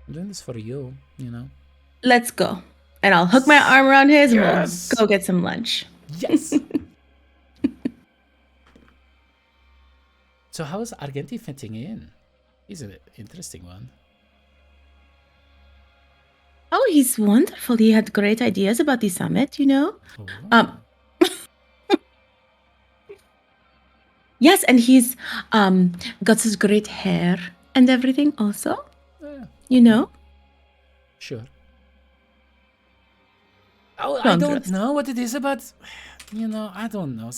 I'm doing this for you, Let's go. And I'll hook my arm around his and Yes. we'll go get some lunch. Yes. So how is Argenti fitting in? He's an interesting one. Oh, he's wonderful. He had great ideas about the summit, you know? Oh. Yes, and he's got such great hair and everything also, Yeah, you know? sure. Oh, I don't Wondrous. know what it is about. I don't know.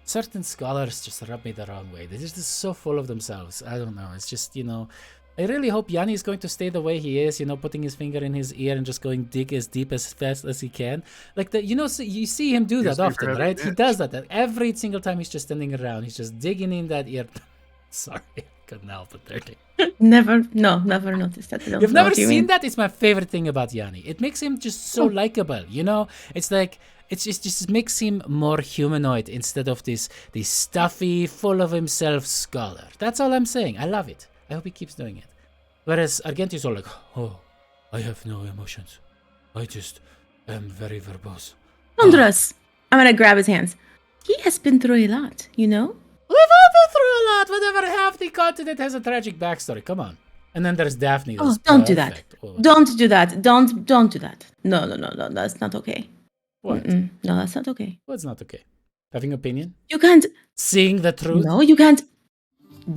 Certain scholars just rub me the wrong way. They're just so full of themselves. I don't know. It's just, I really hope Yanni is going to stay the way he is, putting his finger in his ear and just going dig as deep as fast as he can. Like you see him do Yes, that we've often, heard of right? He it. does that. Every single time he's just standing around, he's just digging in that ear. Sorry, I couldn't help it there. Never noticed that. I don't You've know never what you seen mean. that? It's my favorite thing about Yanni. It makes him just so likable, It's like it just makes him more humanoid instead of this stuffy, full of himself scholar. That's all I'm saying. I love it. I hope he keeps doing it. Whereas Argenti's all like, oh, I have no emotions. I just am very verbose. Wondrous. I'm gonna grab his hands. He has been through a lot, you know? We've all been through a lot. Whenever half the continent has a tragic backstory. Come on. And then there's Daphne. Oh, that's don't do that. perfect. Oh, Don't do that. Don't do that. No. That's not okay. what? No, that's not okay. What's not okay? Having opinion? You can't. Seeing the truth? No, you can't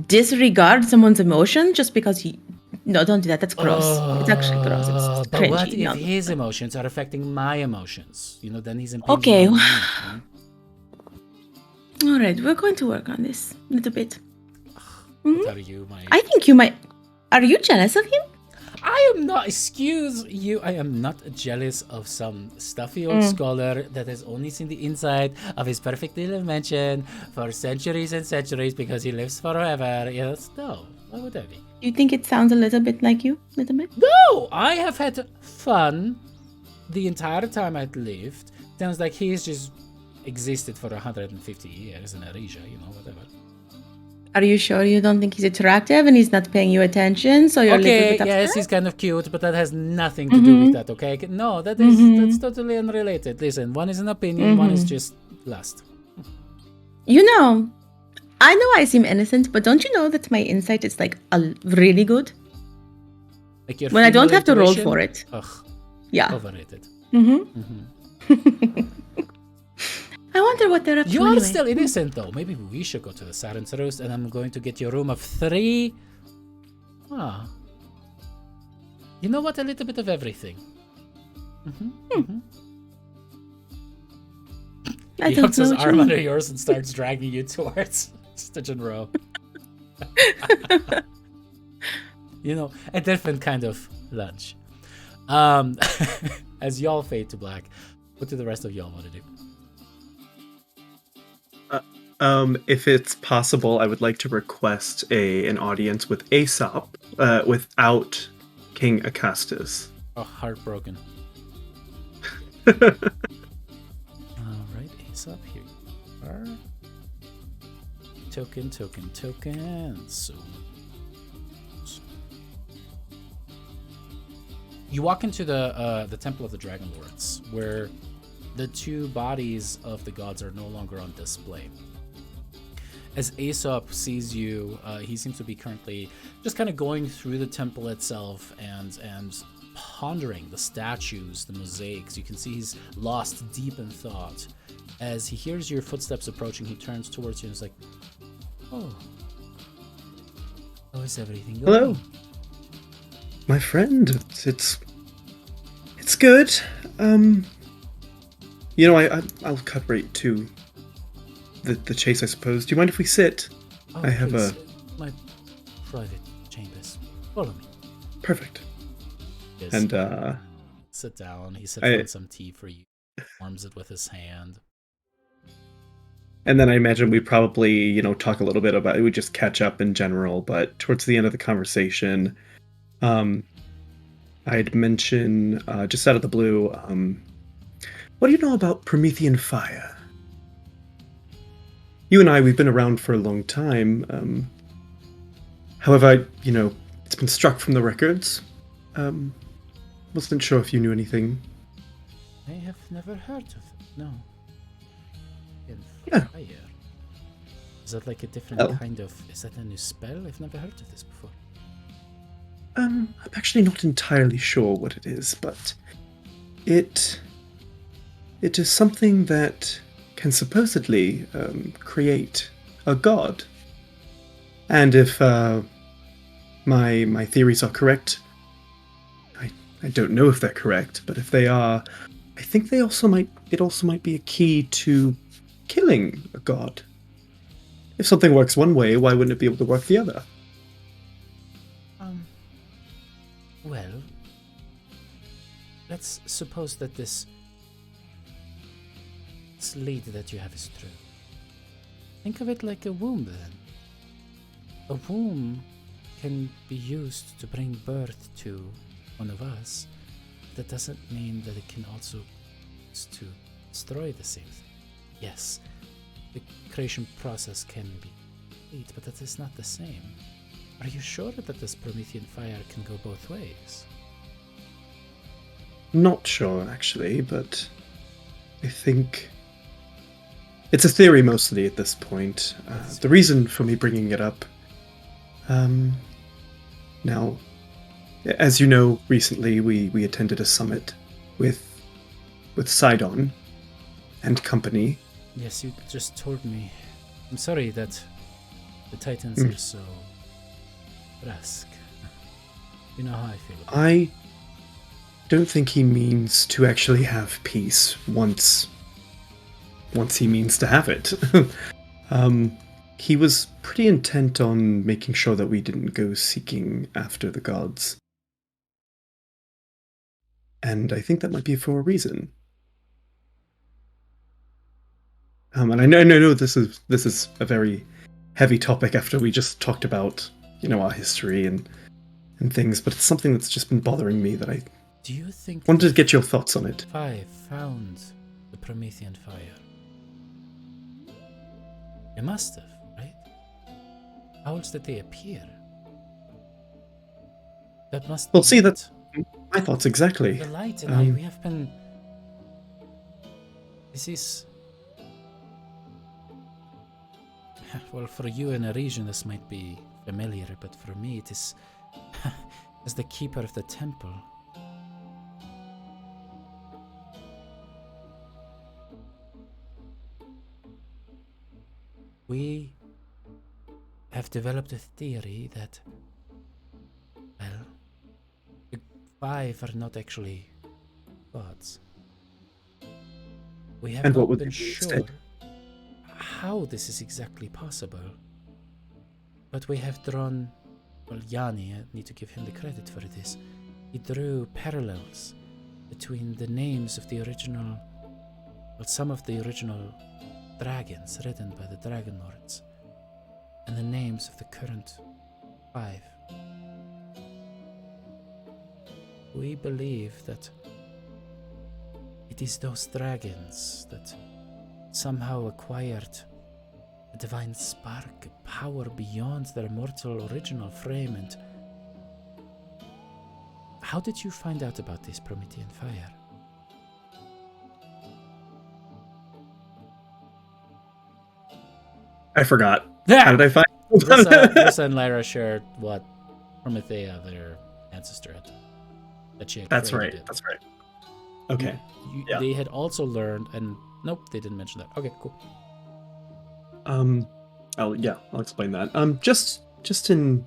disregard someone's emotion just because he. No, don't do that. That's gross. It's actually gross. It's But what cringy. if No. his emotions are affecting my emotions? Then he's impinging Okay. on me, All right, we're going to work on this a little bit. What are you, my... I think you might. Are you jealous of him? I am not, excuse you, I am not jealous of some stuffy old scholar that has only seen the inside of his perfect little mansion for centuries and centuries because he lives forever. Yes, no, why would I be? Do you think it sounds a little bit like you? Little bit? No, I have had fun the entire time I've lived. Sounds like he's just existed for 150 years in Aresia, whatever. Are you sure you don't think he's attractive and he's not paying you attention? So you're a little Okay, bit upset? yes, he's kind of cute, but that has nothing to do with that, okay? No, that's totally unrelated. Listen, one is an opinion, one is just lust. You know, I know I seem innocent, but don't you know that my insight is like really good? Like your When I don't female have to roll intuition? for it. Ugh, Yeah. overrated. I wonder what they're up to You are anyway. still innocent, though. Maybe we should go to the Siren's Roast, and I'm going to get your room of 3. Ah. You know what? A little bit of everything. I He don't puts know his what you arm mean. under yours and starts dragging you towards Stitch and Row. A different kind of lunch. As y'all fade to black, what do the rest of y'all want to do? If it's possible, I would like to request an audience with Aesop, without King Acastus. Oh, heartbroken. All right, Aesop, here you are. Token. So you walk into the Temple of the Dragonlords, where the 2 bodies of the gods are no longer on display. As Aesop sees you, he seems to be currently just kind of going through the temple itself and pondering the statues, the mosaics. You can see he's lost deep in thought. As he hears your footsteps approaching, he turns towards you and is like, "Oh, how is everything going?" Hello, my friend. It's good. I'll cut right to the chase, I suppose. Do you mind if we sit? Oh, I have please, my private chambers. Follow me. Perfect. Yes. And Sit down. He sets down some tea for you. Warms it with his hand. And then I imagine we probably, talk a little bit about it. We just catch up in general, but towards the end of the conversation, I'd mention, just out of the blue, what do you know about Promethean fire? You and I, we've been around for a long time. However, it's been struck from the records. wasn't sure if you knew anything. I have never heard of it. No. In Yeah. fire. Is that like a different Oh. kind of? Is that a new spell? I've never heard of this before. I'm actually not entirely sure what it is, but it is something that can supposedly create a god. And if my theories are correct, I don't know if they're correct, but if they are, I think it also might be a key to killing a god. If something works one way, why wouldn't it be able to work the other? Well, let's suppose that this lead that you have is true. Think of it like a womb, then. A womb can be used to bring birth to one of us. That doesn't mean that it can also use to destroy the same thing. Yes, the creation process can be complete, but that is not the same. Are you sure that this Promethean fire can go both ways? Not sure, actually, but I think it's a theory mostly at this point. The reason for me bringing it up, now, as you know, recently we attended a summit with Sidon and company. Yes, you just told me. I'm sorry that the Titans are so brusque. You know how I feel about it. I don't think he means to actually have peace once he means to have it. He was pretty intent on making sure that we didn't go seeking after the gods. And I think that might be for a reason. And I know this is a very heavy topic after we just talked about, our history and things, but it's something that's just been bothering me that I Do you think wanted to get your thoughts on it. Five found the Promethean fire? They must have, right? How else did they appear? That must Well, be see, it. that's my thoughts exactly. The light and I, Um, we have been... This is... Well, for you in a region this might be familiar, but for me it is... as the keeper of the temple. We have developed a theory that, well, the five are not actually gods. We have And what not would been they be sure instead? how this is exactly possible, but we have drawn, well, Yanni, I need to give him the credit for this, he drew parallels between the names of the original, well, some of the original dragons written by the Dragonlords and the names of the current five. We believe that it is those dragons that somehow acquired a divine spark, a power beyond their mortal original frame. And how did you find out about this Promethean fire? I forgot. Yeah. How did I find? Brissa and Lyra shared what Promethea, their ancestor, had. That she had That's created right. it. That's right. Okay. Yeah. They had also learned, and nope, they didn't mention that. Okay, cool. I'll explain that. Just in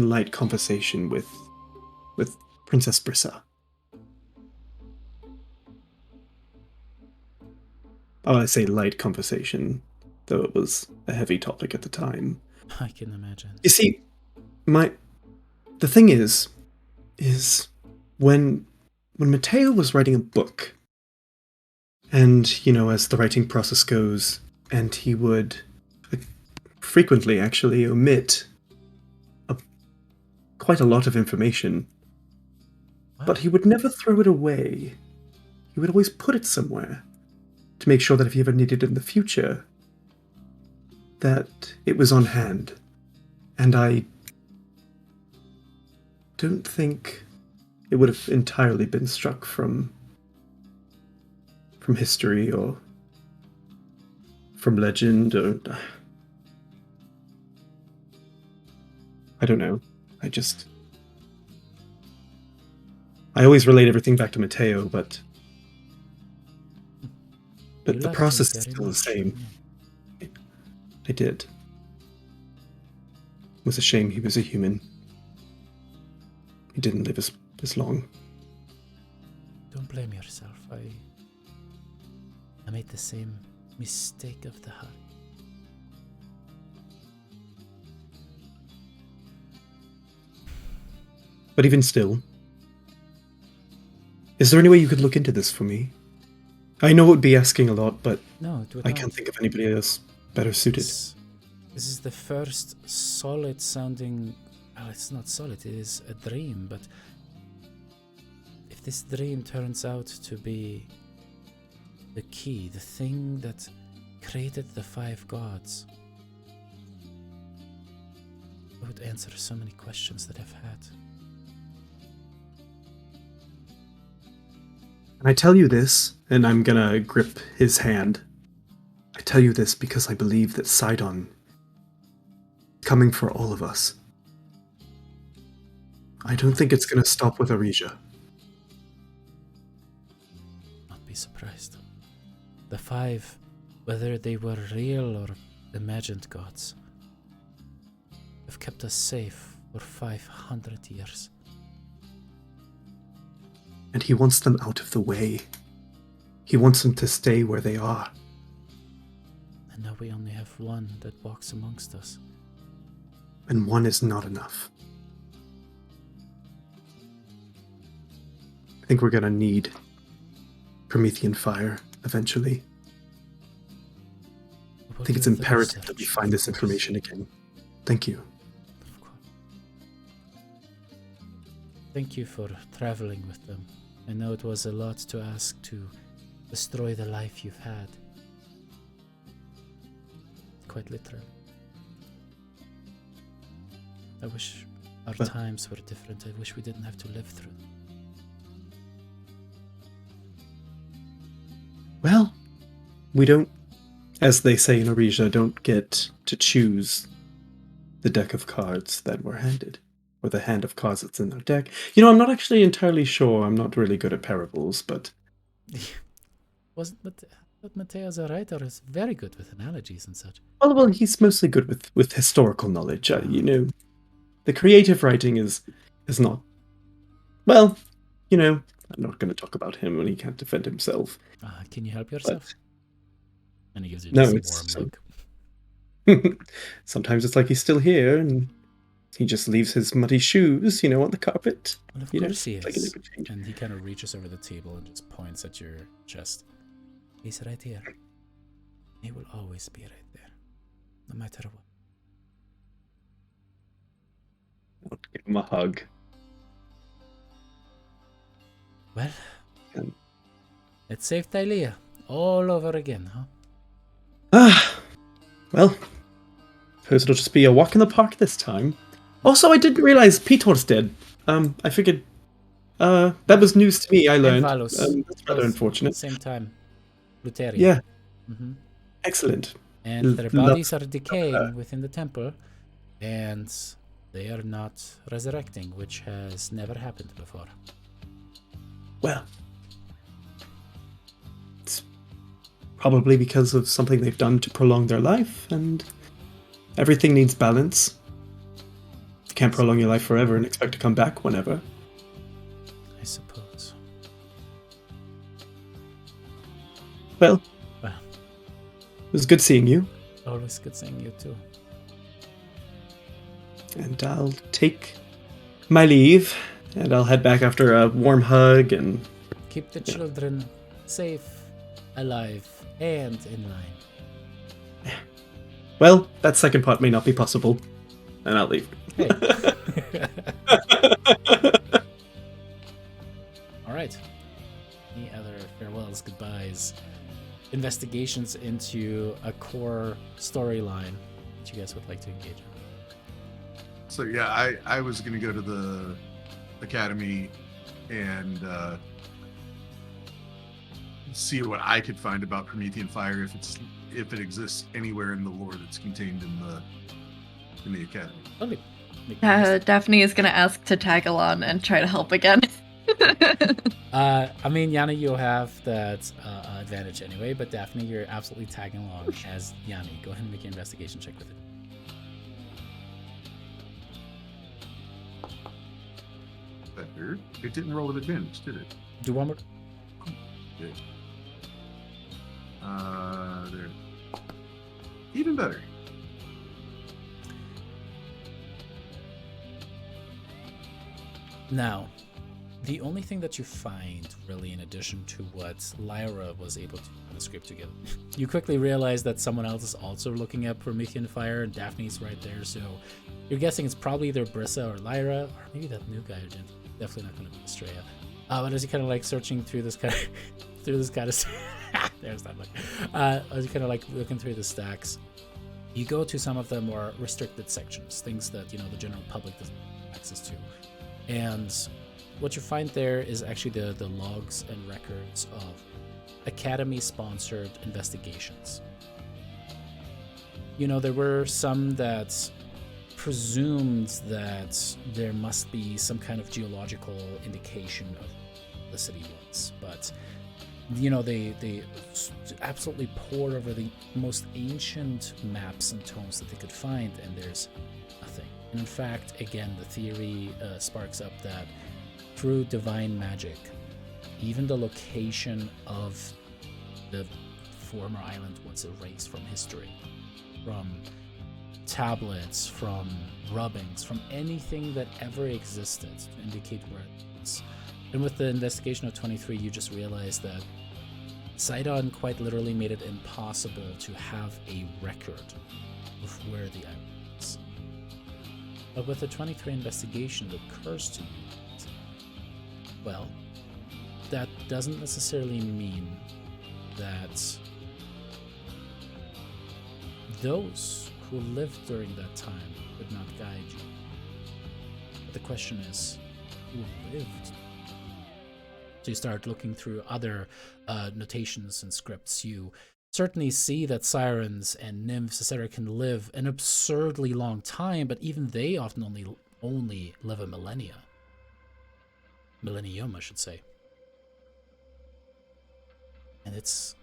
light conversation with Princess Brissa. Oh, I say light conversation, though it was a heavy topic at the time. I can imagine. You see, the thing is when Matteo was writing a book, and as the writing process goes, and he would frequently actually omit quite a lot of information, but he would never throw it away. He would always put it somewhere to make sure that if he ever needed it in the future, that it was on hand. And I don't think it would have entirely been struck from history or from legend, or I don't know. I always relate everything back to Matteo, but You the loved process him is very still the much, same. yeah. I did. It was a shame he was a human. He didn't live as long. Don't blame yourself. I made the same mistake of the heart. But even still, is there any way you could look into this for me? I know it would be asking a lot, but No, it would I not. can't think of anybody else better suited. This is the first solid sounding. Well, it's not solid, it is a dream, but if this dream turns out to be the key, the thing that created the 5 gods, it would answer so many questions that I've had. And I tell you this, and I'm gonna grip his hand. I tell you this because I believe that Sidon is coming for all of us. I don't think it's gonna stop with Arisia. Not be surprised. The 5, whether they were real or imagined gods, have kept us safe for 500 years. And he wants them out of the way. He wants them to stay where they are. And now we only have one that walks amongst us. And one is not enough. I think we're gonna need Promethean fire eventually. I think it's imperative that we find this information again. Thank you. Of course. Thank you for traveling with them. I know it was a lot to ask to destroy the life you've had. Quite literally. I wish our Well- times were different. I wish we didn't have to live through them. Well, we don't, as they say in Arisia, don't get to choose the deck of cards that we're handed, or the hand of cards that's in our deck. You know, I'm not actually entirely sure. I'm not really good at parables, but But Mateo's a writer is very good with analogies and such. well, he's mostly good with historical knowledge. You know, the creative writing is not. Well, you know, I'm not going to talk about him when he can't defend himself. Can you help yourself? And he gives you No, this it's warm look. sometimes it's like he's still here and he just leaves his muddy shoes, you know, on the carpet. Well, of You know, course he like a is. little change. And he kind of reaches over the table and just points at your chest. He's right here. He will always be right there, no matter what. I'll give him a hug. Well, And- let's save Thylea all over again, huh? Well, suppose it'll just be a walk in the park this time. Also, I didn't realize Petor's dead. I figured that was news to me. I learned. And Valos. That's rather Both unfortunate. Same time. Luteria. Yeah, hmm excellent. And their Love- bodies are decaying within the temple, and they are not resurrecting, which has never happened before. Well, it's probably because of something they've done to prolong their life, and everything needs balance. You can't prolong your life forever and expect to come back whenever. I suppose. Well, Well, it was good seeing you, always good seeing you too. and I'll take my leave, and I'll head back after a warm hug and Keep the children safe, alive, and in line. well, that second part may not be possible, and I'll leave. Hey. All right. Any other farewells, goodbyes, investigations into a core storyline that you guys would like to engage in? So yeah, I was gonna go to the academy and see what I could find about Promethean fire if it exists anywhere in the lore that's contained in the academy. Okay. Daphne is gonna ask to tag along and try to help again. I mean, Yanni, you'll have that advantage anyway, but Daphne, you're absolutely tagging along as Yanni. Go ahead and make an investigation check with it. Better. It didn't roll with advantage, did it? Do one more. Good. There. Even better. Now, the only thing that you find, really, in addition to what Lyra was able to put the script together, you quickly realize that someone else is also looking at Promethean fire, and Daphne's right there, so you're guessing it's probably either Brissa or Lyra, or maybe that new guy, definitely not going to be Estrella. But as you kind of like searching through this kind of, there's that look. As you kind of like looking through the stacks, you go to some of the more restricted sections, things that, the general public doesn't have access to. And what you find there is actually the logs and records of Academy-sponsored investigations. There were some that presumed that there must be some kind of geological indication of the city was, but they absolutely poured over the most ancient maps and tomes that they could find, and there's nothing. And in fact, again, the theory sparks up that through divine magic, even the location of the former island was erased from history, from tablets, from rubbings, from anything that ever existed to indicate where it was. And with the investigation of 23, you just realized that Sidon quite literally made it impossible to have a record of where the island is. But with the 23 investigation, it occurs to you that, well, that doesn't necessarily mean that those who lived during that time could not guide you. But the question is, who lived? So you start looking through other notations and scripts. You certainly see that sirens and nymphs, etc., can live an absurdly long time, but even they often only live a millennium, I should say. And it's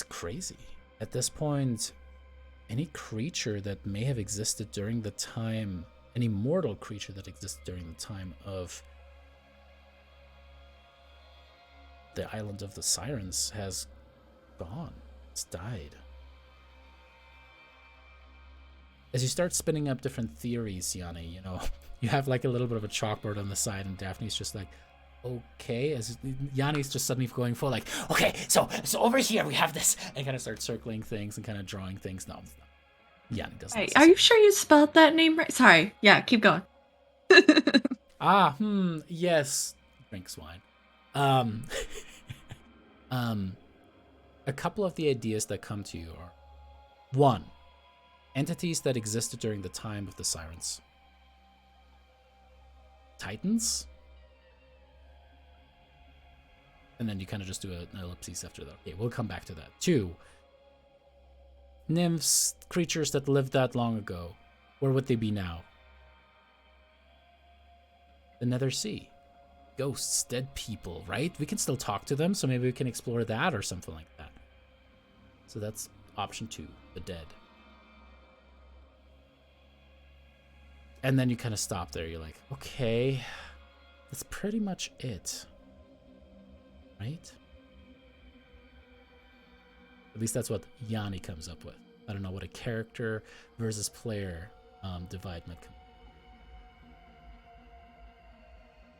crazy. At this point, any creature that may have existed during the time, any mortal creature that existed during the time of the island of the sirens has gone. It's died. As you start spinning up different theories, Yanni, you have like a little bit of a chalkboard on the side, and Daphne's just like, okay, as Yanni's just suddenly going full like, okay, so over here we have this, and kind of starts circling things and kind of drawing things. No, Yanni doesn't. Hey, are you sure you spelled that name right? Sorry, yeah, keep going. Yes. Drink swine. A couple of the ideas that come to you are: 1, entities that existed during the time of the sirens. Titans? And then you kind of just do an ellipsis after that. Okay, we'll come back to that. 2, nymphs, creatures that lived that long ago. Where would they be now? The Nether Sea. Ghosts, dead people, right? We can still talk to them, so maybe we can explore that or something like that. So that's option 2, the dead. And then you kind of stop there. You're like, okay, that's pretty much it. Right? At least that's what Yanni comes up with. I don't know what a character versus player divide might come.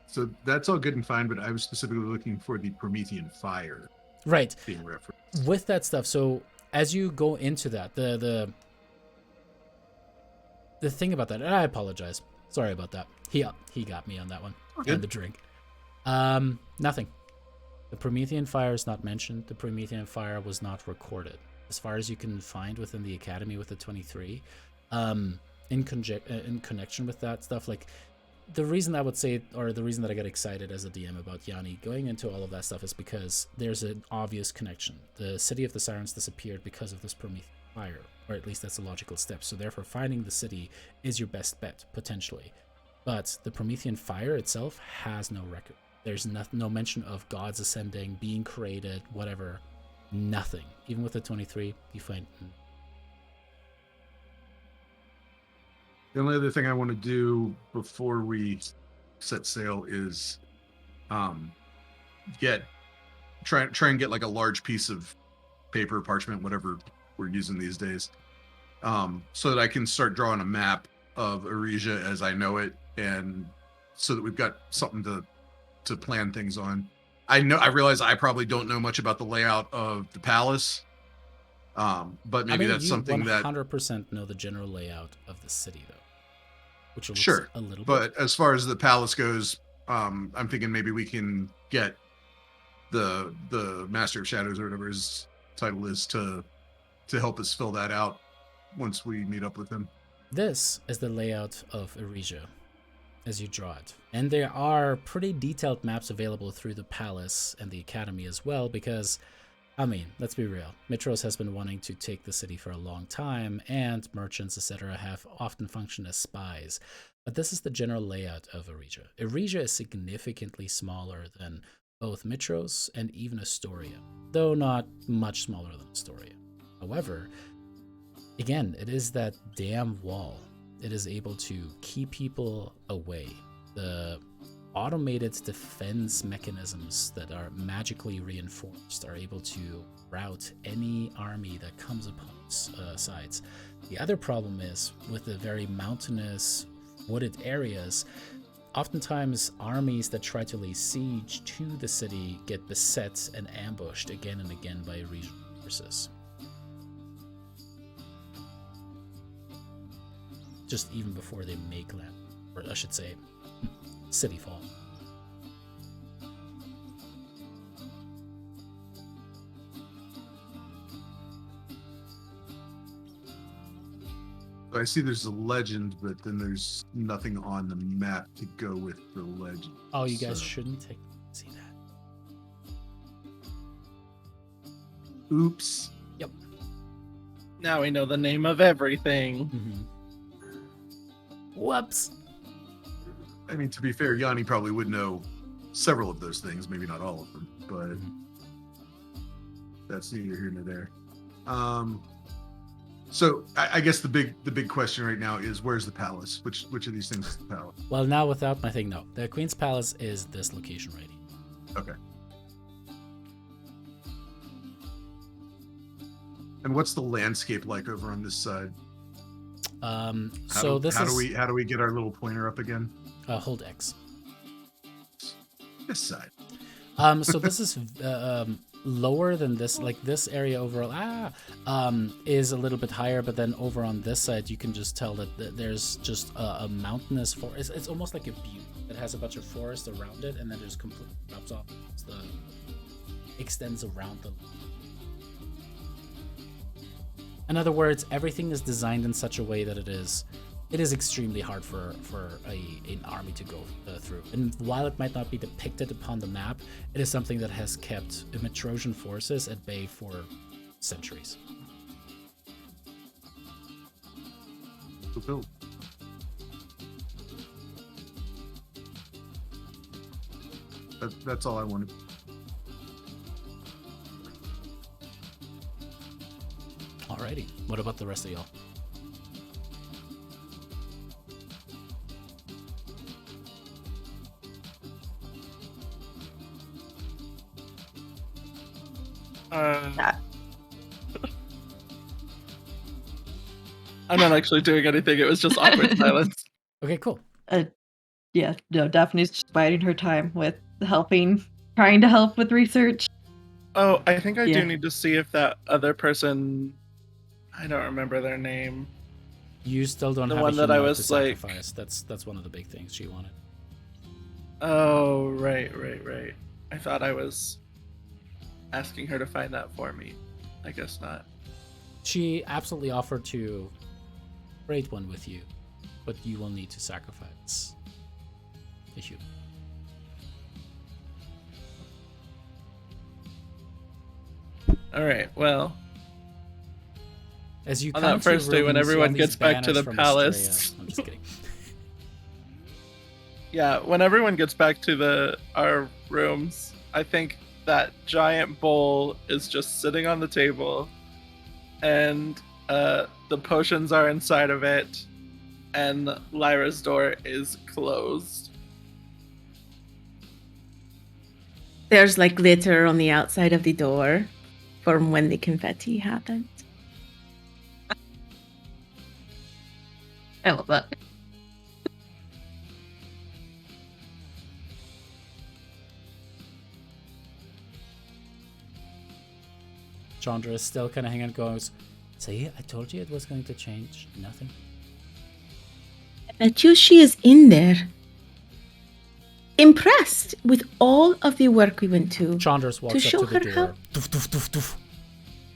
So that's all good and fine, but I was specifically looking for the Promethean fire. Right. Being referenced. With that stuff, so as you go into that, the thing about that, and I apologize. Sorry about that. He got me on that one. Okay. And the drink. Nothing. The Promethean fire is not mentioned. The Promethean fire was not recorded. As far as you can find within the Academy with the 23, in connection with that stuff, like, the reason I would say, or the reason that I get excited as a DM about Yanni going into all of that stuff is because there's an obvious connection. The city of the Sirens disappeared because of this Promethean fire, or at least that's a logical step. So therefore, finding the city is your best bet, potentially. But the Promethean fire itself has no record. There's no mention of gods ascending, being created, whatever. Nothing. Even with the 23, you find... The only other thing I want to do before we set sail is try and get like a large piece of paper, parchment, whatever we're using these days, so that I can start drawing a map of Arisia as I know it, and so that we've got something to plan things on. I realize I probably don't know much about the layout of the palace, but maybe that's something that 100% know the general layout of the city, though. Which looks sure, a little but bit. as far as the palace goes, I'm thinking maybe we can get the Master of Shadows or whatever his title is to help us fill that out once we meet up with him. This is the layout of Arisia as you draw it. And there are pretty detailed maps available through the palace and the academy as well, because, I mean, let's be real. Mitros has been wanting to take the city for a long time, and merchants, etc. have often functioned as spies. But this is the general layout of Arisia. Arisia is significantly smaller than both Mitros and even Astoria, though not much smaller than Astoria. However, again, it is that damn wall. It is able to keep people away. The automated defense mechanisms that are magically reinforced are able to rout any army that comes upon its sides. The other problem is with the very mountainous, wooded areas, oftentimes armies that try to lay siege to the city get beset and ambushed again and again by regional forces. Just even before they make land, or I should say, city fall. I see there's a legend, but then there's nothing on the map to go with the legend. Oh, you guys shouldn't see that. Oops. Yep. Now we know the name of everything. Mm-hmm. Whoops. I mean, to be fair, Yanni probably would know several of those things, maybe not all of them, but that's neither here nor there. So I guess the big question right now is, where's the palace? Which of these things is the palace? Well, now without my thing, no. The Queen's Palace is this location right here. Okay. And what's the landscape like over on this side? How do we get our little pointer up again? Hold X. This side. So this is lower than this, like this area overall is a little bit higher, but then over on this side you can just tell that there's just a mountainous forest. It's almost like a butte that has a bunch of forest around it, and then there's completely drops off, extends around the. In other words, everything is designed in such a way that it is extremely hard for an army to go through. And while it might not be depicted upon the map, it is something that has kept Metrosian forces at bay for centuries. Fulfilled. That's all I wanted. Alrighty. What about the rest of y'all? I'm not actually doing anything. It was just awkward silence. Okay, cool. Yeah, no, Daphne's just biding her time with trying to help with research. Oh, I think I do need to see if that other person, I don't remember their name. You still don't The have one a that I human was to like- sacrifice. That's one of the big things she wanted. Oh, right. I thought I was asking her to find that for me. I guess not. She absolutely offered to trade one with you, but you will need to sacrifice issue. All right. Well, As you on come that into your first day, room, when you see all everyone these gets back to banners the from palace. Estrella. I'm just kidding. yeah, when everyone gets back to our rooms, I think that giant bowl is just sitting on the table, and the potions are inside of it, and Lyra's door is closed. There's like glitter on the outside of the door from when the confetti happened. I love that. Chandra is still kind of hanging on, goes, see, I told you it was going to change. Nothing. I bet you she is in there. Impressed with all of the work we went to. Chandras walks show up to the her how- door. Doof, doof, doof, doof.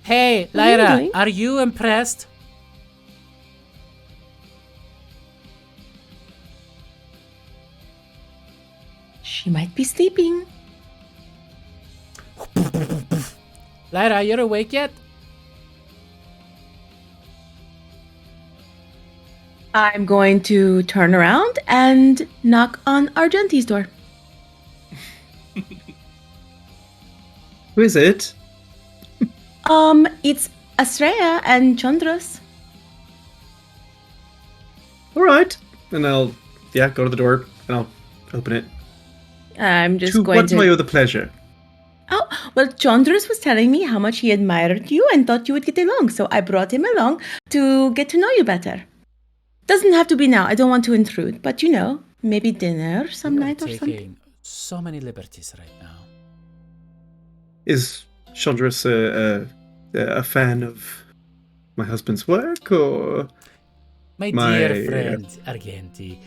Hey, What are you Lyra, doing? are you impressed? She might be sleeping. Lyra, you're awake yet? I'm going to turn around and knock on Argenti's door. Who is it? It's Estrella and Chandra's. All right. And I'll, go to the door and I'll open it. I'm just To going what do I to. owe the pleasure? Oh, well, Chandras was telling me how much he admired you and thought you would get along, so I brought him along to get to know you better. Doesn't have to be now. I don't want to intrude, but maybe dinner some You are night or something. taking so many liberties right now. Is Chandras a fan of my husband's work, or My My- dear friend, Argenti,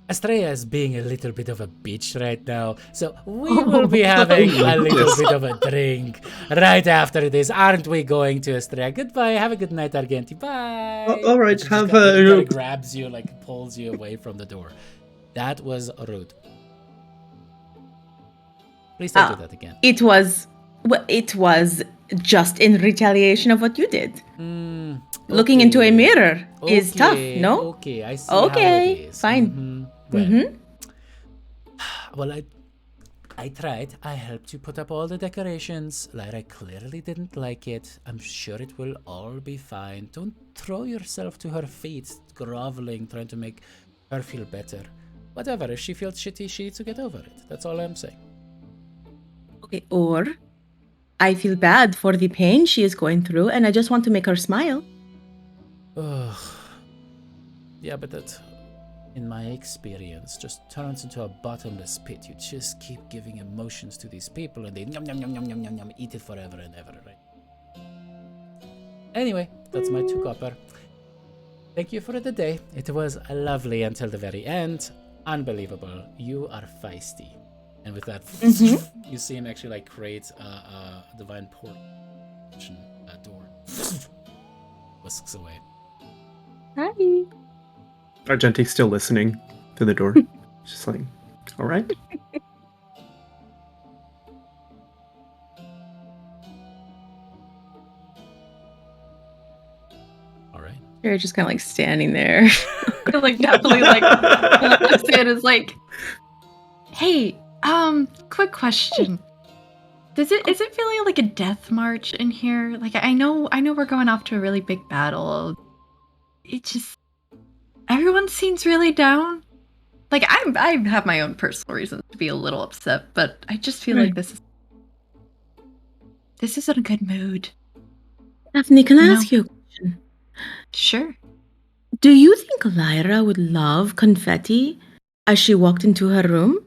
Estrella is being a little bit of a bitch right now, so we will be having a little bit of a drink right after this. Aren't we going to, Estrella? Goodbye. Have a good night, Argenti. Bye. All right, And she just have kinda a- grabs you, like pulls you away from the door. That was rude. Please don't do that again. It was just in retaliation of what you did. Looking into a Okay. mirror is tough, no? Okay, I see Okay, how it is. fine. Well, Mm-hmm. well, I tried. I helped you put up all the decorations. Lyra clearly didn't like it. I'm sure it will all be fine. Don't throw yourself to her feet, groveling, trying to make her feel better. Whatever, if she feels shitty, she needs to get over it. That's all I'm saying. Okay, or I feel bad for the pain she is going through, and I just want to make her smile. Ugh. Yeah, but that, in my experience, just turns into a bottomless pit. You just keep giving emotions to these people, and they yum yum yum yum yum yum yum eat it forever and ever, right? Anyway, that's my 2 copper. Thank you for the day. It was lovely until the very end. Unbelievable. You are feisty. And with that, you see him actually like create a divine portal door. Whisks away. Hi. Argenti's still listening through the door. Just like, all right. All right. You're just kind of like standing there. Like definitely like Sam is like, hey, quick question. Is it feeling like a death march in here? Like I know we're going off to a really big battle. It just everyone seems really down. Like I have my own personal reasons to be a little upset, but I just feel like this is in a good mood. Daphne, can I No. ask you a question? Sure. Do you think Lyra would love confetti as she walked into her room?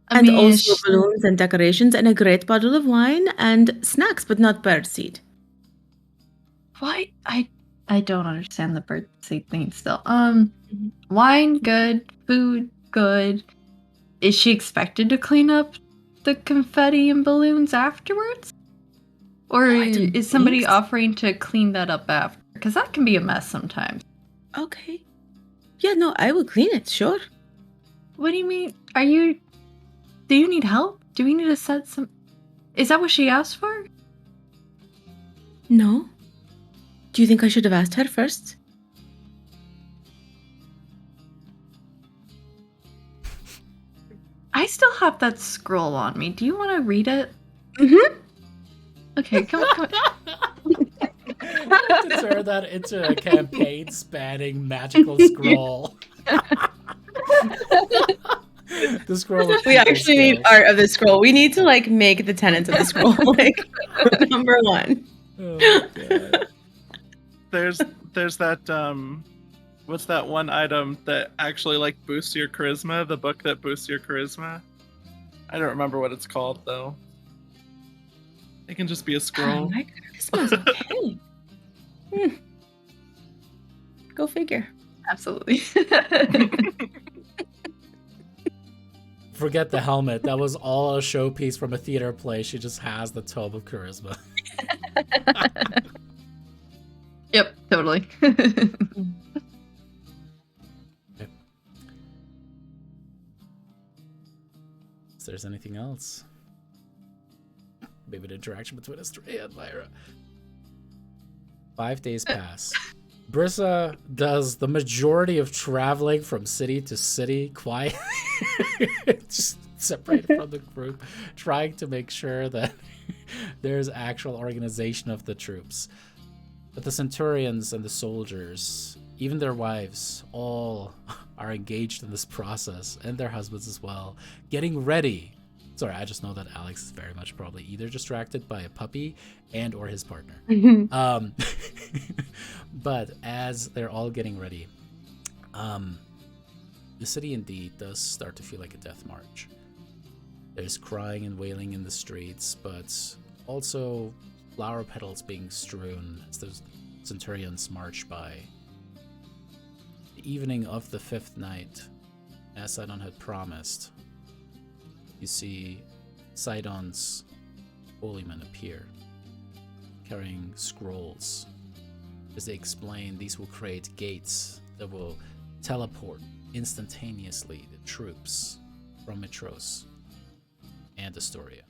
I And mean, also balloons and decorations and a great bottle of wine and snacks, but not birdseed. why I don't understand the birdseed thing still. Wine good, food good. Is she expected to clean up the confetti and balloons afterwards? Or I don't is somebody think so. offering to clean that up after? Because that can be a mess sometimes. Okay. Yeah, no, I will clean it, sure. What do you mean? Do you need help? Do we need to set some... Is that what she asked for? No? Do you think I should have asked her first? I still have that scroll on me. Do you want to read it? Mm-hmm. Okay, come on. To turn that into a campaign spanning magical scroll. The scroll. We actually need art of the scroll. We need to like make the tenets of the scroll like number 1. Oh my God. There's that what's that one item that actually like boosts your charisma? The book that boosts your charisma? I don't remember what it's called though. It can just be a scroll. Oh my charisma's okay. Go figure. Absolutely. Forget the helmet. That was all a showpiece from a theater play. She just has the tome of charisma. Yep, totally. If there's anything else, maybe the interaction between Estrella and Lyra. 5 days pass. Brissa does the majority of traveling from city to city, quiet, just separated from the group, trying to make sure that there's actual organization of the troops. But the centurions and the soldiers, even their wives, all are engaged in this process, and their husbands as well, getting ready. Sorry, I just know that Alex is very much probably either distracted by a puppy and or his partner. But as they're all getting ready, the city indeed does start to feel like a death march. There's crying and wailing in the streets, but also flower petals being strewn as those centurions march by. The evening of the 5th night, as Sidon had promised, you see Sidon's holy men appear, carrying scrolls. As they explain, these will create gates that will teleport instantaneously the troops from Mitros and Astoria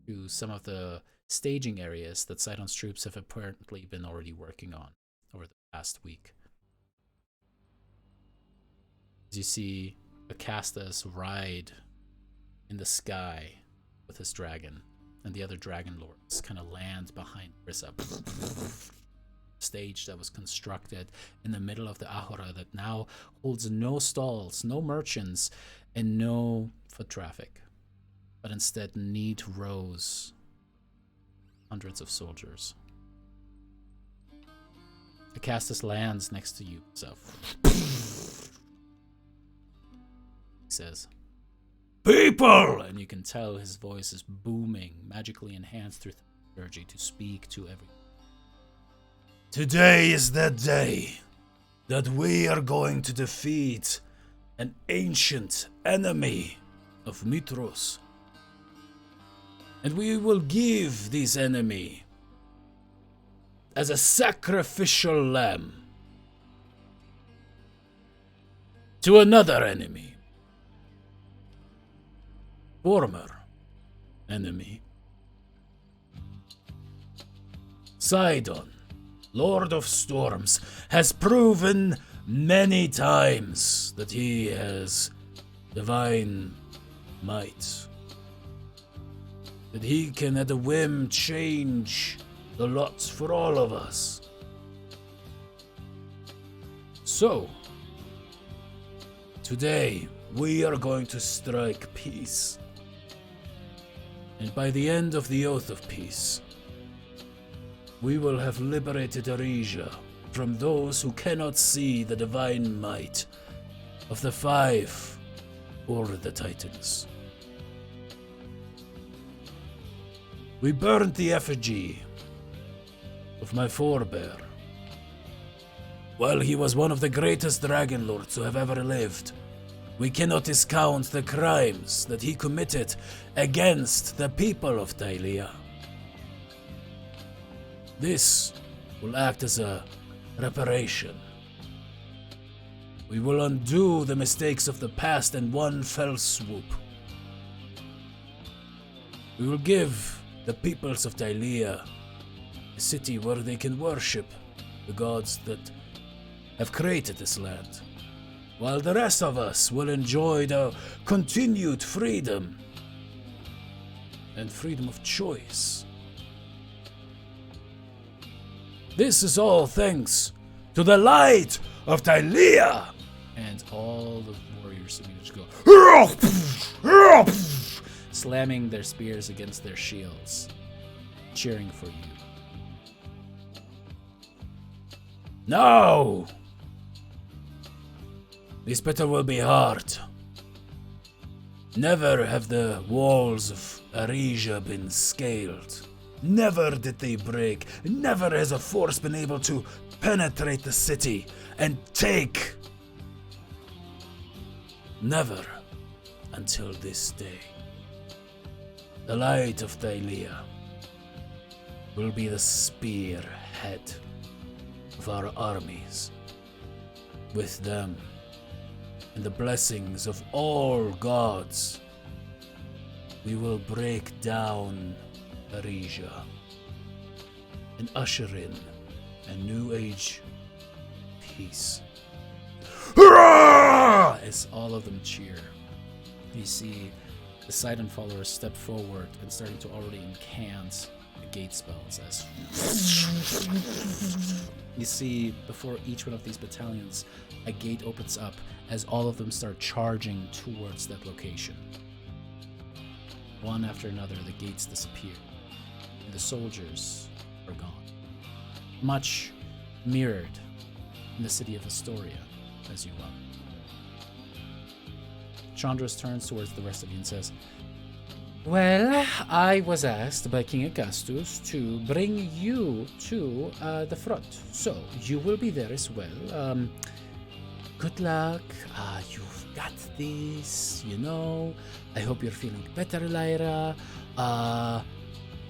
to some of the staging areas that Sidon's troops have apparently been already working on over the past week. As you see Acastus ride in the sky with his dragon, and the other Dragonlords kind of land behind Brissa. Stage that was constructed in the middle of the Ahora that now holds no stalls, no merchants, and no foot traffic, but instead neat rows, hundreds of soldiers. Acastus lands next to you, so he says, "People!" And you can tell his voice is booming, magically enhanced through energy to speak to everyone. "Today is the day that we are going to defeat an ancient enemy of Mitros. And we will give this enemy as a sacrificial lamb to another enemy. Former enemy. Sidon, Lord of Storms, has proven many times that he has divine might. That he can at a whim change the lot for all of us. So, today we are going to strike peace. And by the end of the Oath of Peace, we will have liberated Arisia from those who cannot see the divine might of the Five or the Titans. We burned the effigy of my forebear. While he was one of the greatest Dragonlords who have ever lived, we cannot discount the crimes that he committed against the people of Thylea. This will act as a reparation. We will undo the mistakes of the past in one fell swoop. We will give the peoples of Thylea a city where they can worship the gods that have created this land, while the rest of us will enjoy the continued freedom and freedom of choice. This is all thanks to the light of Thylea! And all the warriors immediately go, slamming their spears against their shields, cheering for you. Now! This battle will be hard. Never have the walls of Arisia been scaled. Never did they break. Never has a force been able to penetrate the city and take. Never until this day. The light of Thylea will be the spearhead of our armies. With them, and the blessings of all gods, we will break down Arisia and usher in a new age peace. Hurrah! As all of them cheer, you see the Sidon followers step forward and starting to already incant the gate spells as you see before each one of these battalions a gate opens up as all of them start charging towards that location. One after another, the gates disappear and the soldiers are gone, much mirrored in the city of Astoria as you well. Chandras turns towards the rest of you and says, well, I was asked by King Augustus to bring you to the front, so you will be there as well. Good luck. You've got this, you know. I hope you're feeling better, Lyra.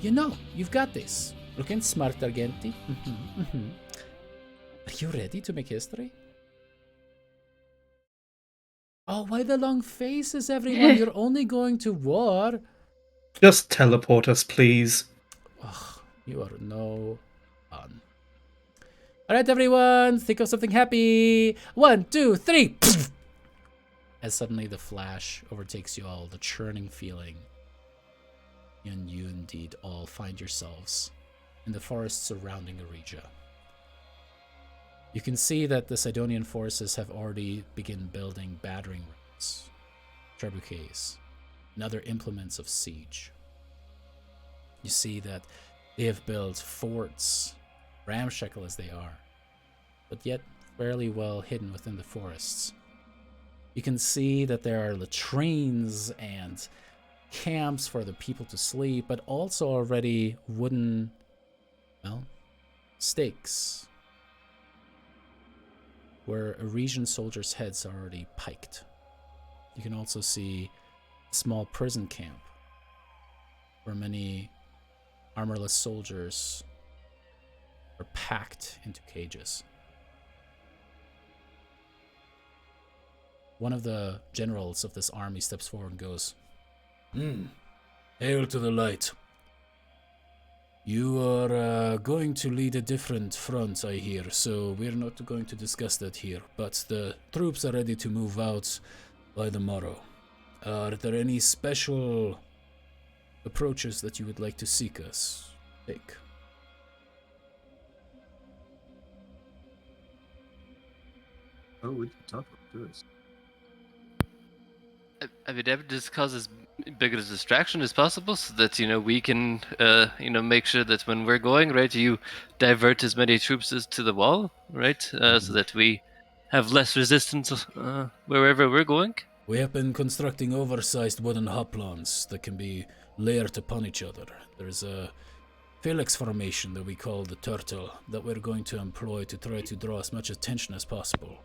You know, you've got this. Looking smart, Argenti. Are you ready to make history? Oh, why the long faces, everyone? You're only going to war. Just teleport us, please. Ugh, you are no fun. Alright, everyone, think of something happy. 1, 2, 3. As suddenly the flash overtakes you all, the churning feeling. And you indeed all find yourselves in the forest surrounding Arisia. You can see that the Sidonian forces have already begun building battering rams, trebuchets, and other implements of siege. You see that they have built forts, ramshackle as they are, but yet fairly well hidden within the forests. You can see that there are latrines and camps for the people to sleep, but also already wooden, stakes, where Arisian soldiers' heads are already piked. You can also see a small prison camp where many armorless soldiers are packed into cages. One of the generals of this army steps forward and goes, Hail to the light. You are going to lead a different front, I hear, so we're not going to discuss that here, but the troops are ready to move out by the morrow. Are there any special approaches that you would like to seek us? Take. Oh, we can talk about this. I mean, that just causes big a distraction as possible, so that we can make sure that when we're going, right, you divert as many troops as to the wall, right, so that we have less resistance wherever we're going. We have been constructing oversized wooden hoplons that can be layered upon each other. There's a Felix formation that we call the turtle that we're going to employ to try to draw as much attention as possible.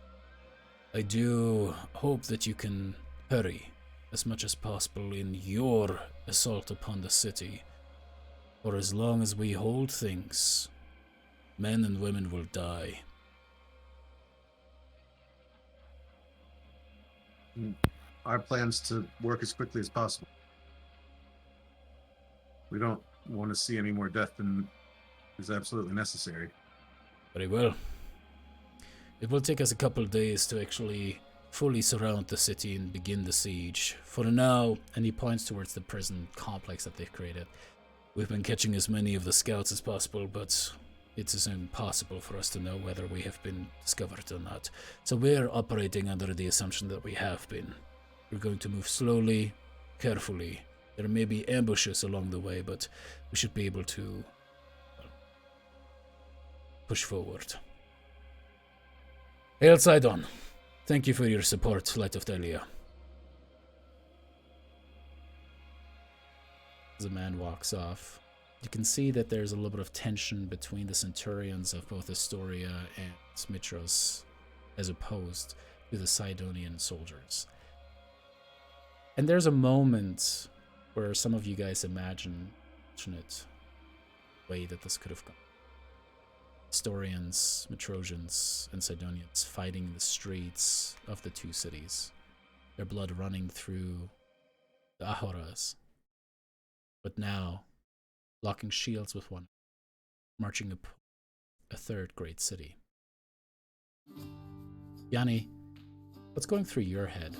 I do hope that you can hurry as much as possible in your assault upon the city. For as long as we hold things, men and women will die. Our plan's to work as quickly as possible. We don't want to see any more death than is absolutely necessary. Very well. It will take us a couple of days to actually fully surround the city and begin the siege. For now, and he points towards the prison complex that they've created, we've been catching as many of the scouts as possible, but it is impossible for us to know whether we have been discovered or not. So we're operating under the assumption that we have been. We're going to move slowly, carefully. There may be ambushes along the way, but we should be able to push forward. Hail Sidon. Thank you for your support, Light of Thylea. As the man walks off, you can see that there's a little bit of tension between the centurions of both Astoria and Mitros, as opposed to the Sidonian soldiers. And there's a moment where some of you guys imagine it way that this could have gone. Astorians, Metrosians, and Sidonians fighting in the streets of the two cities, their blood running through the Ahoras. But now, locking shields with one, marching up a third great city. Yanni, what's going through your head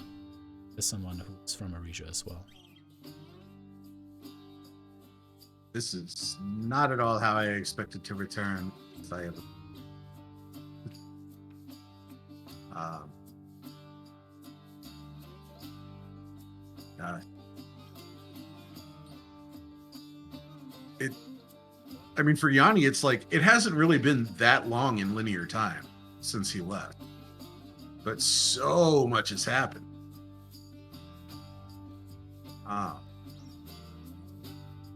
as someone who's from Arisia as well? This is not at all how I expected to return if I ever. I mean, for Yanni, it's like it hasn't really been that long in linear time since he left, but so much has happened.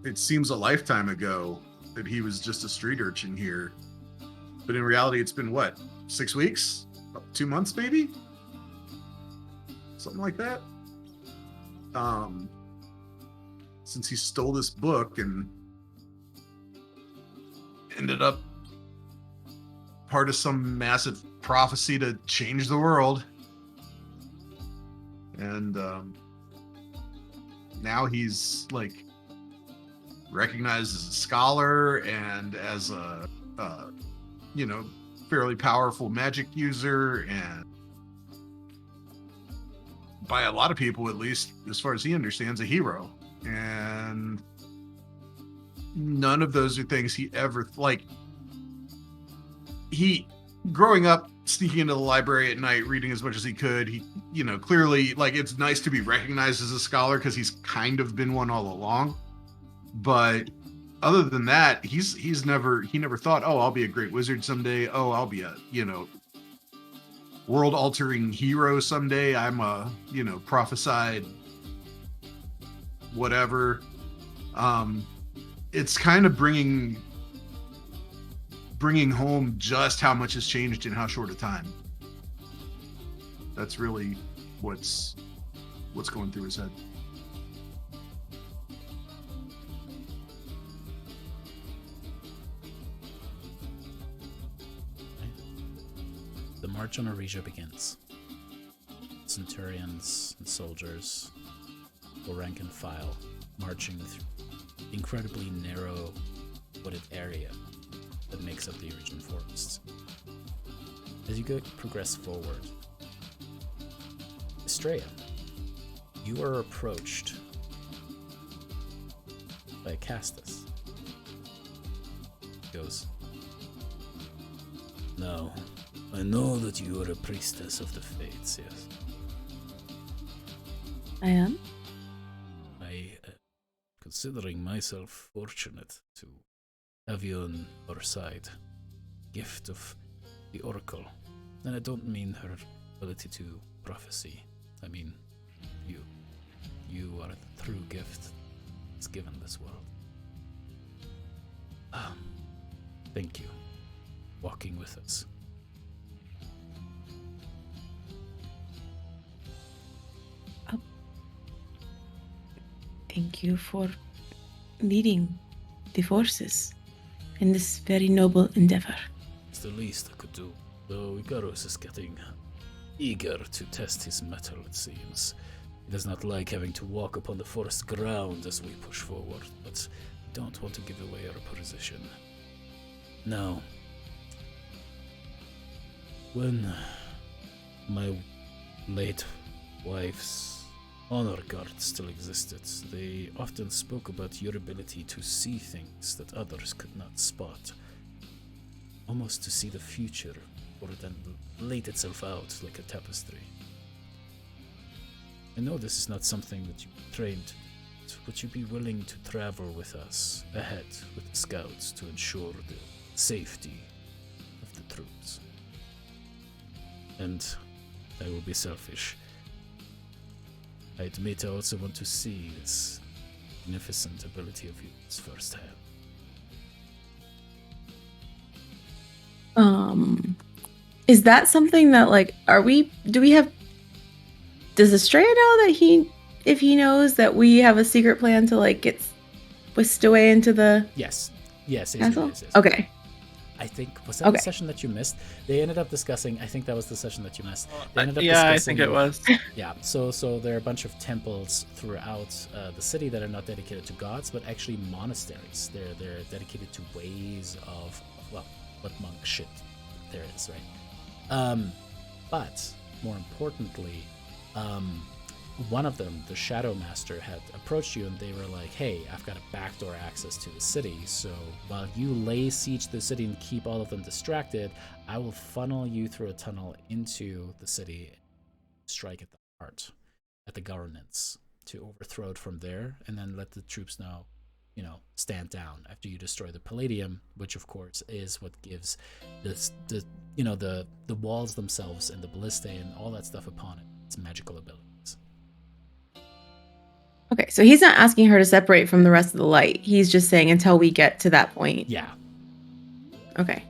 It seems a lifetime ago that he was just a street urchin here, but in reality, it's been what, 6 weeks, 2 months, maybe, something like that. Since he stole this book and ended up part of some massive prophecy to change the world, and now he's like recognized as a scholar and as a fairly powerful magic user, and by a lot of people, at least as far as he understands, a hero. And none of those are things he ever he growing up, sneaking into the library at night, reading as much as he could, he clearly, like, it's nice to be recognized as a scholar because he's kind of been one all along. But other than that, he never thought, oh, I'll be a great wizard someday. Oh, I'll be a, world altering hero someday. I'm a, prophesied whatever. It's kind of bringing home just how much has changed in how short a time. That's really what's going through his head. The march on Arisia begins. Centurions and soldiers, full rank and file, marching through the incredibly narrow wooded area that makes up the Arisian forests. As you progress forward, Estrella, you are approached by Castus. He goes, "Now, I know that you are a priestess of the fates, yes?" I am. Considering myself fortunate to have you on our side, gift of the Oracle, and I don't mean her ability to prophecy. I mean, you are the true gift that's given this world. Thank you, walking with us. Thank you for leading the forces in this very noble endeavor. It's the least I could do, though Icarus is getting eager to test his mettle, it seems. He does not like having to walk upon the forest ground as we push forward, but don't want to give away our position. Now, when my late wife's honor guard still existed, they often spoke about your ability to see things that others could not spot. Almost to see the future, or then laid itself out like a tapestry. I know this is not something that you trained, but would you be willing to travel with us ahead with the scouts to ensure the safety of the troops? And I will be selfish. I admit I also want to see this magnificent ability of yours firsthand. Is that something that does Estrella know that if he knows that we have a secret plan to get whisked away into the Yes. castle? Okay. I think, was that the session that you missed? They ended up discussing, I think that was the session that you missed. They ended up I think it was. Yeah, so there are a bunch of temples throughout the city that are not dedicated to gods, but actually monasteries. They're dedicated to ways of, well, what monk shit there is, right? But more importantly, one of them, the Shadow Master, had approached you and they were like, hey, I've got a backdoor access to the city, so while you lay siege to the city and keep all of them distracted, I will funnel you through a tunnel into the city, strike at the heart, at the governance, to overthrow it from there, and then let the troops know, stand down after you destroy the Palladium, which of course is what gives the walls themselves and the ballistae and all that stuff upon it its magical abilities. Okay, so he's not asking her to separate from the rest of the light. He's just saying until we get to that point. Yeah. Okay.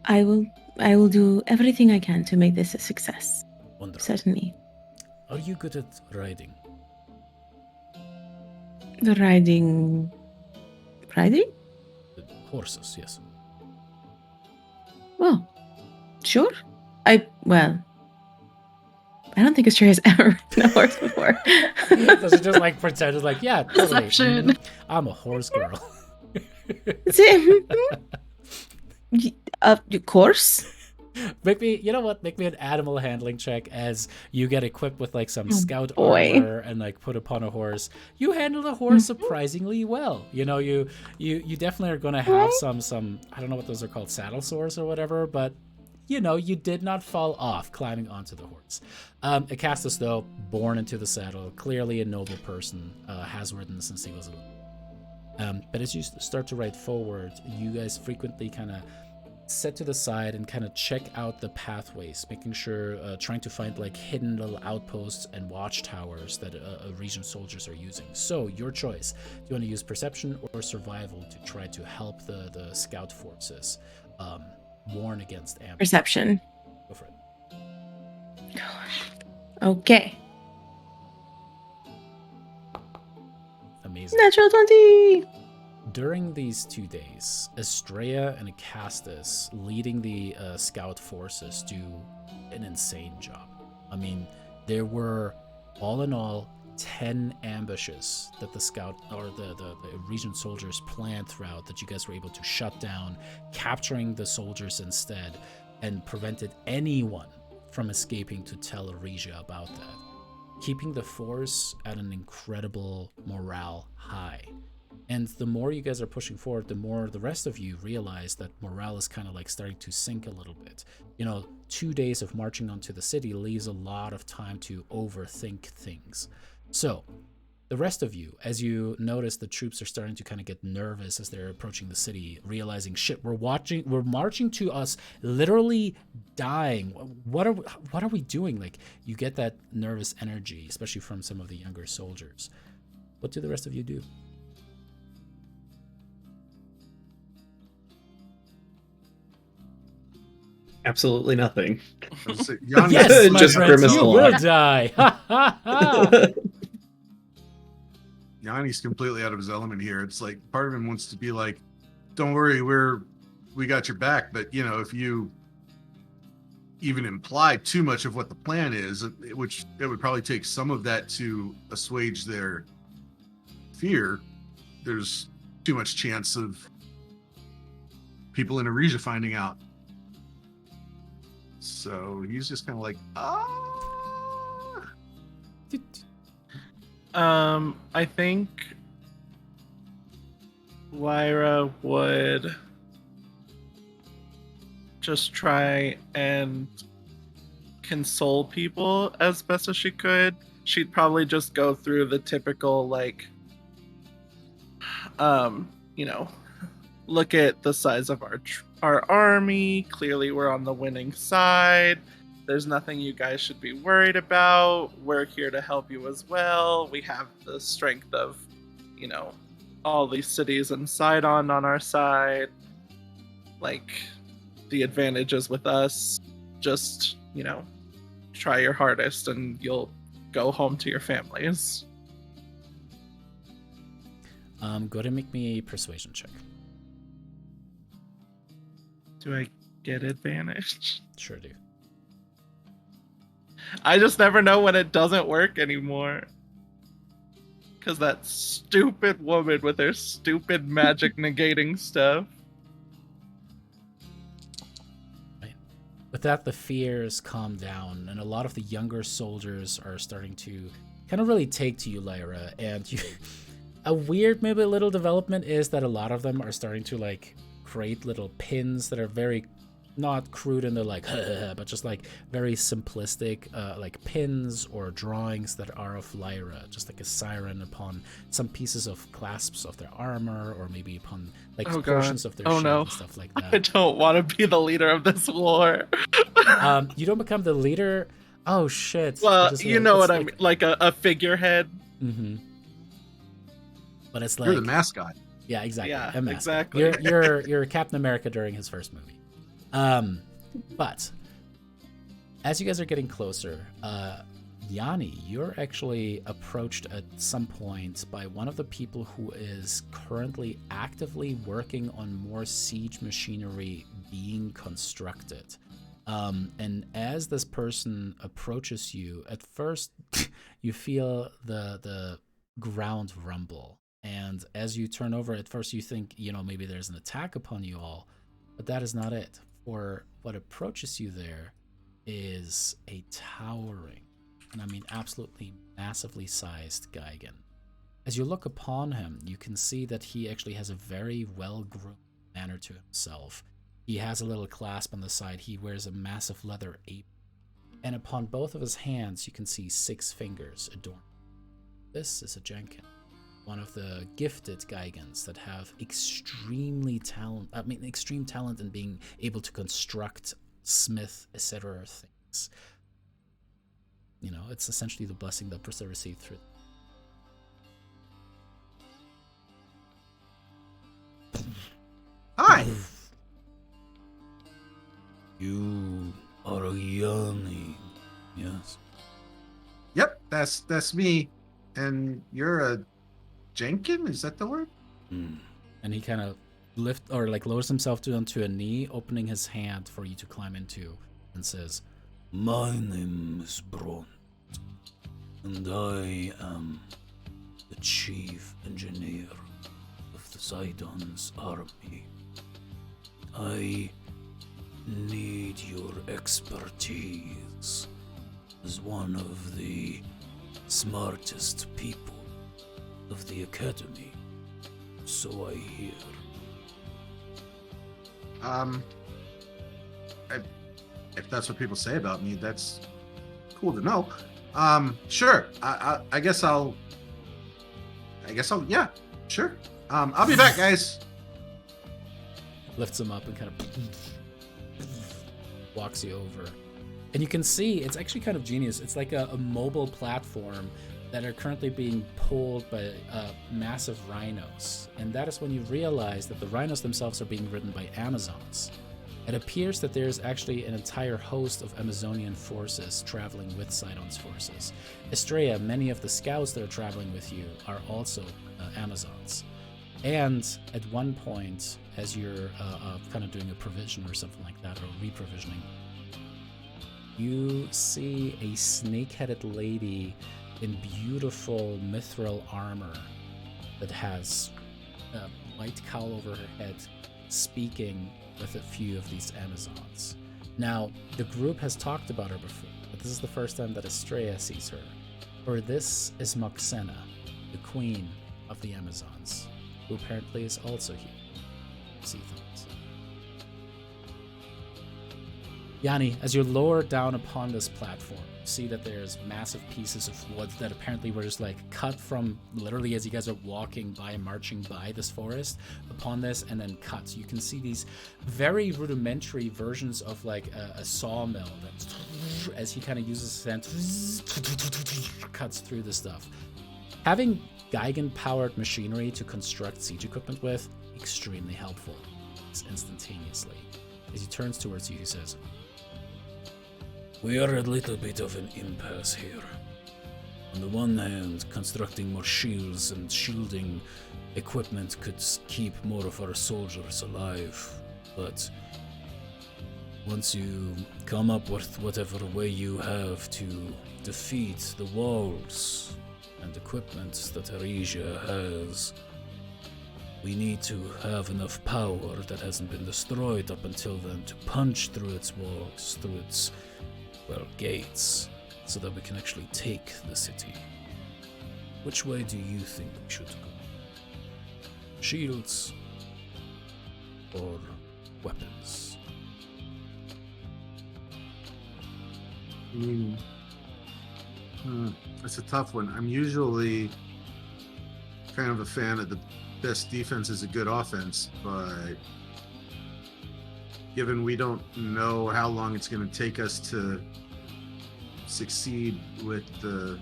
I will do everything I can to make this a success. Wonderful. Certainly. Are you good at riding? The riding? The horses, yes. Well, sure. I don't think Estrella's ever ridden a horse before. Does it just pretend it's yeah, totally. Deception. I'm a horse girl. Course? Make me an animal handling check as you get equipped with some scout boy. armor and put upon a horse. You handle the horse surprisingly well. You definitely are going to have some I don't know what those are called, saddle sores or whatever, but you did not fall off climbing onto the horse. Acastus, though, born into the saddle, clearly a noble person, has ridden since he was a little. But as you start to ride forward, you guys frequently kind of set to the side and kind of check out the pathways, making sure, trying to find hidden little outposts and watchtowers that region soldiers are using. So your choice. Do you want to use perception or survival to try to help the scout forces warn against ambush? Perception. Go for it. Okay. Amazing. Natural 20! During these 2 days, Estrella and Acastus, leading the scout forces, do an insane job. I mean, there were, all in all, 10 ambushes that the scout or the region soldiers planned throughout that you guys were able to shut down, capturing the soldiers instead, and prevented anyone from escaping to tell Regia about that, keeping the force at an incredible morale high. And the more you guys are pushing forward, the more the rest of you realize that morale is kind of starting to sink a little bit. 2 days of marching onto the city leaves a lot of time to overthink things. So, the rest of you, as you notice the troops are starting to kind of get nervous as they're approaching the city, realizing, shit, we're marching to us literally dying. What are we doing? You get that nervous energy, especially from some of the younger soldiers. What do the rest of you do? Absolutely nothing. Yes, my Just friends, grimace you a will lot. die. Ha ha ha. Yanni's completely out of his element here. It's part of him wants to be don't worry, we got your back. But if you even imply too much of what the plan is, which it would probably take some of that to assuage their fear. There's too much chance of people in Arisia finding out. So he's just kind of like, I think Lyra would just try and console people as best as she could. She'd probably just go through the typical, like, look at the size of our army. Clearly, we're on the winning side. There's nothing you guys should be worried about. We're here to help you as well. We have the strength of, all these cities and Sidon on our side. Like, the advantage is with us. Just, try your hardest and you'll go home to your families. Go ahead and make me a persuasion check. Do I get advantage? Sure do. I just never know when it doesn't work anymore. Because that stupid woman with her stupid magic negating stuff. Right. With that, the fears calm down, and a lot of the younger soldiers are starting to kind of really take to you, Lyra. And a weird, maybe a little development is that a lot of them are starting to, like, create little pins that are very not crude and they're like but just like very simplistic like pins or drawings that are of Lyra, just like a siren upon some pieces of clasps of their armor, or maybe upon like portions of their shield and stuff like that. I don't want to be the leader of this war. You don't become the leader. Oh shit. Well, you know what I mean, like a figurehead. Mm-hmm. But it's like you're the mascot. Yeah, exactly. Yeah, a mascot. exactly. You're Captain America during his first movie. But as you guys are getting closer, Yanni, you're actually approached at some point by one of the people who is currently actively working on more siege machinery being constructed. And as this person approaches you, at first you feel the ground rumble. And as you turn over, at first you think, maybe there's an attack upon you all, but that is not it. For what approaches you there is a towering, and I mean absolutely massively sized Gigan. As you look upon him, you can see that he actually has a very well-groomed manner to himself. He has a little clasp on the side. He wears a massive leather apron. And upon both of his hands, you can see 6 fingers adorned. This is a Jenkin, one of the gifted Gigans that have extreme talent in being able to construct, smith, etc. things. It's essentially the blessing that Brissa received through. Hi! You are a Yanni, yes? Yep, that's me. And you're a Jenkin? Is that the word? And he kind of lowers himself onto a knee, opening his hand for you to climb into, and says, My name is Bront, and I am the chief engineer of the Sidon's army. I need your expertise as one of the smartest people of the academy, so I hear. If that's what people say about me, that's cool to know. Sure. I guess I'll. Yeah. Sure. I'll be back, guys. Lifts him up and kind of walks you over, and you can see it's actually kind of genius. It's like a mobile platform that are currently being pulled by massive rhinos. And that is when you realize that the rhinos themselves are being ridden by Amazons. It appears that there's actually an entire host of Amazonian forces traveling with Sidon's forces. Estrella, many of the scouts that are traveling with you are also Amazons. And at one point, as you're kind of doing a provision or something like that, or reprovisioning, you see a snake-headed lady in beautiful mithril armor that has a white cowl over her head, speaking with a few of these Amazons. Now, the group has talked about her before, but this is the first time that Estrella sees her. For this is Moxena, the queen of the Amazons, who apparently is also here. See things. Yanni, as you're lowered down upon this platform, you see that there's massive pieces of wood that apparently were just like cut from literally as you guys are walking by, marching by this forest upon this, and then cut. You can see these very rudimentary versions of like a sawmill that, as he kind of uses his hand, cuts through the stuff. Having Geigen-powered machinery to construct siege equipment with, extremely helpful. It's instantaneously. As he turns towards you, he says, "We are a little bit of an impasse here. On the one hand, constructing more shields and shielding equipment could keep more of our soldiers alive, but once you come up with whatever way you have to defeat the walls and equipment that Arisia has, we need to have enough power that hasn't been destroyed up until then to punch through its walls, through its, well, gates, so that we can actually take the city. Which way do you think we should go? Shields or weapons?" It's a tough one. I'm usually kind of a fan of the best defense is a good offense, but given we don't know how long it's going to take us to succeed with the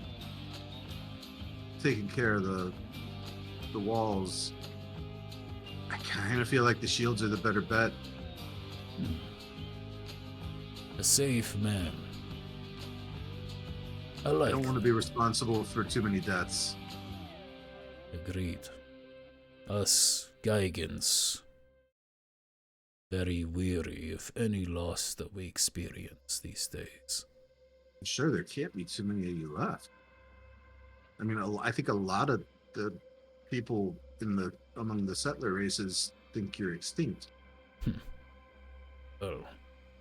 taking care of the walls, I kind of feel like the shields are the better bet. A safe man. I I don't want to be responsible for too many deaths. Agreed. Us Geigens, very weary of any loss that we experience these days. I'm sure there can't be too many of you left. I mean, I think a lot of the people among the settler races think you're extinct. Well,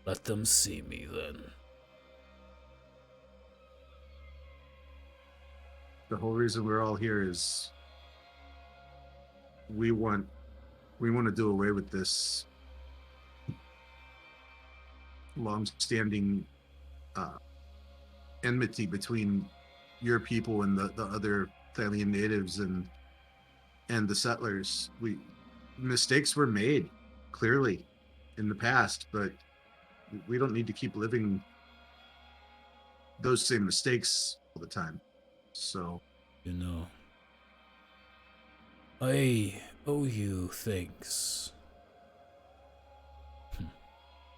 let them see me then. The whole reason we're all here is we want to do away with this long-standing enmity between your people and the other Thylea natives and the settlers. Mistakes were made clearly in the past, but we don't need to keep living those same mistakes all the time. So, You know, I owe you thanks.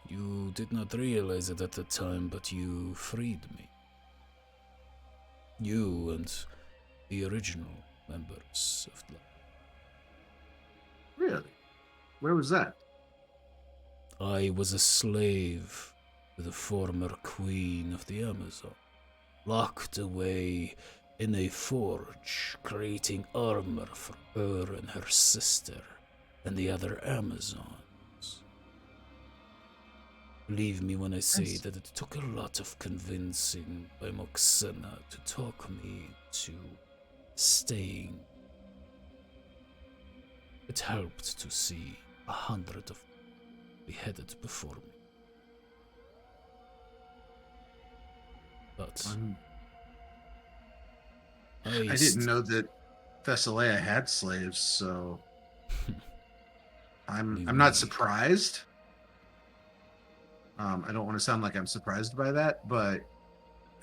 You did not realize it at the time, but you freed me. You and the original members of the... really? Where was that? I was a slave to the former queen of the Amazon, locked away in a forge, creating armor for her and her sister and the other Amazons. Believe me when I say that it took a lot of convincing by Moxena to talk me to staying. It helped to see 100 of them beheaded before me. But I didn't know that Thylea had slaves, so I'm not surprised. I don't want to sound like I'm surprised by that, but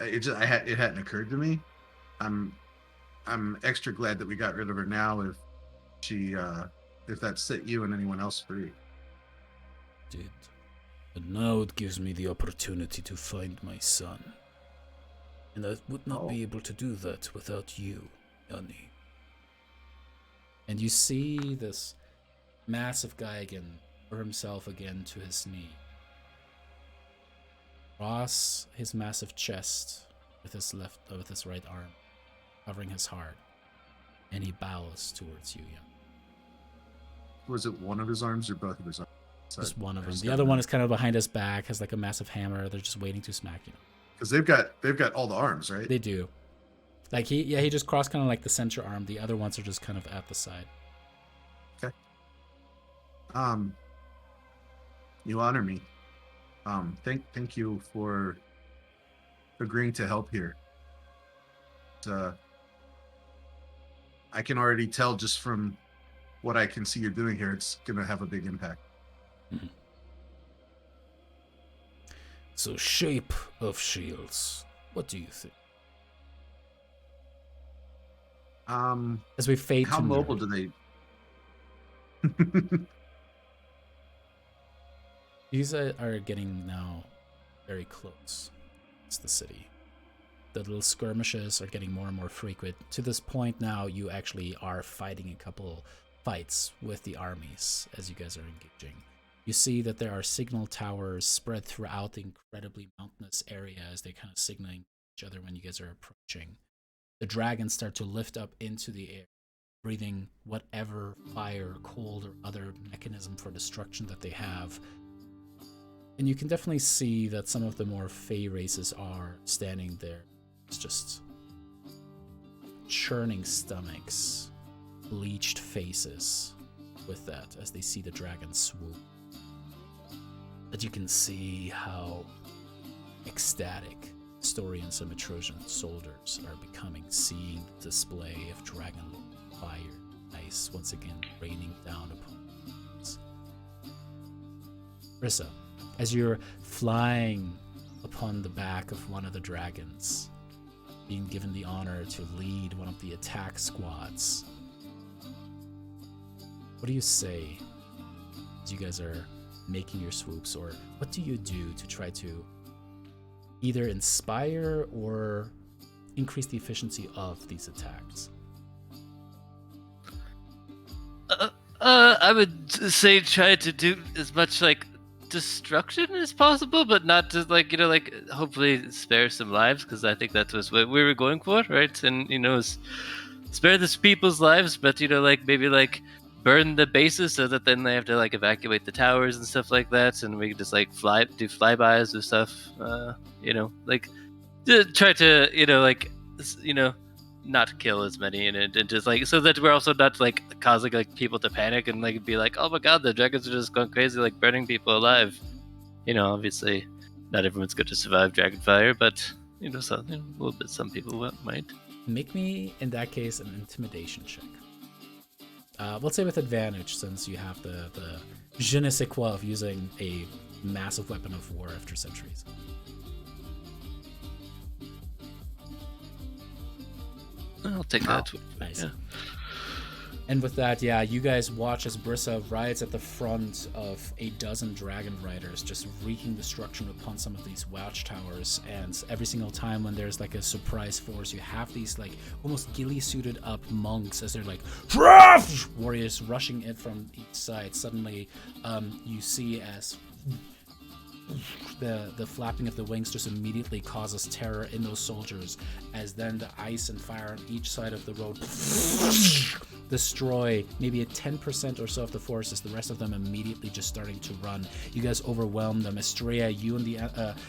it hadn't occurred to me. I'm extra glad that we got rid of her now. If that set you and anyone else free. Did. And now it gives me the opportunity to find my son. And I would not be able to do that without you, Yanni. and you see this massive Geigen throw himself again to his knee. across his massive chest with his right arm, covering his heart, and he bows towards you. Yeah. Was it one of his arms or both of his arms? Just one of them. The other one is kind of behind his back, has like a massive hammer. They're just waiting to smack you. Because they've got all the arms, right? They do. Like he just crossed kind of like the center arm. The other ones are just kind of at the side. Okay. You honor me. Thank you for agreeing to help here. I can already tell just from what I can see you're doing here, it's gonna have a big impact. Mm-hmm. So, shape of shields. What do you think? As we fade how to mobile nerd. do they? These are getting now very close. It's the city. The little skirmishes are getting more and more frequent. To this point now, you actually are fighting a couple fights with the armies as you guys are engaging. You see that there are signal towers spread throughout the incredibly mountainous area as they're kind of signaling each other when you guys are approaching. The dragons start to lift up into the air, breathing whatever fire, cold, or other mechanism for destruction that they have. And you can definitely see that some of the more fey races are standing there. It's just churning stomachs, bleached faces with that as they see the dragon swoop. But you can see how ecstatic Storians and Metrosian soldiers are becoming, seeing the display of Dragonlord fire, ice once again raining down upon us. Brissa, as you're flying upon the back of one of the dragons, being given the honor to lead one of the attack squads, what do you say as you guys are making your swoops, or what do you do to try to either inspire or increase the efficiency of these attacks? I would say try to do as much like destruction as possible, but not to like hopefully spare some lives, because I think that was what we were going for, right? And spare this people's lives, but maybe burn the bases so that then they have to evacuate the towers and stuff like that, and we can just do flybys or stuff. Try to not kill as many in it, and just so that we're also not causing people to panic and be oh my god, the dragons are just going crazy, burning people alive. Obviously not everyone's going to survive dragonfire, but some people might. Make me in that case an intimidation check. We'll say with advantage, since you have the je ne sais quoi of using a massive weapon of war after centuries. I'll take that. Nice. Yeah. And with that, yeah, you guys watch as Brissa rides at the front of a dozen dragon riders, just wreaking destruction upon some of these watchtowers. And every single time when there's a surprise force, you have these almost ghillie-suited up monks as they're warriors rushing in from each side. Suddenly, you see as the flapping of the wings just immediately causes terror in those soldiers, as then the ice and fire on each side of the road destroy maybe a 10% or so of the forces, the rest of them immediately just starting to run. You guys overwhelm them. Estrella, you and the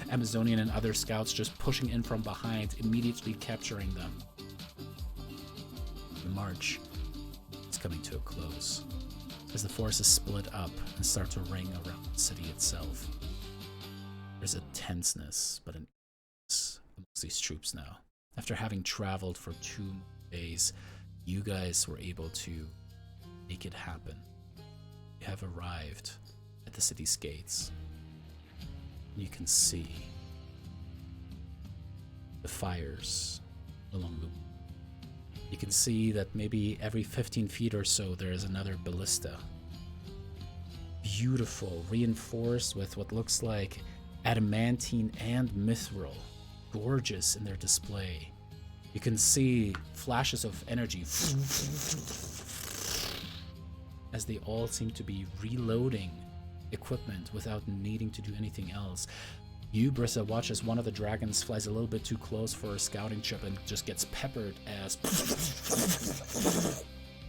Amazonian and other scouts just pushing in from behind, immediately capturing them. The march is coming to a close as the forces split up and start to ring around the city itself. There's a tenseness, but an ease amongst these troops now. After having traveled for 2 days, you guys were able to make it happen. You have arrived at the city's gates. You can see the fires along the... You can see that maybe every 15 feet or so there is another ballista. Beautiful, reinforced with what looks like adamantine and mithril, gorgeous in their display. You can see flashes of energy as they all seem to be reloading equipment without needing to do anything else. You, Brissa, watch as one of the dragons flies a little bit too close for a scouting trip and just gets peppered as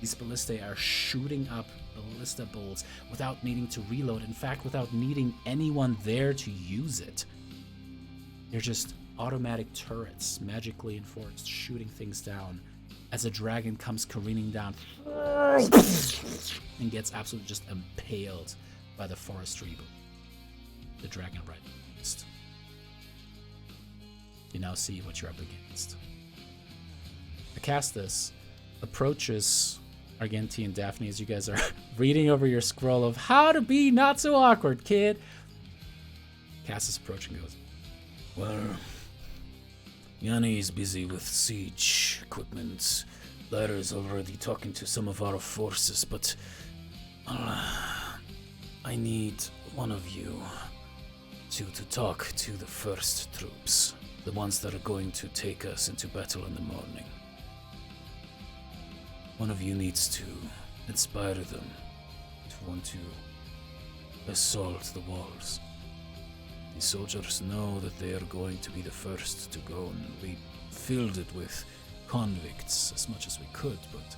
these ballistae are shooting up ballista bolts without needing to reload. In fact, without needing anyone there to use it. They're just automatic turrets, magically enforced, shooting things down as a dragon comes careening down and gets absolutely just impaled by the forestry boom. The dragon right next. You now see what you're up against. Acastus approaches Argenti and Daphne as you guys are reading over your scroll of how to be not so awkward, kid. Acastus approaching goes, Well, Yanni is busy with siege equipment. Lyra's already talking to some of our forces, but I need one of you to talk to the first troops, the ones that are going to take us into battle in the morning. One of you needs to inspire them to want to assault the walls. The soldiers know that they are going to be the first to go, and we filled it with convicts as much as we could, but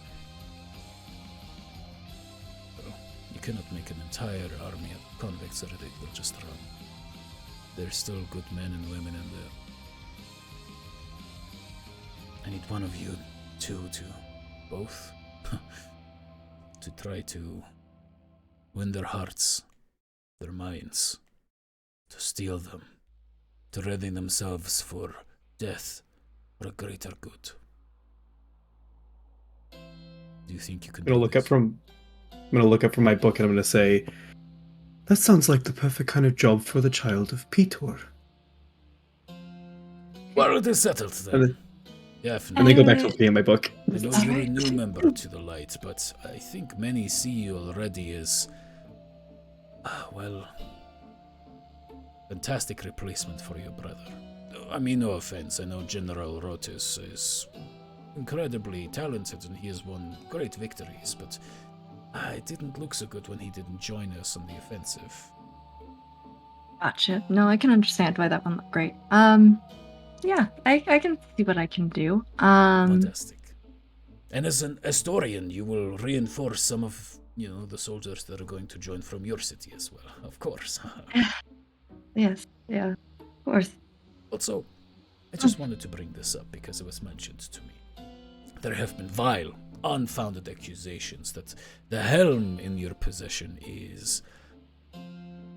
well, you cannot make an entire army of convicts or they will just run. There's still good men and women in there. I need one of you to both to try to win their hearts, their minds, to steal them, to ready themselves for death or a greater good. Do you think you could? I'm gonna look up from my book and I'm gonna say, that sounds like the perfect kind of job for the child of Petor. Well, it is settled then. And then go back to looking at my book. I know you're a new member to the Light, but I think many see you already as, well, fantastic replacement for your brother. I mean, no offense, I know General Rotis is incredibly talented and he has won great victories, but it didn't look so good when he didn't join us on the offensive. Gotcha. No, I can understand why that one looked great. Yeah, I can see what I can do. Fantastic. And as an historian, you will reinforce some of, the soldiers that are going to join from your city as well, of course. Yes, yeah, of course. Also, I just wanted to bring this up because it was mentioned to me. There have been vile, unfounded accusations that the helm in your possession is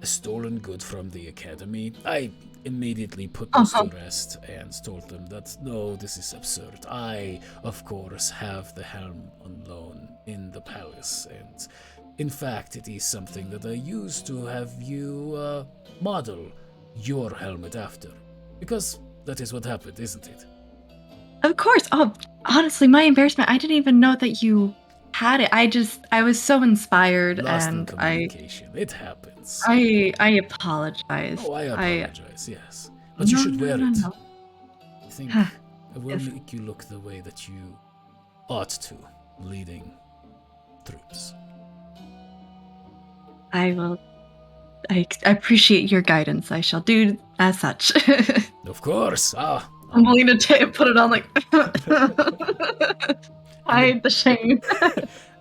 a stolen good from the academy. I immediately put this to rest and told them that no, this is absurd. I, of course, have the helm on loan in the palace, and in fact, it is something that I used to have you model your helmet after, because that is what happened, isn't it? Of course. Oh, honestly, my embarrassment. I didn't even know that you had it. I was so inspired, Lost and in communication. It happens. I apologize. Oh, I apologize, yes. But you should wear it. No. I think Huh. it will make you look the way that you ought to, leading troops. I will. I appreciate your guidance. I shall do as such. Of course. I'm willing to put it on like hide the shame.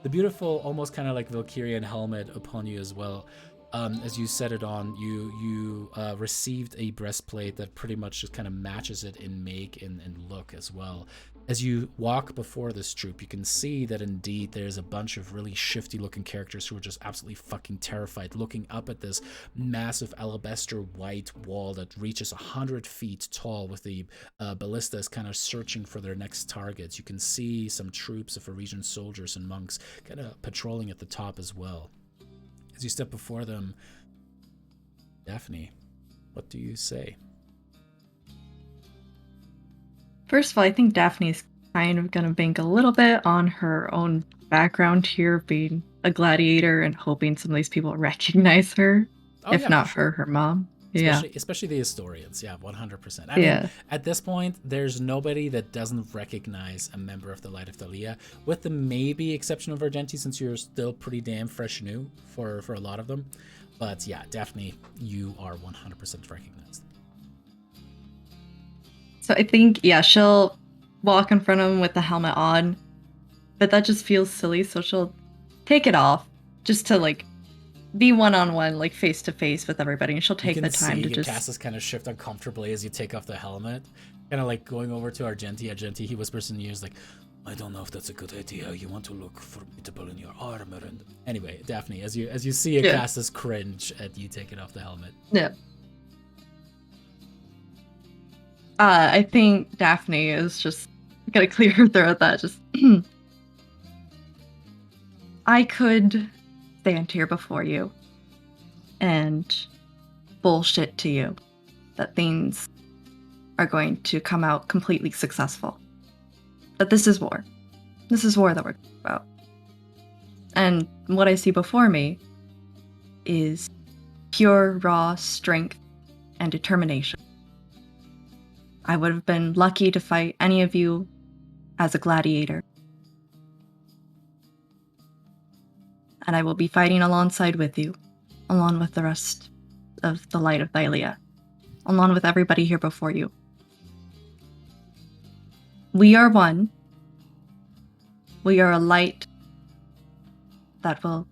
the beautiful, almost kind of like Valkyrian helmet upon you as well. As you set it on, you received a breastplate that pretty much just kind of matches it in make and look as well. As you walk before this troop, you can see that indeed there's a bunch of really shifty-looking characters who are just absolutely fucking terrified, looking up at this massive alabaster white wall that reaches 100 feet tall, with the ballistas kind of searching for their next targets. You can see some troops of Parisian soldiers and monks kind of patrolling at the top as well. As you step before them, Daphne, what do you say? First of all, I think Daphne's kind of going to bank a little bit on her own background here, being a gladiator and hoping some of these people recognize her, if not her mom. Especially the historians, 100%. I mean, at this point, there's nobody that doesn't recognize a member of the Light of Thylea, with the maybe exception of Argenti, since you're still pretty damn fresh new for a lot of them. But yeah, Daphne, you are 100% recognized. So I think, yeah, she'll walk in front of him with the helmet on, but that just feels silly, so she'll take it off just to like be one-on-one, like face-to-face with everybody, and she'll take the time to just... Cass's kind of shift uncomfortably as you take off the helmet, kind of like going over to Argenti. Argenti, he whispers in your ears like, I don't know if that's a good idea. You want to look formidable in your armor. And anyway, Daphne, as you see Cass's cringe at you taking off the helmet. Yeah. I think Daphne is just gonna clear her throat that just... I could stand here before you and bullshit to you that things are going to come out completely successful. But this is war. This is war that we're talking about. And what I see before me is pure, raw strength and determination. I would have been lucky to fight any of you as a gladiator. And I will be fighting alongside with you, along with the rest of the light of Thylea, along with everybody here before you. We are one. We are a light that will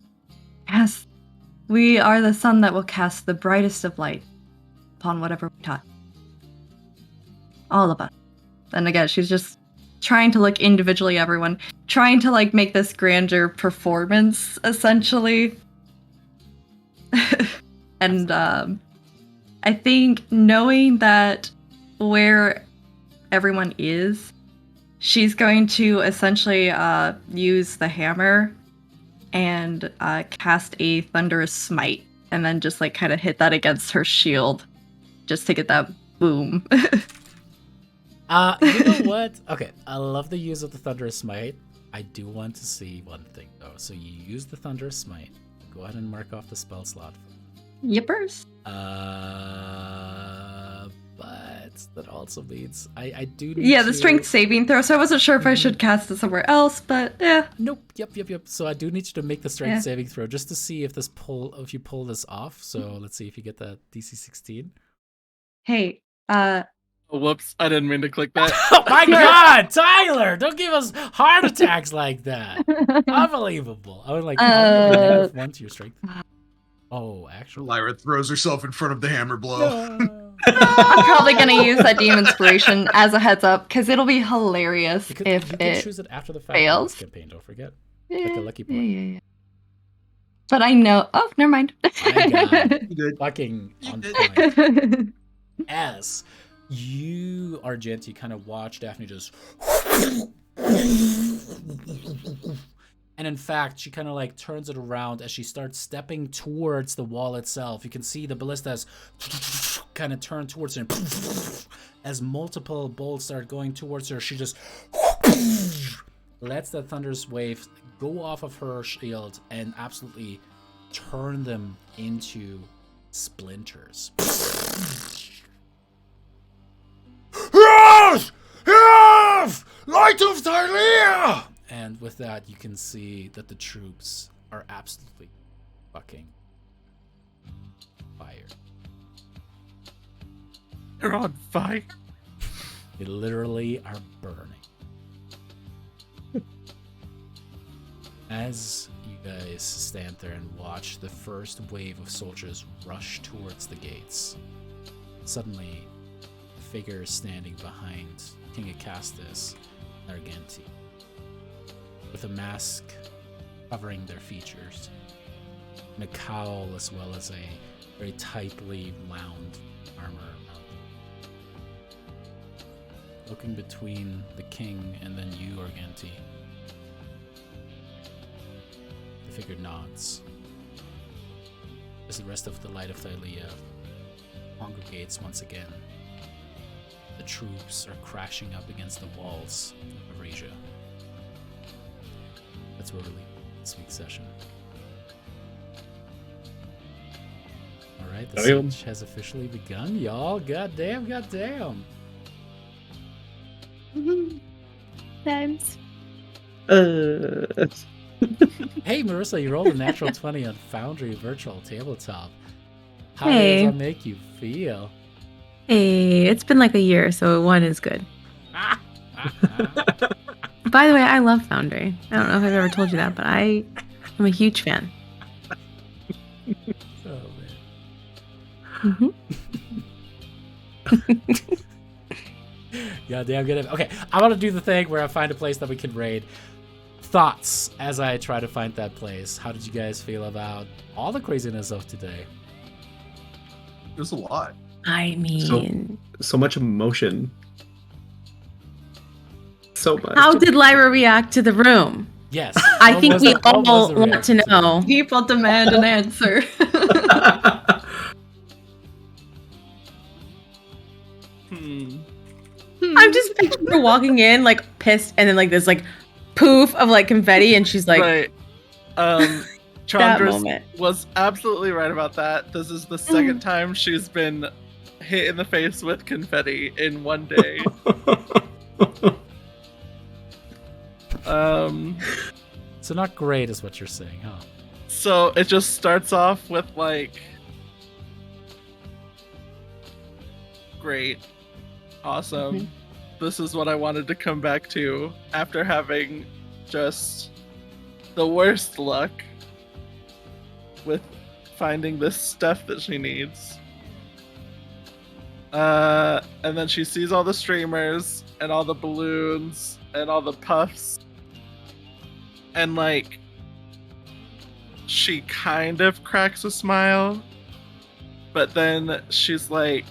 cast... We are the sun that will cast the brightest of light upon whatever we touch. All of us. And again, she's just trying to look individually at everyone, trying to like make this grandeur performance, essentially. And I think knowing that where everyone is, she's going to essentially use the hammer and cast a thunderous smite, and then just like kind of hit that against her shield, just to get that boom. You know what? Okay, I love the use of the Thunderous Smite. I do want to see one thing, though. So you use the Thunderous Smite. Go ahead and mark off the spell slot. Yippers. But that also means I do need the strength saving throw, so I wasn't sure if I should cast it somewhere else, but yeah. Nope, yep. So I do need you to make the strength saving throw just to see if if you pull this off. So let's see if you get that DC 16. Hey, Oh, whoops, I didn't mean to click that. Oh my god, Tyler! Don't give us heart attacks like that. Unbelievable. I was like, -1 to your strength. Oh, actually. Lyra throws herself in front of the hammer blow. No. I'm probably gonna use that Demon Inspiration as a heads up, because it'll be hilarious You could it choose it after the fact fails. campaign, don't forget. Like a lucky point. Yeah. But I know... Oh, never mind. My god. You good? Fucking You on did. point. As you, Argenti, kind of watch Daphne just... And in fact, she kind of like turns it around as she starts stepping towards the wall itself. You can see the ballistas kind of turn towards her. As multiple bolts start going towards her, she just lets that thunderous wave go off of her shield and absolutely turn them into splinters. Yes! Yes! Light of Thylea! And with that, you can see that the troops are absolutely fucking fired. You're on fire. They literally are burning. As you guys stand there and watch the first wave of soldiers rush towards the gates, suddenly, a figure is standing behind King Acastus and Argenti, with a mask covering their features, and a cowl as well as a very tightly wound armor. Looking between the king and then you, Argenti, the figure nods as the rest of the Light of Thylea congregates once again. The troops are crashing up against the walls of Eurasia. That's where we leave this week's session. Alright, the siege has officially begun, y'all. Goddamn. Times. Hey, Marissa, you rolled a natural 20 on Foundry Virtual Tabletop. How Hey. does that make you feel? Hey, it's been like a year, so 1 is good. By the way, I love Foundry. I don't know if I've ever told you that, but I'm a huge fan. Oh man. Yeah, damn good. Okay, I want to do the thing where I find a place that we can raid. Thoughts as I try to find that place. How did you guys feel about all the craziness of today? There's a lot. I mean, So much emotion. So much. how did Lyra react to the room? Yes. I What think was we the- what was all the want to reaction that? know. People demand an answer. I'm just picturing her walking in, like, pissed, and then, like, this, like, poof of, like, confetti, and she's like, Right. that Chandra's moment. was absolutely right about that. This is the second time she's been hit in the face with confetti in one day. So not great is what you're saying, huh? So it just starts off with like, great, awesome. This is what I wanted to come back to after having just the worst luck with finding this stuff that she needs. And then she sees all the streamers and all the balloons and all the puffs. And like, she kind of cracks a smile, but then she's like,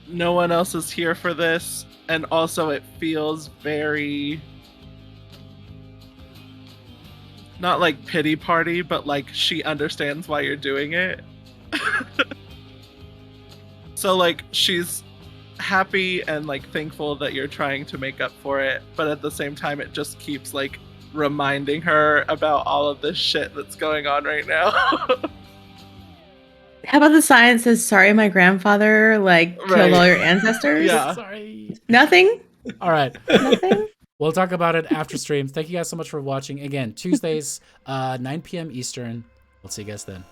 no one else is here for this, and also it feels very, not like pity party, but like she understands why you're doing it. So like she's happy and like thankful that you're trying to make up for it, but at the same time it just keeps like reminding her about all of this shit that's going on right now. How about the sign that says, sorry, my grandfather, like, killed Right. all your ancestors? Yeah. Sorry. Nothing? All right. Nothing? We'll talk about it after stream. Thank you guys so much for watching. Again, Tuesdays, 9 p.m. Eastern. We'll see you guys then.